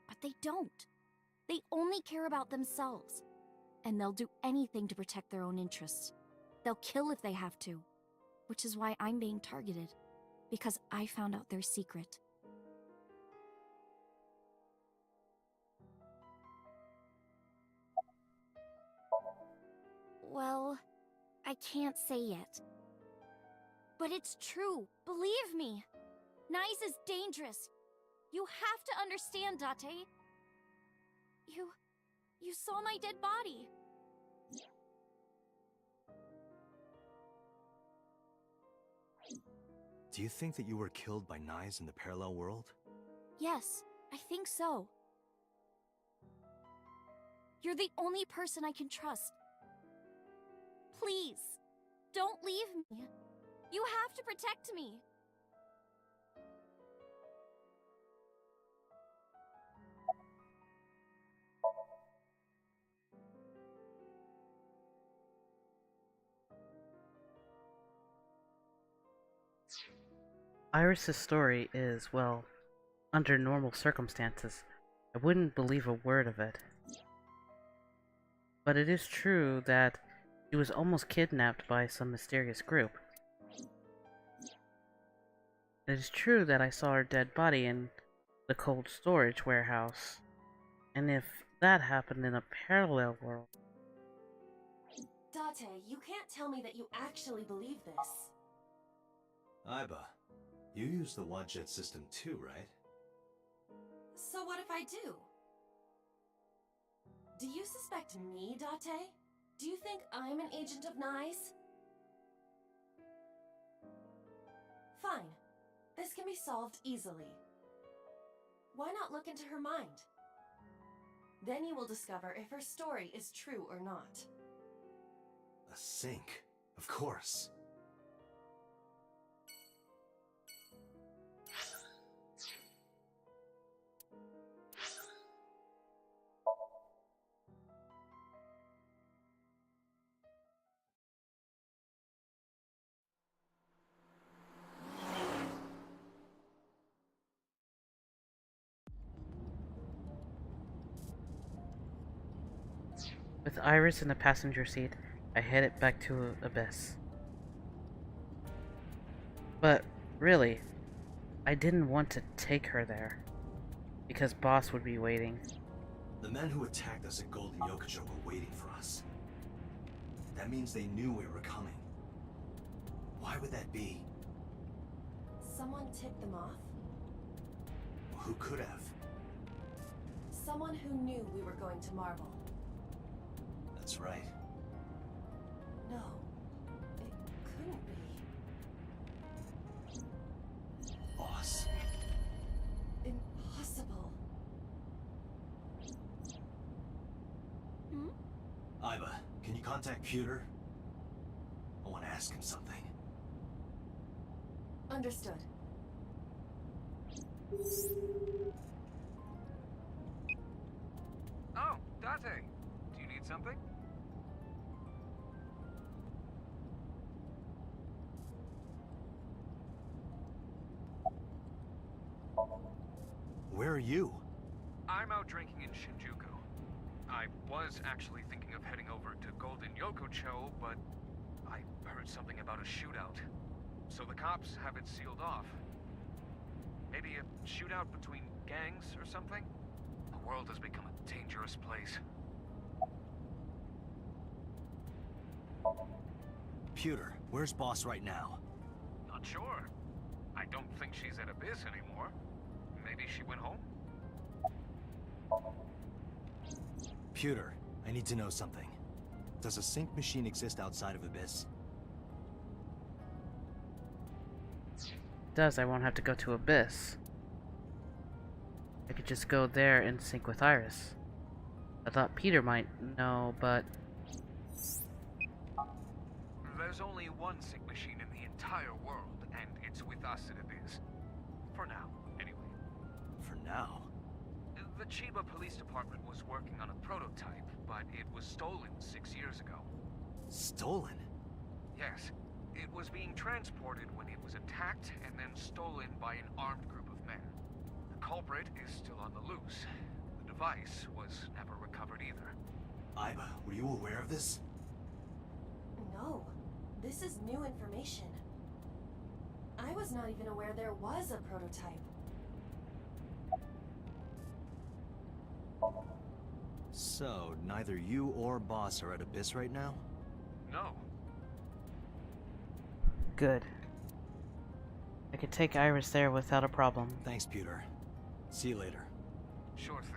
But they don't. They only care about themselves. And they'll do anything to protect their own interests. They'll kill if they have to. Which is why I'm being targeted. Because I found out their secret. Well, I can't say yet. But it's true, believe me. Nyes is dangerous. You have to understand, Date. You saw my dead body. Do you think that you were killed by Nyes in the parallel world? Yes, I think so. You're the only person I can trust. Please, don't leave me. You have to protect me. Iris's story is, well, under normal circumstances, I wouldn't believe a word of it. But it is true that she was almost kidnapped by some mysterious group. It is true that I saw her dead body in the cold storage warehouse. And if that happened in a parallel world... Date, you can't tell me that you actually believe this. Aiba, you use the Wadjet system too, right? So what if I do? Do you suspect me, Date? Do you think I'm an agent of Nyes? Fine. This can be solved easily. Why not look into her mind? Then you will discover if her story is true or not. A sync, of course. With Iris in the passenger seat, I headed back to Abyss. But, really, I didn't want to take her there, because Boss would be waiting. The men who attacked us at Golden Yokocho were waiting for us. That means they knew we were coming. Why would that be? Someone tipped them off? Well, who could have? Someone who knew we were going to Marvel. That's right. No, it couldn't be. Boss. Impossible. Aiba, can you contact Pewter? I want to ask him something. Understood. Oh, Date. Do you need something? Where are you? I'm out drinking in Shinjuku. I was actually thinking of heading over to Golden Yokocho, but I heard something about a shootout. So the cops have it sealed off. Maybe a shootout between gangs or something? The world has become a dangerous place. Pewter, where's Boss right now? Not sure. I don't think she's at Abyss anymore. Maybe she went home? Pewter, I need to know something. Does a sync machine exist outside of Abyss? Does I won't have to go to Abyss. I could just go there and sync with Iris. I thought Peter might know, but... There's only one sync machine in the entire world, and it's with us at Abyss. For now, anyway. For now? The Chiba Police Department was working on a prototype, but it was stolen 6 years ago. Stolen? Yes. It was being transported when it was attacked and then stolen by an armed group of men. The culprit is still on the loose. The device was never recovered either. Aiba, were you aware of this? No. This is new information. I was not even aware there was a prototype. So, neither you or Boss are at Abyss right now? No. Good. I could take Iris there without a problem. Thanks, Pewter. See you later. Sure thing.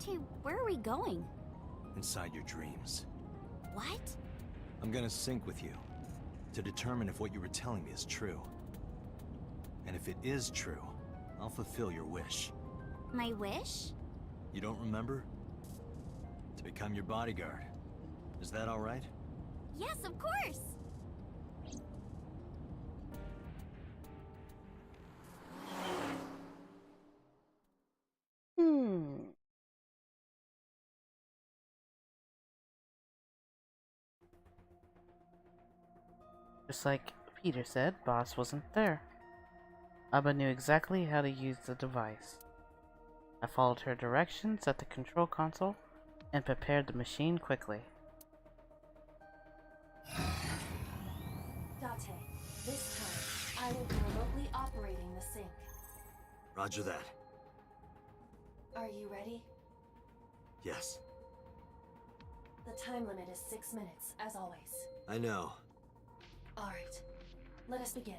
Date, where are we going? Inside your dreams. What? I'm gonna sync with you to determine if what you were telling me is true. And if it is true, I'll fulfill your wish. My wish? You don't remember? To become your bodyguard. Is that all right? Yes, of course! Just like Peter said, Boss wasn't there. Abba knew exactly how to use the device. I followed her directions at the control console and prepared the machine quickly. Date, this time, I will be remotely operating the sync. Roger that. Are you ready? Yes. The time limit is 6 minutes, as always. I know. Alright, let us begin.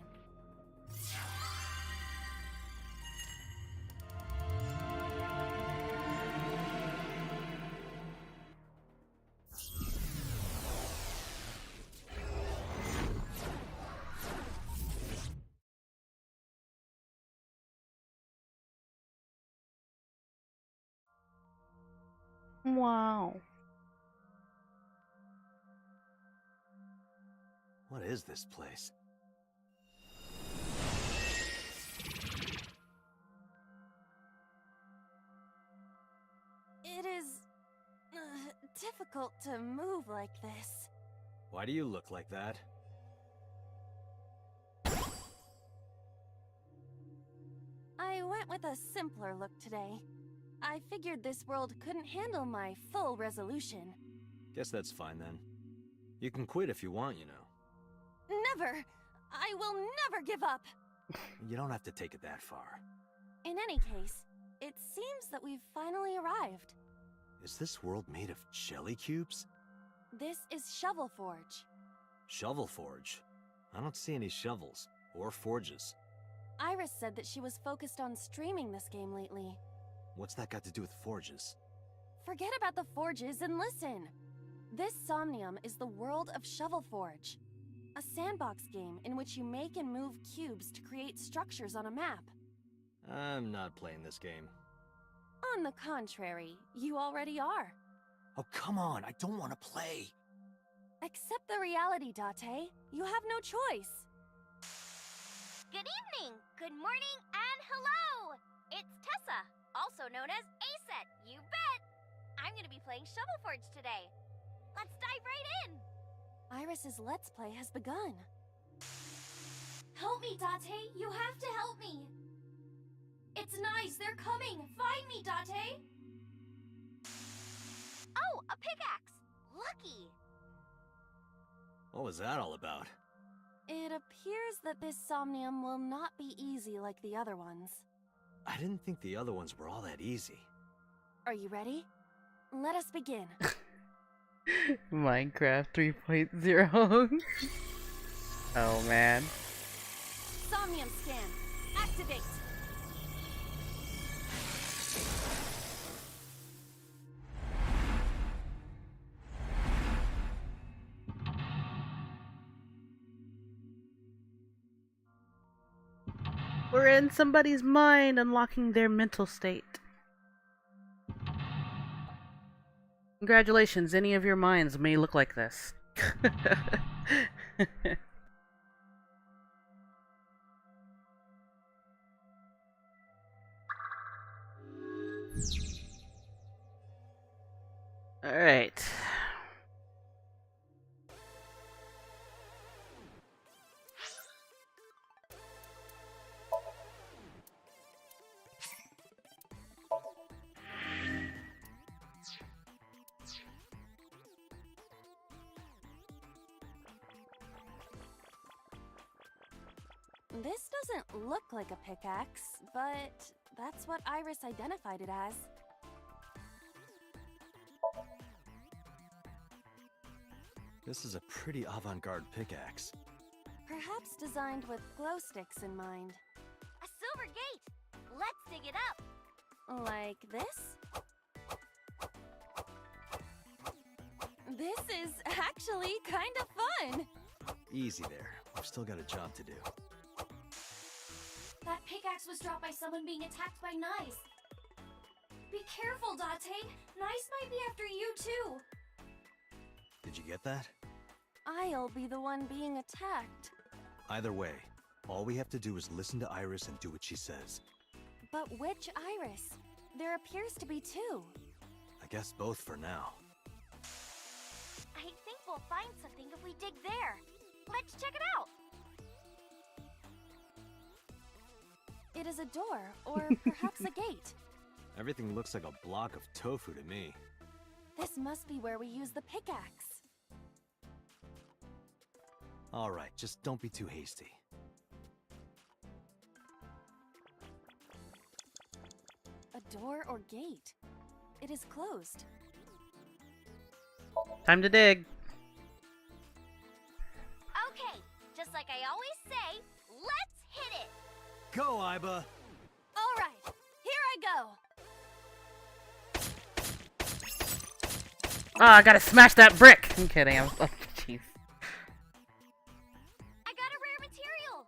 Wow. What is this place? It is difficult to move like this. Why do you look like that? I went with a simpler look today. I figured this world couldn't handle my full resolution. Guess that's fine then. You can quit if you want, you know. Never! I will never give up! You don't have to take it that far. In any case, it seems that we've finally arrived. Is this world made of jelly cubes? This is Shovel Forge. Shovel Forge? I don't see any shovels, or forges. Iris said that she was focused on streaming this game lately. What's that got to do with forges? Forget about the forges and listen! This Somnium is the world of Shovel Forge. A sandbox game in which you make and move cubes to create structures on a map. I'm not playing this game. On the contrary, you already are. Oh, come on, I don't want to play. Accept the reality, Date. You have no choice. Good evening, good morning, and hello! It's Tessa, also known as Aset, you bet! I'm gonna be playing Shovel Forge today. Let's dive right in! Iris's Let's Play has begun. Help me, Date! You have to help me! It's nice, they're coming! Find me, Date! Oh, a pickaxe! Lucky! What was that all about? It appears that this Somnium will not be easy like the other ones. I didn't think the other ones were all that easy. Are you ready? Let us begin. Minecraft 3.0. Oh man. Somnium scan. Activate. We're in somebody's mind, unlocking their mental state. Congratulations, any of your minds may look like this. Alright. This doesn't look like a pickaxe, but that's what Iris identified it as. This is a pretty avant-garde pickaxe. Perhaps designed with glow sticks in mind. A silver gate! Let's dig it up! Like this? This is actually kind of fun! Easy there. We've still got a job to do. That pickaxe was dropped by someone being attacked by Nice. Be careful, Date. Nice might be after you too. Did you get that? I'll be the one being attacked. Either way, all we have to do is listen to Iris and do what she says. But which Iris? There appears to be two. I guess both for now. I think we'll find something if we dig there. Let's check it out. It is a door, or perhaps a gate. Everything looks like a block of tofu to me. This must be where we use the pickaxe. Alright, just don't be too hasty. A door or gate? It is closed. Time to dig. Okay, just like I always say, let's hit it. Go, Iba! All right, here I go. Oh, I gotta smash that brick. I'm kidding. Oh, jeez. I got a rare material.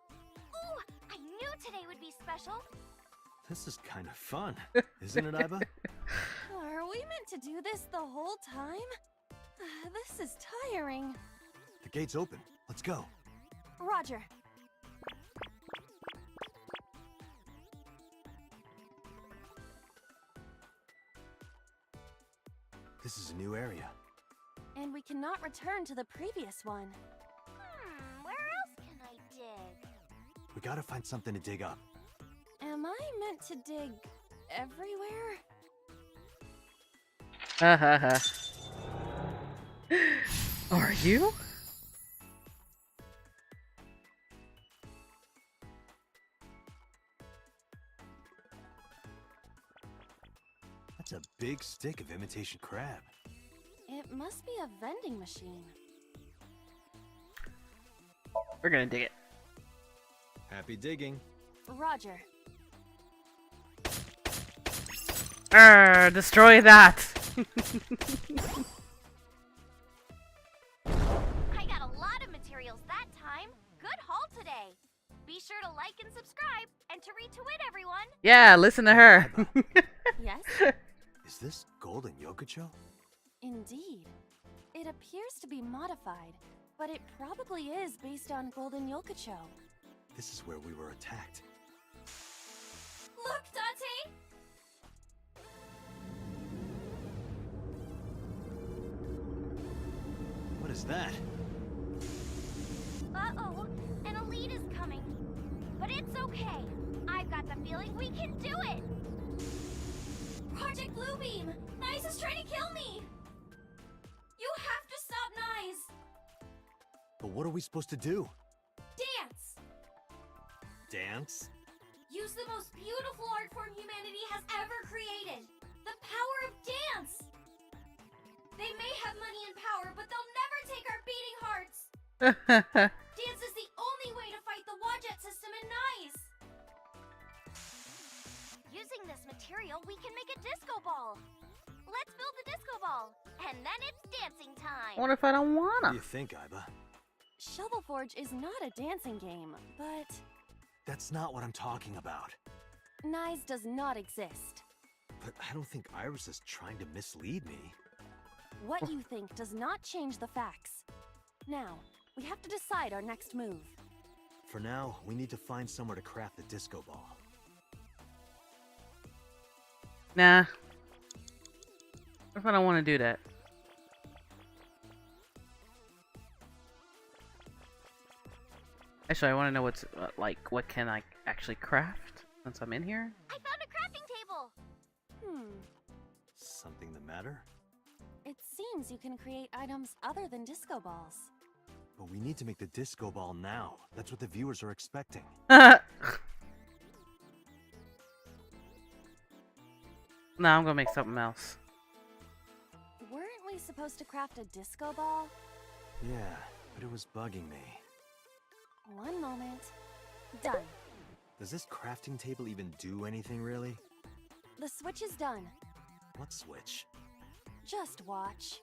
Ooh, I knew today would be special. This is kind of fun, isn't it, Iba? Are we meant to do this the whole time? This is tiring. The gate's open. Let's go. Roger. This is a new area. And we cannot return to the previous one. Where else can I dig? We gotta find something to dig up. Am I meant to dig everywhere? Ha ha ha. Are you? That's a big stick of imitation crab. It must be a vending machine. We're gonna dig it. Happy digging. Roger. Destroy that! I got a lot of materials that time. Good haul today. Be sure to like and subscribe, and to retweet everyone. Yeah, listen to her. Yes? Is this golden yokocho? Indeed. It appears to be modified, but it probably is based on Golden Yokocho. This is where we were attacked. Look, Date! What is that? Uh-oh, an elite is coming. But it's okay. I've got the feeling we can do it. Project Bluebeam! Nice is trying to kill me! You have to stop Nice! But what are we supposed to do? Dance! Dance? Use the most beautiful art form humanity has ever created. The power of dance! They may have money and power, but they'll never take our beating hearts! Dance is the only way to fight the Wadjet system in Nice! Using this material, we can make a disco ball. Let's build the disco ball, and then it's dancing time. What if I don't What do wanna? you think, Iba? Shovel Forge is not a dancing game, but That's not what I'm talking about. Nice does not exist. But I don't think Iris is trying to mislead me. What you think does not change the facts. Now, we have to decide our next move. For now, we need to find somewhere to craft the disco ball. Nah. What if I don't want to do that? Actually, I want to know what's like. What can I actually craft since I'm in here? I found a crafting table! Something the matter? It seems you can create items other than disco balls. But we need to make the disco ball now. That's what the viewers are expecting. No, I'm gonna make something else. Weren't we supposed to craft a disco ball? Yeah, but it was bugging me. One moment. Done. Does this crafting table even do anything, really? The switch is done. What switch? Just watch.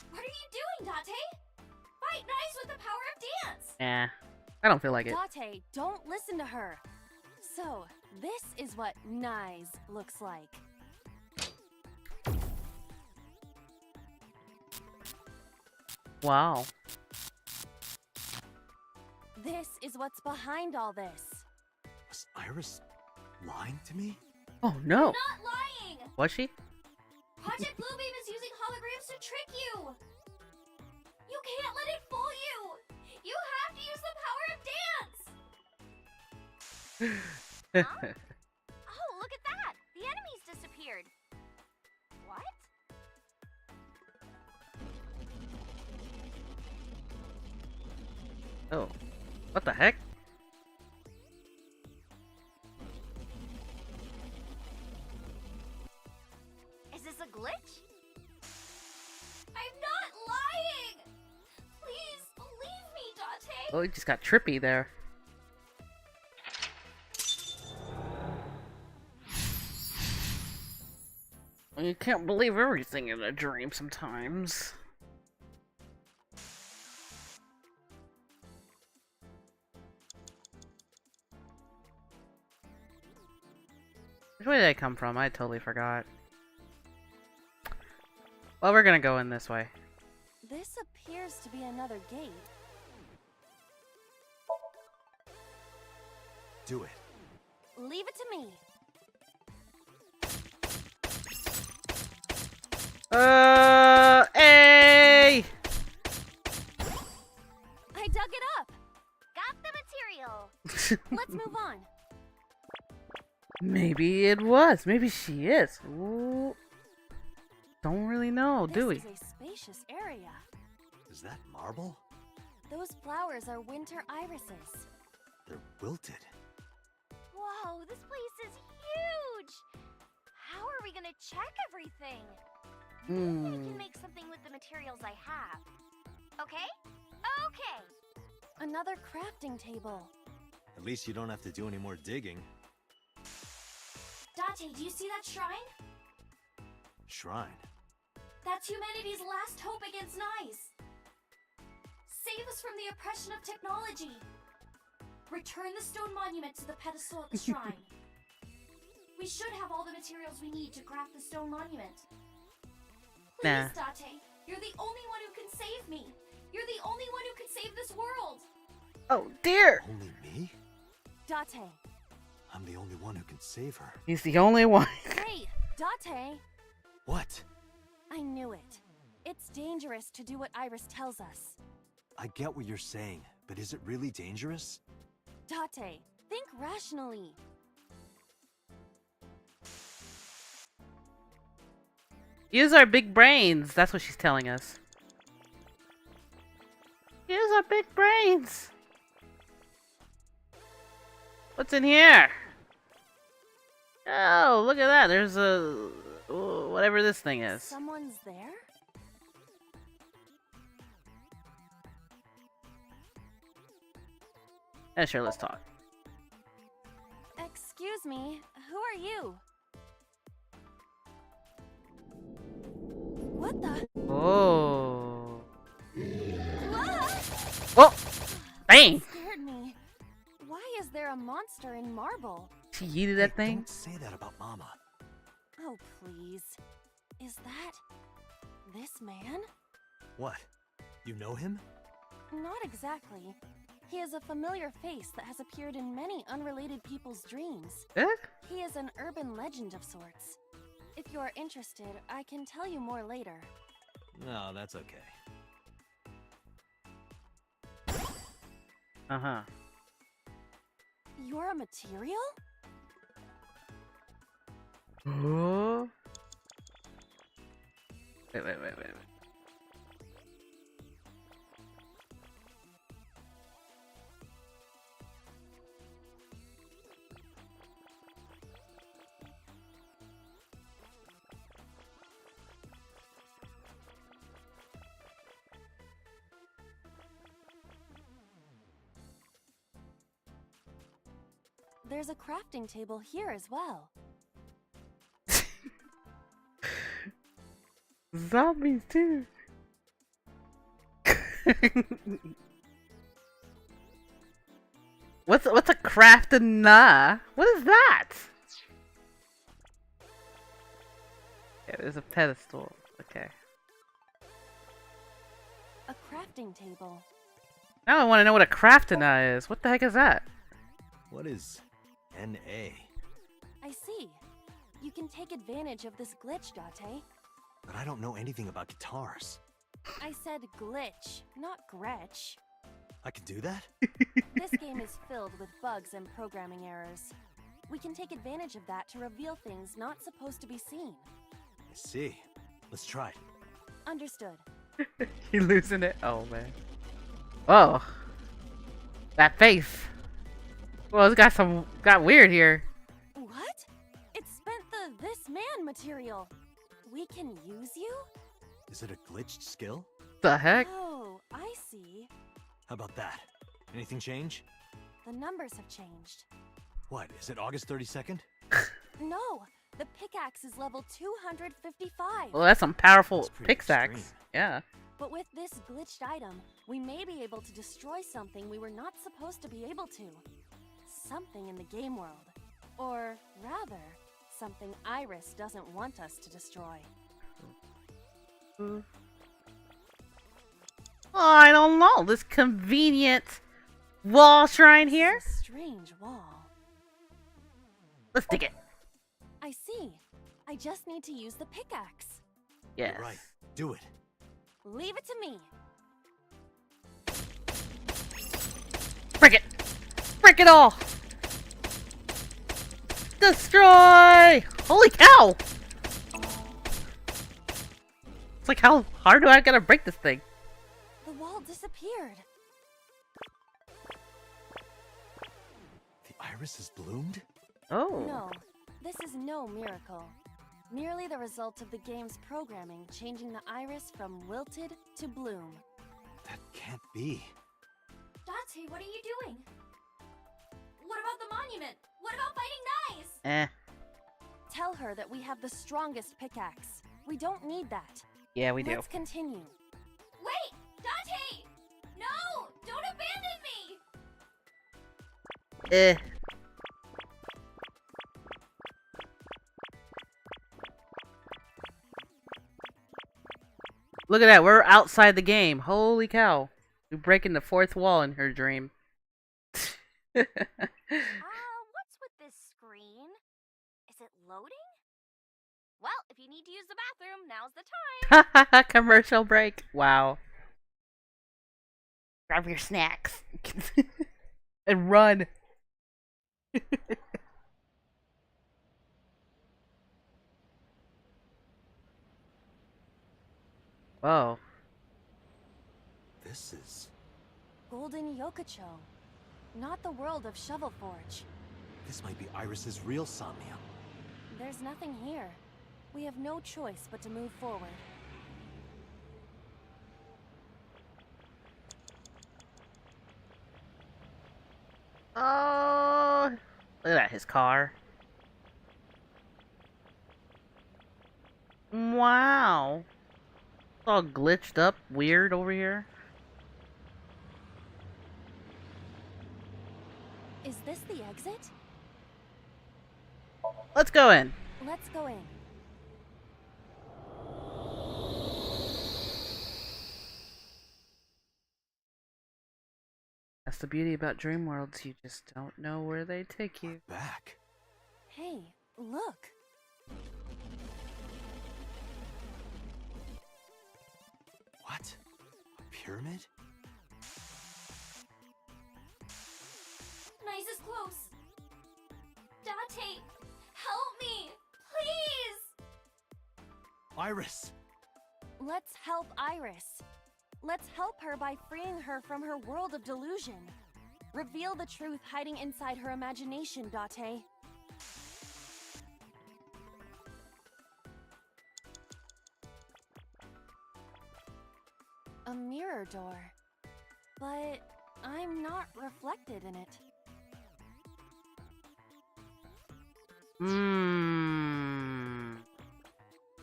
What are you doing, Date? Fight nice with the power of dance! Eh, I don't feel like it. Date, don't listen to her. So, this is what nice looks like. Wow. This is what's behind all this. Was Iris lying to me? Oh no. Not lying! Was she? Project Bluebeam is using holograms to trick you! You can't let it fool you! You have to use the power of dance! Oh, look at that! The enemies disappeared. What? Oh. What the heck? Is this a glitch? I'm not lying! Please, believe me, Date! Oh, it just got trippy there. You can't believe everything in a dream sometimes. Which way did I come from? I totally forgot. Well, we're gonna go in this way. This appears to be another gate. Do it. Leave it to me. Hey! I dug it up. Got the material. Let's move on. Maybe it was. Maybe she is. Ooh. Don't really know, do we? This is a spacious area. Is that marble? Those flowers are winter irises. They're wilted. Whoa, this place is huge! How are we gonna check everything? Maybe I can make something with the materials I have. Okay? Okay! Another crafting table. At least you don't have to do any more digging. Date, do you see that shrine? Shrine? That's humanity's last hope against Nice. Save us from the oppression of technology. Return the stone monument to the pedestal at the shrine. We should have all the materials we need to craft the stone monument. Please, Date, you're the only one who can save me. You're the only one who can save this world. Oh dear! Only me? Date. I'm the only one who can save her. He's the only one. Hey, Date. What? I knew it. It's dangerous to do what Iris tells us. I get what you're saying, but is it really dangerous? Date, think rationally. Use our big brains. That's what she's telling us. Use our big brains. What's in here? Oh, look at that. There's a... whatever this thing is. Someone's there? Yeah, sure, let's talk. Excuse me, who are you? What the? Oh. Ah! Oh! Dang! Scared me. Why is there a monster in marble? She yeeted that thing? Don't say that about Mama. Oh, please. Is that this man? What? You know him? Not exactly. He is a familiar face that has appeared in many unrelated people's dreams. Eh? He is an urban legend of sorts. If you are interested, I can tell you more later. No, that's okay. Uh-huh. You're a material? Oh. Wait. There's a crafting table here as well. Zombies too. What's a craft and nah? What is that? Yeah, there's a pedestal. Okay. A crafting table. Now I want to know what a craftina is. What the heck is that? What is NA? I see. You can take advantage of this glitch, Date. But I don't know anything about guitars. I said glitch, not Gretch. I can do that? This game is filled with bugs and programming errors. We can take advantage of that to reveal things not supposed to be seen. I see. Let's try. Understood. You losing it? Oh man. Oh. That face. Well, it's got weird here. What? It spent the this man material. We can use you? Is it a glitched skill? The heck? Oh, I see. How about that? Anything change? The numbers have changed. What, is it August 32nd? No, the pickaxe is level 255. Well, that's some powerful That's pretty pickaxe. extreme. Yeah. But with this glitched item, we may be able to destroy something we were not supposed to be able to. Something in the game world. Or rather, something Iris doesn't want us to destroy. Oh, I don't know. This convenient wall shrine here. This is a strange wall. Let's dig it. I see. I just need to use the pickaxe. Yes. You're right. Do it. Leave it to me. Break it. Break it all. Destroy. Holy cow. It's like, how hard do I gotta break this thing? The wall disappeared. The iris has bloomed? Oh. No, this is no miracle. Merely the result of the game's programming changing the iris from wilted to bloom. That can't be. Date, what are you doing? What about the monument? What about fighting knives? Eh. Tell her that we have the strongest pickaxe. We don't need that. Yeah, we do. Let's continue. Wait! Date! No! Don't abandon me! Eh. Look at that. We're outside the game. Holy cow. We're breaking the fourth wall in her dream. What's with this screen? Is it loading? Well, if you need to use the bathroom, now's the time. Commercial break. Wow. Grab your snacks. And run. Whoa. This is... Golden Yokocho. Not the world of Shovelforge. This might be Iris's real Somnium. There's nothing here. We have no choice but to move forward. Oh, look at that, his car. Wow. It's all glitched up, weird over here. Is this the exit? Let's go in. Let's go in. That's the beauty about dream worlds. You just don't know where they take you. Back. Hey, look. What? A pyramid? Nice is close. Date, help me, please. Iris! Let's help Iris. Let's help her by freeing her from her world of delusion. Reveal the truth hiding inside her imagination, Date. A mirror door. But I'm not reflected in it.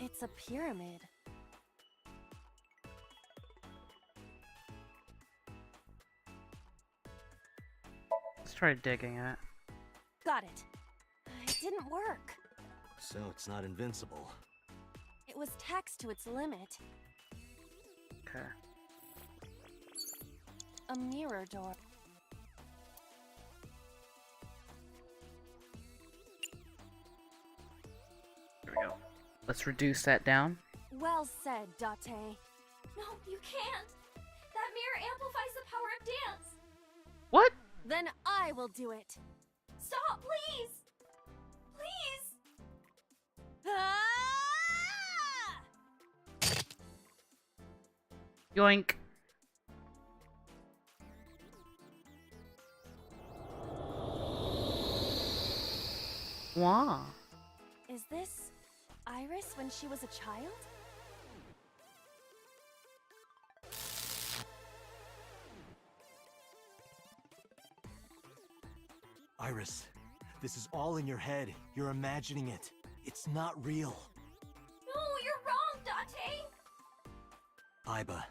It's a pyramid. Let's try digging it. Got it. It didn't work. So it's not invincible. It was taxed to its limit. Okay. A mirror door. There we go. Let's reduce that down. Well said, Date. No, you can't. That mirror amplifies the power of dance. What? Then I will do it. Stop, please. Please. Yoink. Wow. Is this Iris when she was a child? Iris, this is all in your head. You're imagining it. It's not real. No, you're wrong, Date. Iba,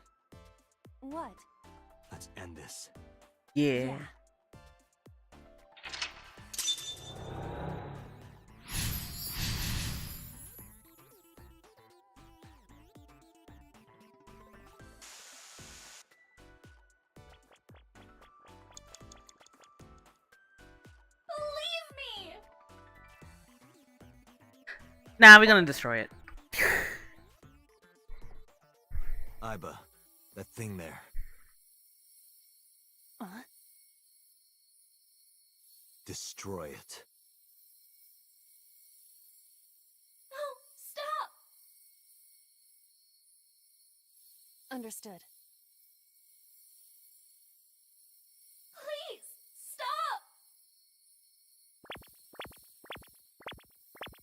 What? let's end this. Yeah. Believe me. Nah, we're gonna destroy it. Iba, that thing there. Destroy it. No, stop. Understood. Please, stop.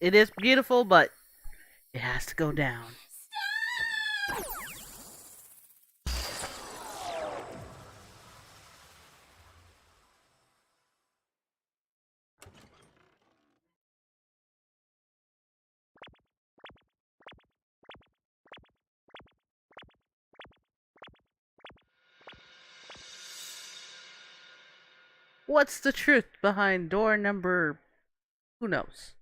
It is beautiful, but it has to go down. What's the truth behind door number... Who knows?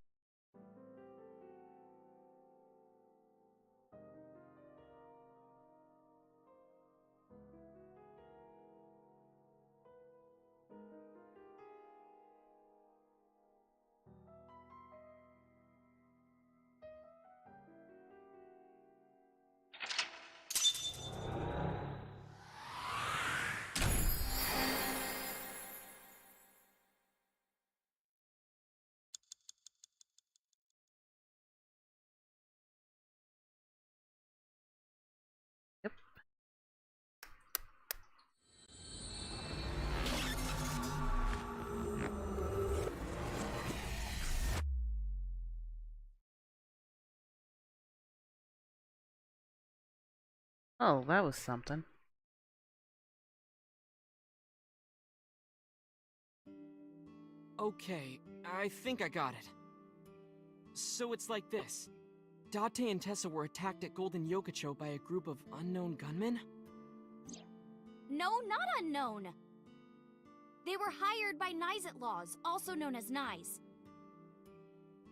Oh, that was something. Okay, I think I got it. So it's like this. Date and Tessa were attacked at Golden Yokocho by a group of unknown gunmen? No, not unknown. They were hired by Nizet Laws, also known as Nize.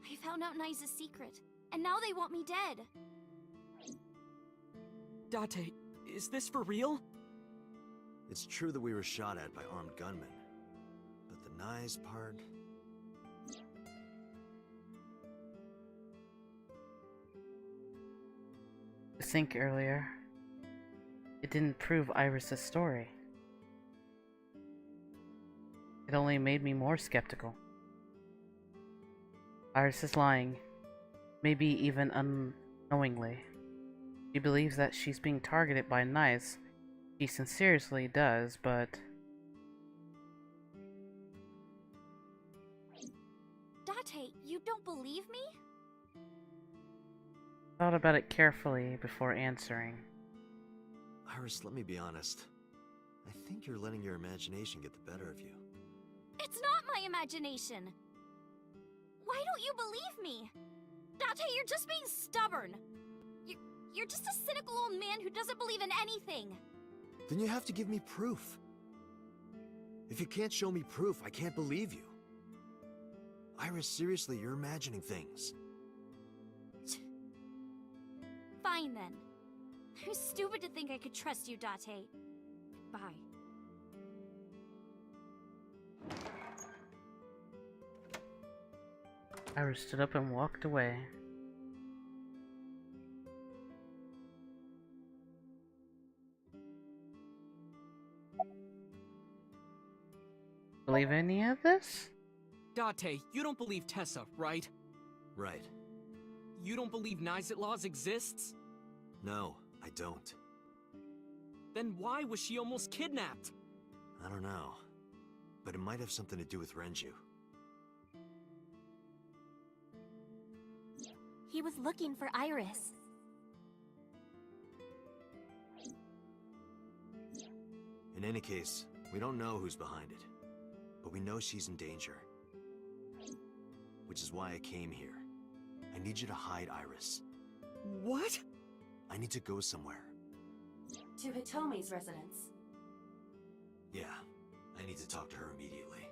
I found out Nize's secret, and now they want me dead. Date, is this for real? It's true that we were shot at by armed gunmen, but the Nye's part... To think earlier, it didn't prove Iris' story. It only made me more skeptical. Iris is lying, maybe even unknowingly. She believes that she's being targeted by Nyes. She sincerely does, but... Date, you don't believe me? Thought about it carefully before answering. Iris, let me be honest. I think you're letting your imagination get the better of you. It's not my imagination! Why don't you believe me? Date, you're just being stubborn. You're just a cynical old man who doesn't believe in anything. Then you have to give me proof. If you can't show me proof, I can't believe you. Iris, seriously, you're imagining things. Fine then. I was stupid to think I could trust you, Date. Bye. Iris stood up and walked away. Believe any of this? Date, you don't believe Tessa, right? Right. You don't believe Nyes Laws exists? No, I don't. Then why was she almost kidnapped? I don't know. But it might have something to do with Renju. He was looking for Iris. In any case, we don't know who's behind it. But we know she's in danger. Which is why I came here. I need you to hide Iris. What? I need to go somewhere. To Hitomi's residence. Yeah, I need to talk to her immediately.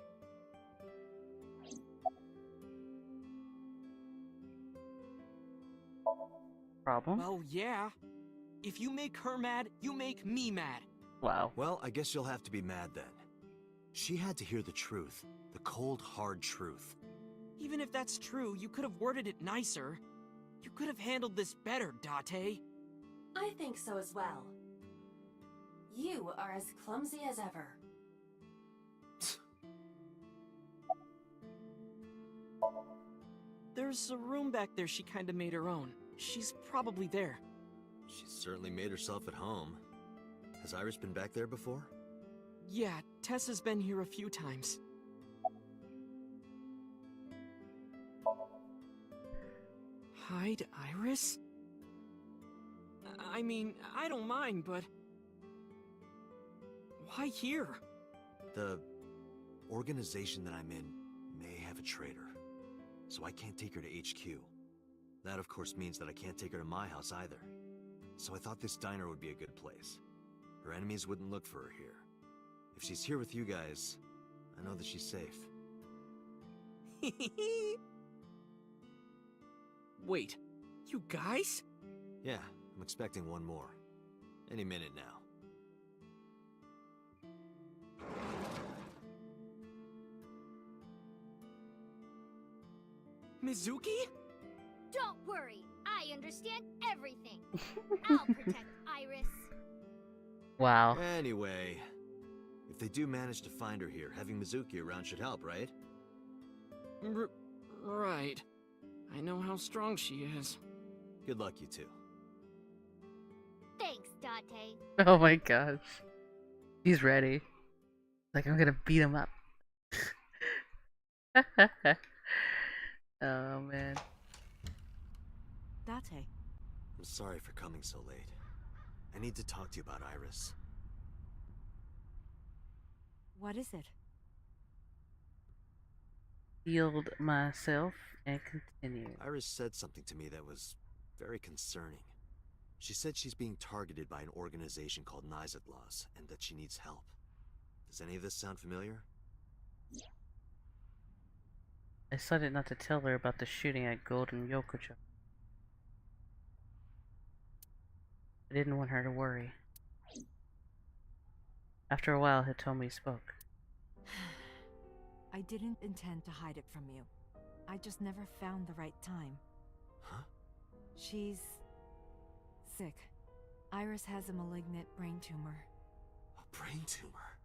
Problem? Well, yeah. If you make her mad, you make me mad. Wow. Well, I guess you'll have to be mad then. She had to hear the truth. The cold, hard truth. Even if that's true, you could have worded it nicer. You could have handled this better, Date. I think so as well. You are as clumsy as ever. There's a room back there she kinda made her own. She's probably there. She certainly made herself at home. Has Iris been back there before? Yeah, Tessa's been here a few times. Hide Iris? I mean, I don't mind, but... why here? The organization that I'm in may have a traitor, so I can't take her to HQ. That, of course, means that I can't take her to my house either. So I thought this diner would be a good place. Her enemies wouldn't look for her here. If she's here with you guys, I know that she's safe. Wait, you guys? Yeah, I'm expecting one more. Any minute now. Mizuki? Don't worry, I understand everything. I'll protect Iris. Wow. Anyway, if they do manage to find her here, having Mizuki around should help, right? Right. I know how strong she is. Good luck, you two. Thanks, Date. Oh my gosh. He's ready. Like, I'm gonna beat him up. Oh man. Date. I'm sorry for coming so late. I need to talk to you about Iris. What is it? Healed myself and continue. Iris said something to me that was very concerning. She said she's being targeted by an organization called Laws, and that she needs help. Does any of this sound familiar? I decided not to tell her about the shooting at Golden Yokocho. I didn't want her to worry. After a while, Hitomi spoke. I didn't intend to hide it from you. I just never found the right time. Huh? She's sick. Iris has a malignant brain tumor. A brain tumor?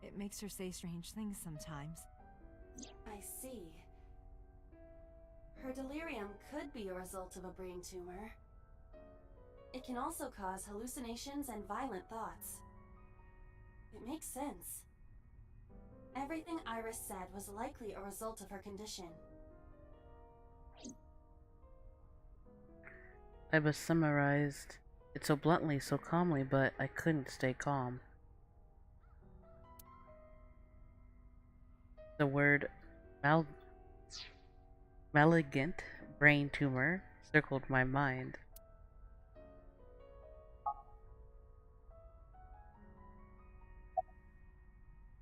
It makes her say strange things sometimes. I see. Her delirium could be a result of a brain tumor. It can also cause hallucinations and violent thoughts. It makes sense. Everything Iris said was likely a result of her condition. I was summarized it so bluntly, so calmly, but I couldn't stay calm. The word malignant brain tumor circled my mind.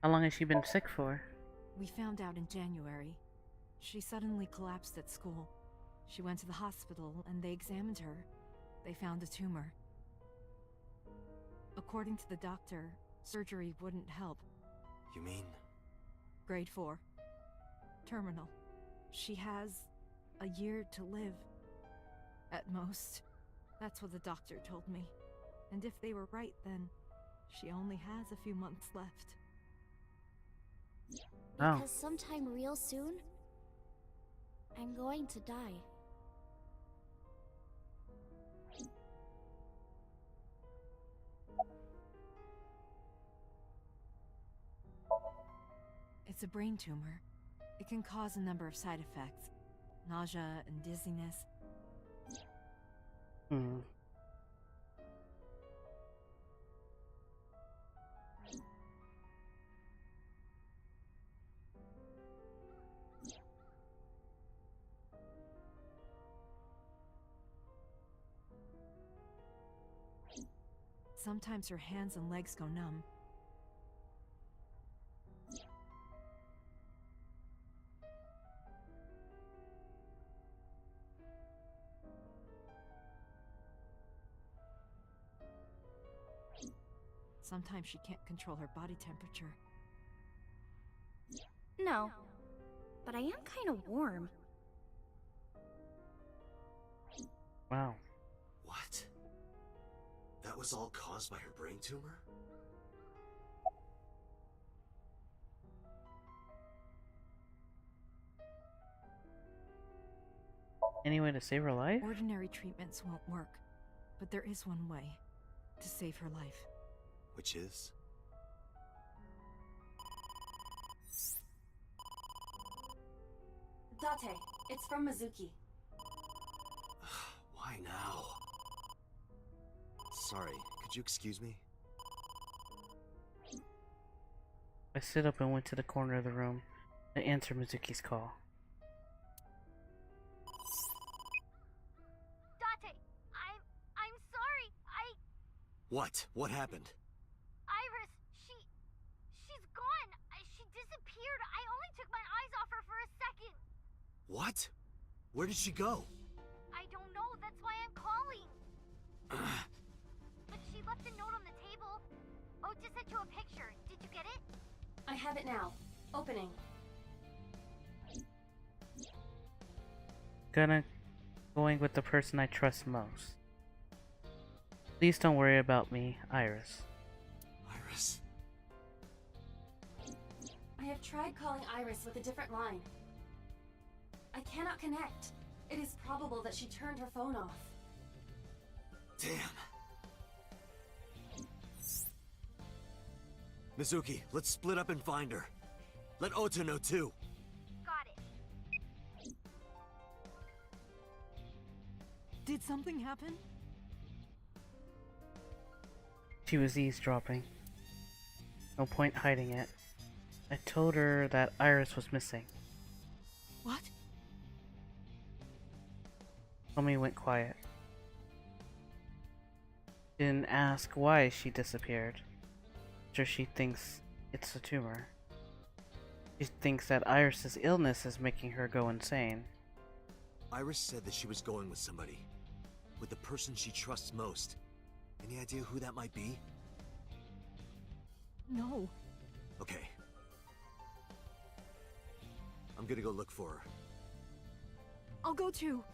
How long has she been sick for? We found out in January. She suddenly collapsed at school. She went to the hospital and they examined her. They found a tumor. According to the doctor, surgery wouldn't help. You mean? Grade 4. Terminal. She has a year to live. At most. That's what the doctor told me. And if they were right, then she only has a few months left. Oh. Because sometime real soon, I'm going to die. It's a brain tumor. It can cause a number of side effects. Nausea and dizziness. Sometimes her hands and legs go numb. Sometimes she can't control her body temperature. No, but I am kind of warm. Wow. What? That was all caused by her brain tumor? Any way to save her life? Ordinary treatments won't work, but there is one way to save her life. Which is? Date, it's from Mizuki. Why now? Sorry, could you excuse me? I stood up and went to the corner of the room to answer Mizuki's call. Date, I'm sorry. What? What happened? Iris, she's gone. She disappeared. I only took my eyes off her for a second. What? Where did she go? I don't know. That's why I'm calling. But she left a note on the table. Oh, just sent you a picture. Did you get it? I have it now. Opening. Going with the person I trust most. Please don't worry about me, Iris. Iris? I have tried calling Iris with a different line. I cannot connect. It is probable that she turned her phone off. Damn. Mizuki, let's split up and find her. Let Ota know too. Got it. Did something happen? She was eavesdropping. No point hiding it. I told her that Iris was missing. What? Tommy went quiet. Didn't ask why she disappeared. Sure, she thinks it's a tumor. She thinks that Iris's illness is making her go insane. Iris said that she was going with somebody. With the person she trusts most. Any idea who that might be? No. Okay. I'm gonna go look for her. I'll go too.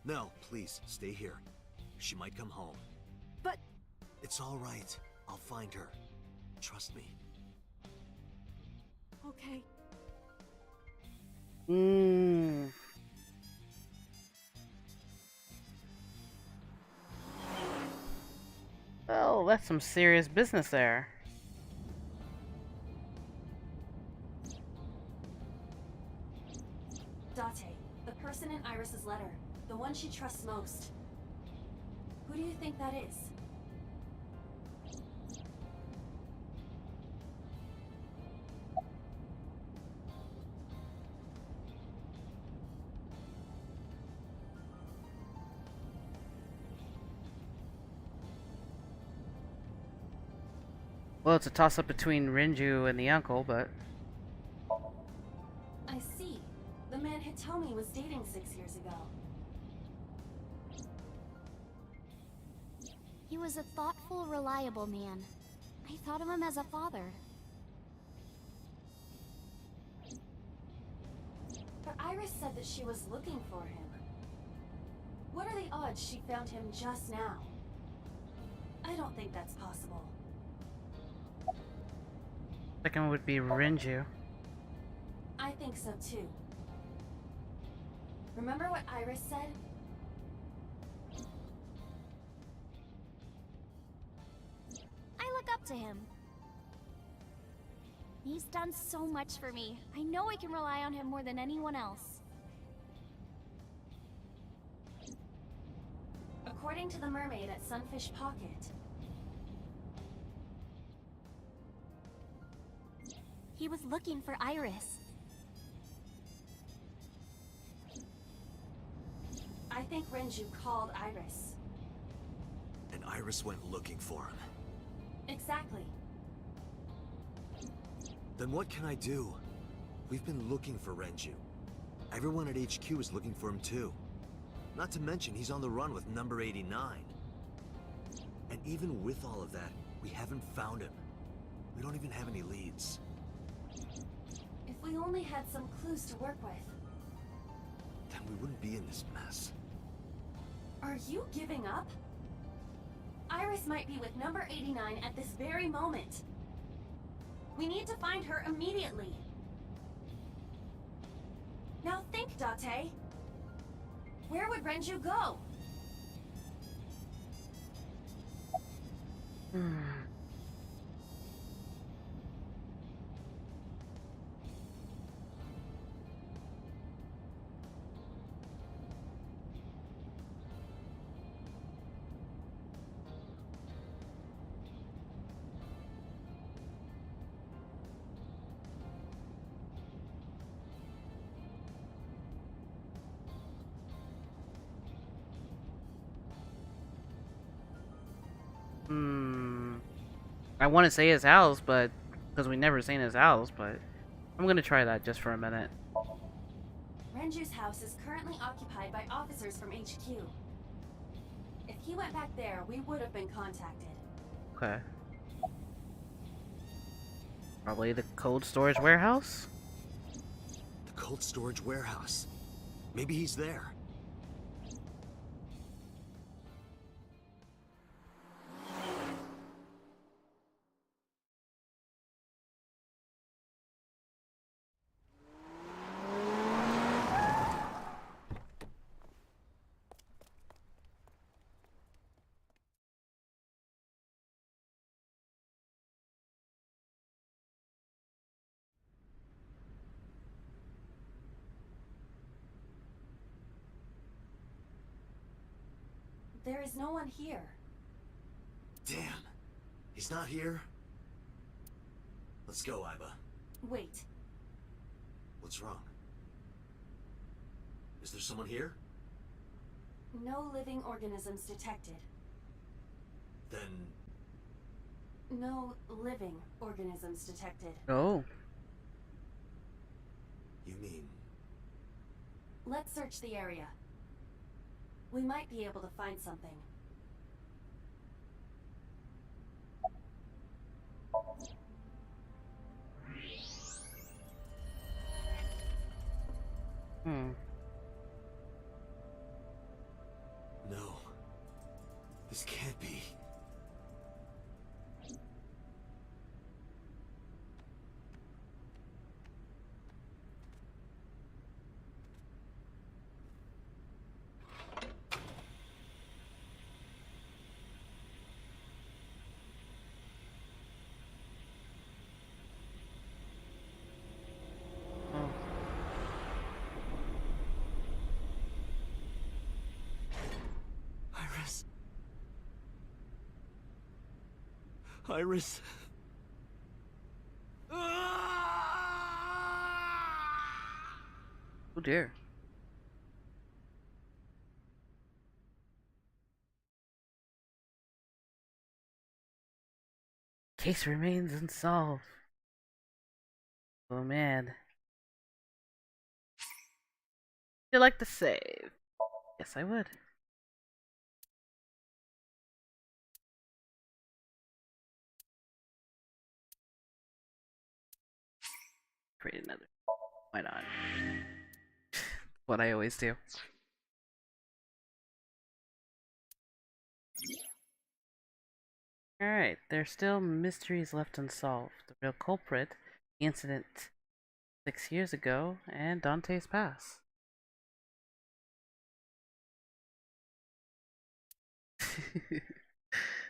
No, please, stay here. She might come home. But... It's all right. I'll find her. Trust me. Okay. Oh, that's some serious business there. Date, the person in Iris's letter. The one she trusts most. Who do you think that is? Well, it's a toss-up between Renju and the uncle, but... I see. The man Hitomi was dating 6 years ago. He was a thoughtful, reliable man. I thought of him as a father. But Iris said that she was looking for him. What are the odds she found him just now? I don't think that's possible. Second would be Renju. I think so too. Remember what Iris said? I look up to him. He's done so much for me. I know I can rely on him more than anyone else. According to the mermaid at Sunfish Pocket, he was looking for Iris. I think Renju called Iris. And Iris went looking for him. Exactly. Then what can I do? We've been looking for Renju. Everyone at HQ is looking for him too. Not to mention he's on the run with number 89. And even with all of that, we haven't found him. We don't even have any leads. If we only had some clues to work with. Then we wouldn't be in this mess. Are you giving up? Iris might be with number 89 at this very moment. We need to find her immediately. Now think, Date. Where would Renju go? I want to say his house, but... because we never seen his house, but... I'm gonna try that just for a minute. Renju's house is currently occupied by officers from HQ. If he went back there, we would have been contacted. Okay. Probably the cold storage warehouse? The cold storage warehouse. Maybe he's there. There is no one here. Damn. He's not here? Let's go, Iba. Wait. What's wrong? Is there someone here? No living organisms detected. Then... No living organisms detected. Oh. You mean... Let's search the area. We might be able to find something. Hmm. No. This can't be. Oh. Iris. Iris. Oh dear. Case remains unsolved. Oh man. Would you like to save? Yes, I would. Create another. Why not? What I always do. Alright, there's still mysteries left unsolved. The real culprit, the incident 6 years ago, and Dante's past.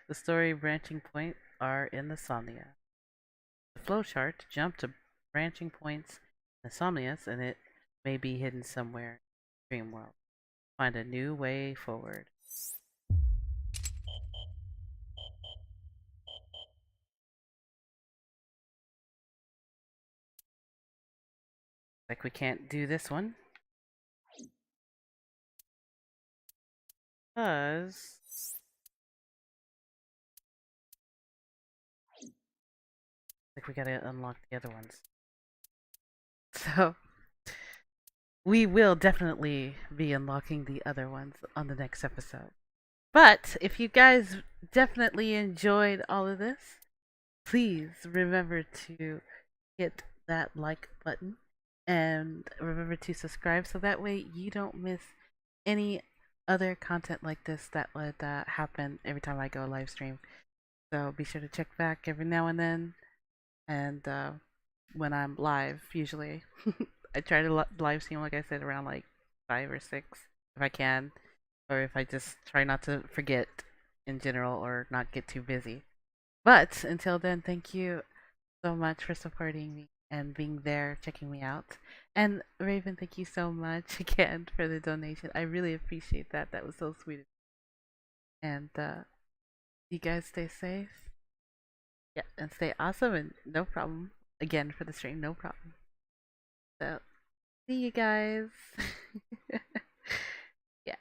The story branching point are in the Somnia. The flowchart jump to branching points in the Somnias, and it may be hidden somewhere in the dream world. Find a new way forward. Like we can't do this one. Because like we gotta unlock the other ones. So we will definitely be unlocking the other ones on the next episode. But if you guys definitely enjoyed all of this, please remember to hit that like button and remember to subscribe so that way you don't miss any other content like this that would happen every time I go live stream. So be sure to check back every now and then, and when I'm live, usually I try to live stream like I said around like 5 or 6 if I can, or if I just try not to forget in general or not get too busy. But until then, thank you so much for supporting me and being there, checking me out. And Raven, thank you so much again for the donation. I really appreciate that. That was so sweet. And you guys stay safe. Yeah, and stay awesome. And no problem. Again for the stream, no problem. So, see you guys. Yeah.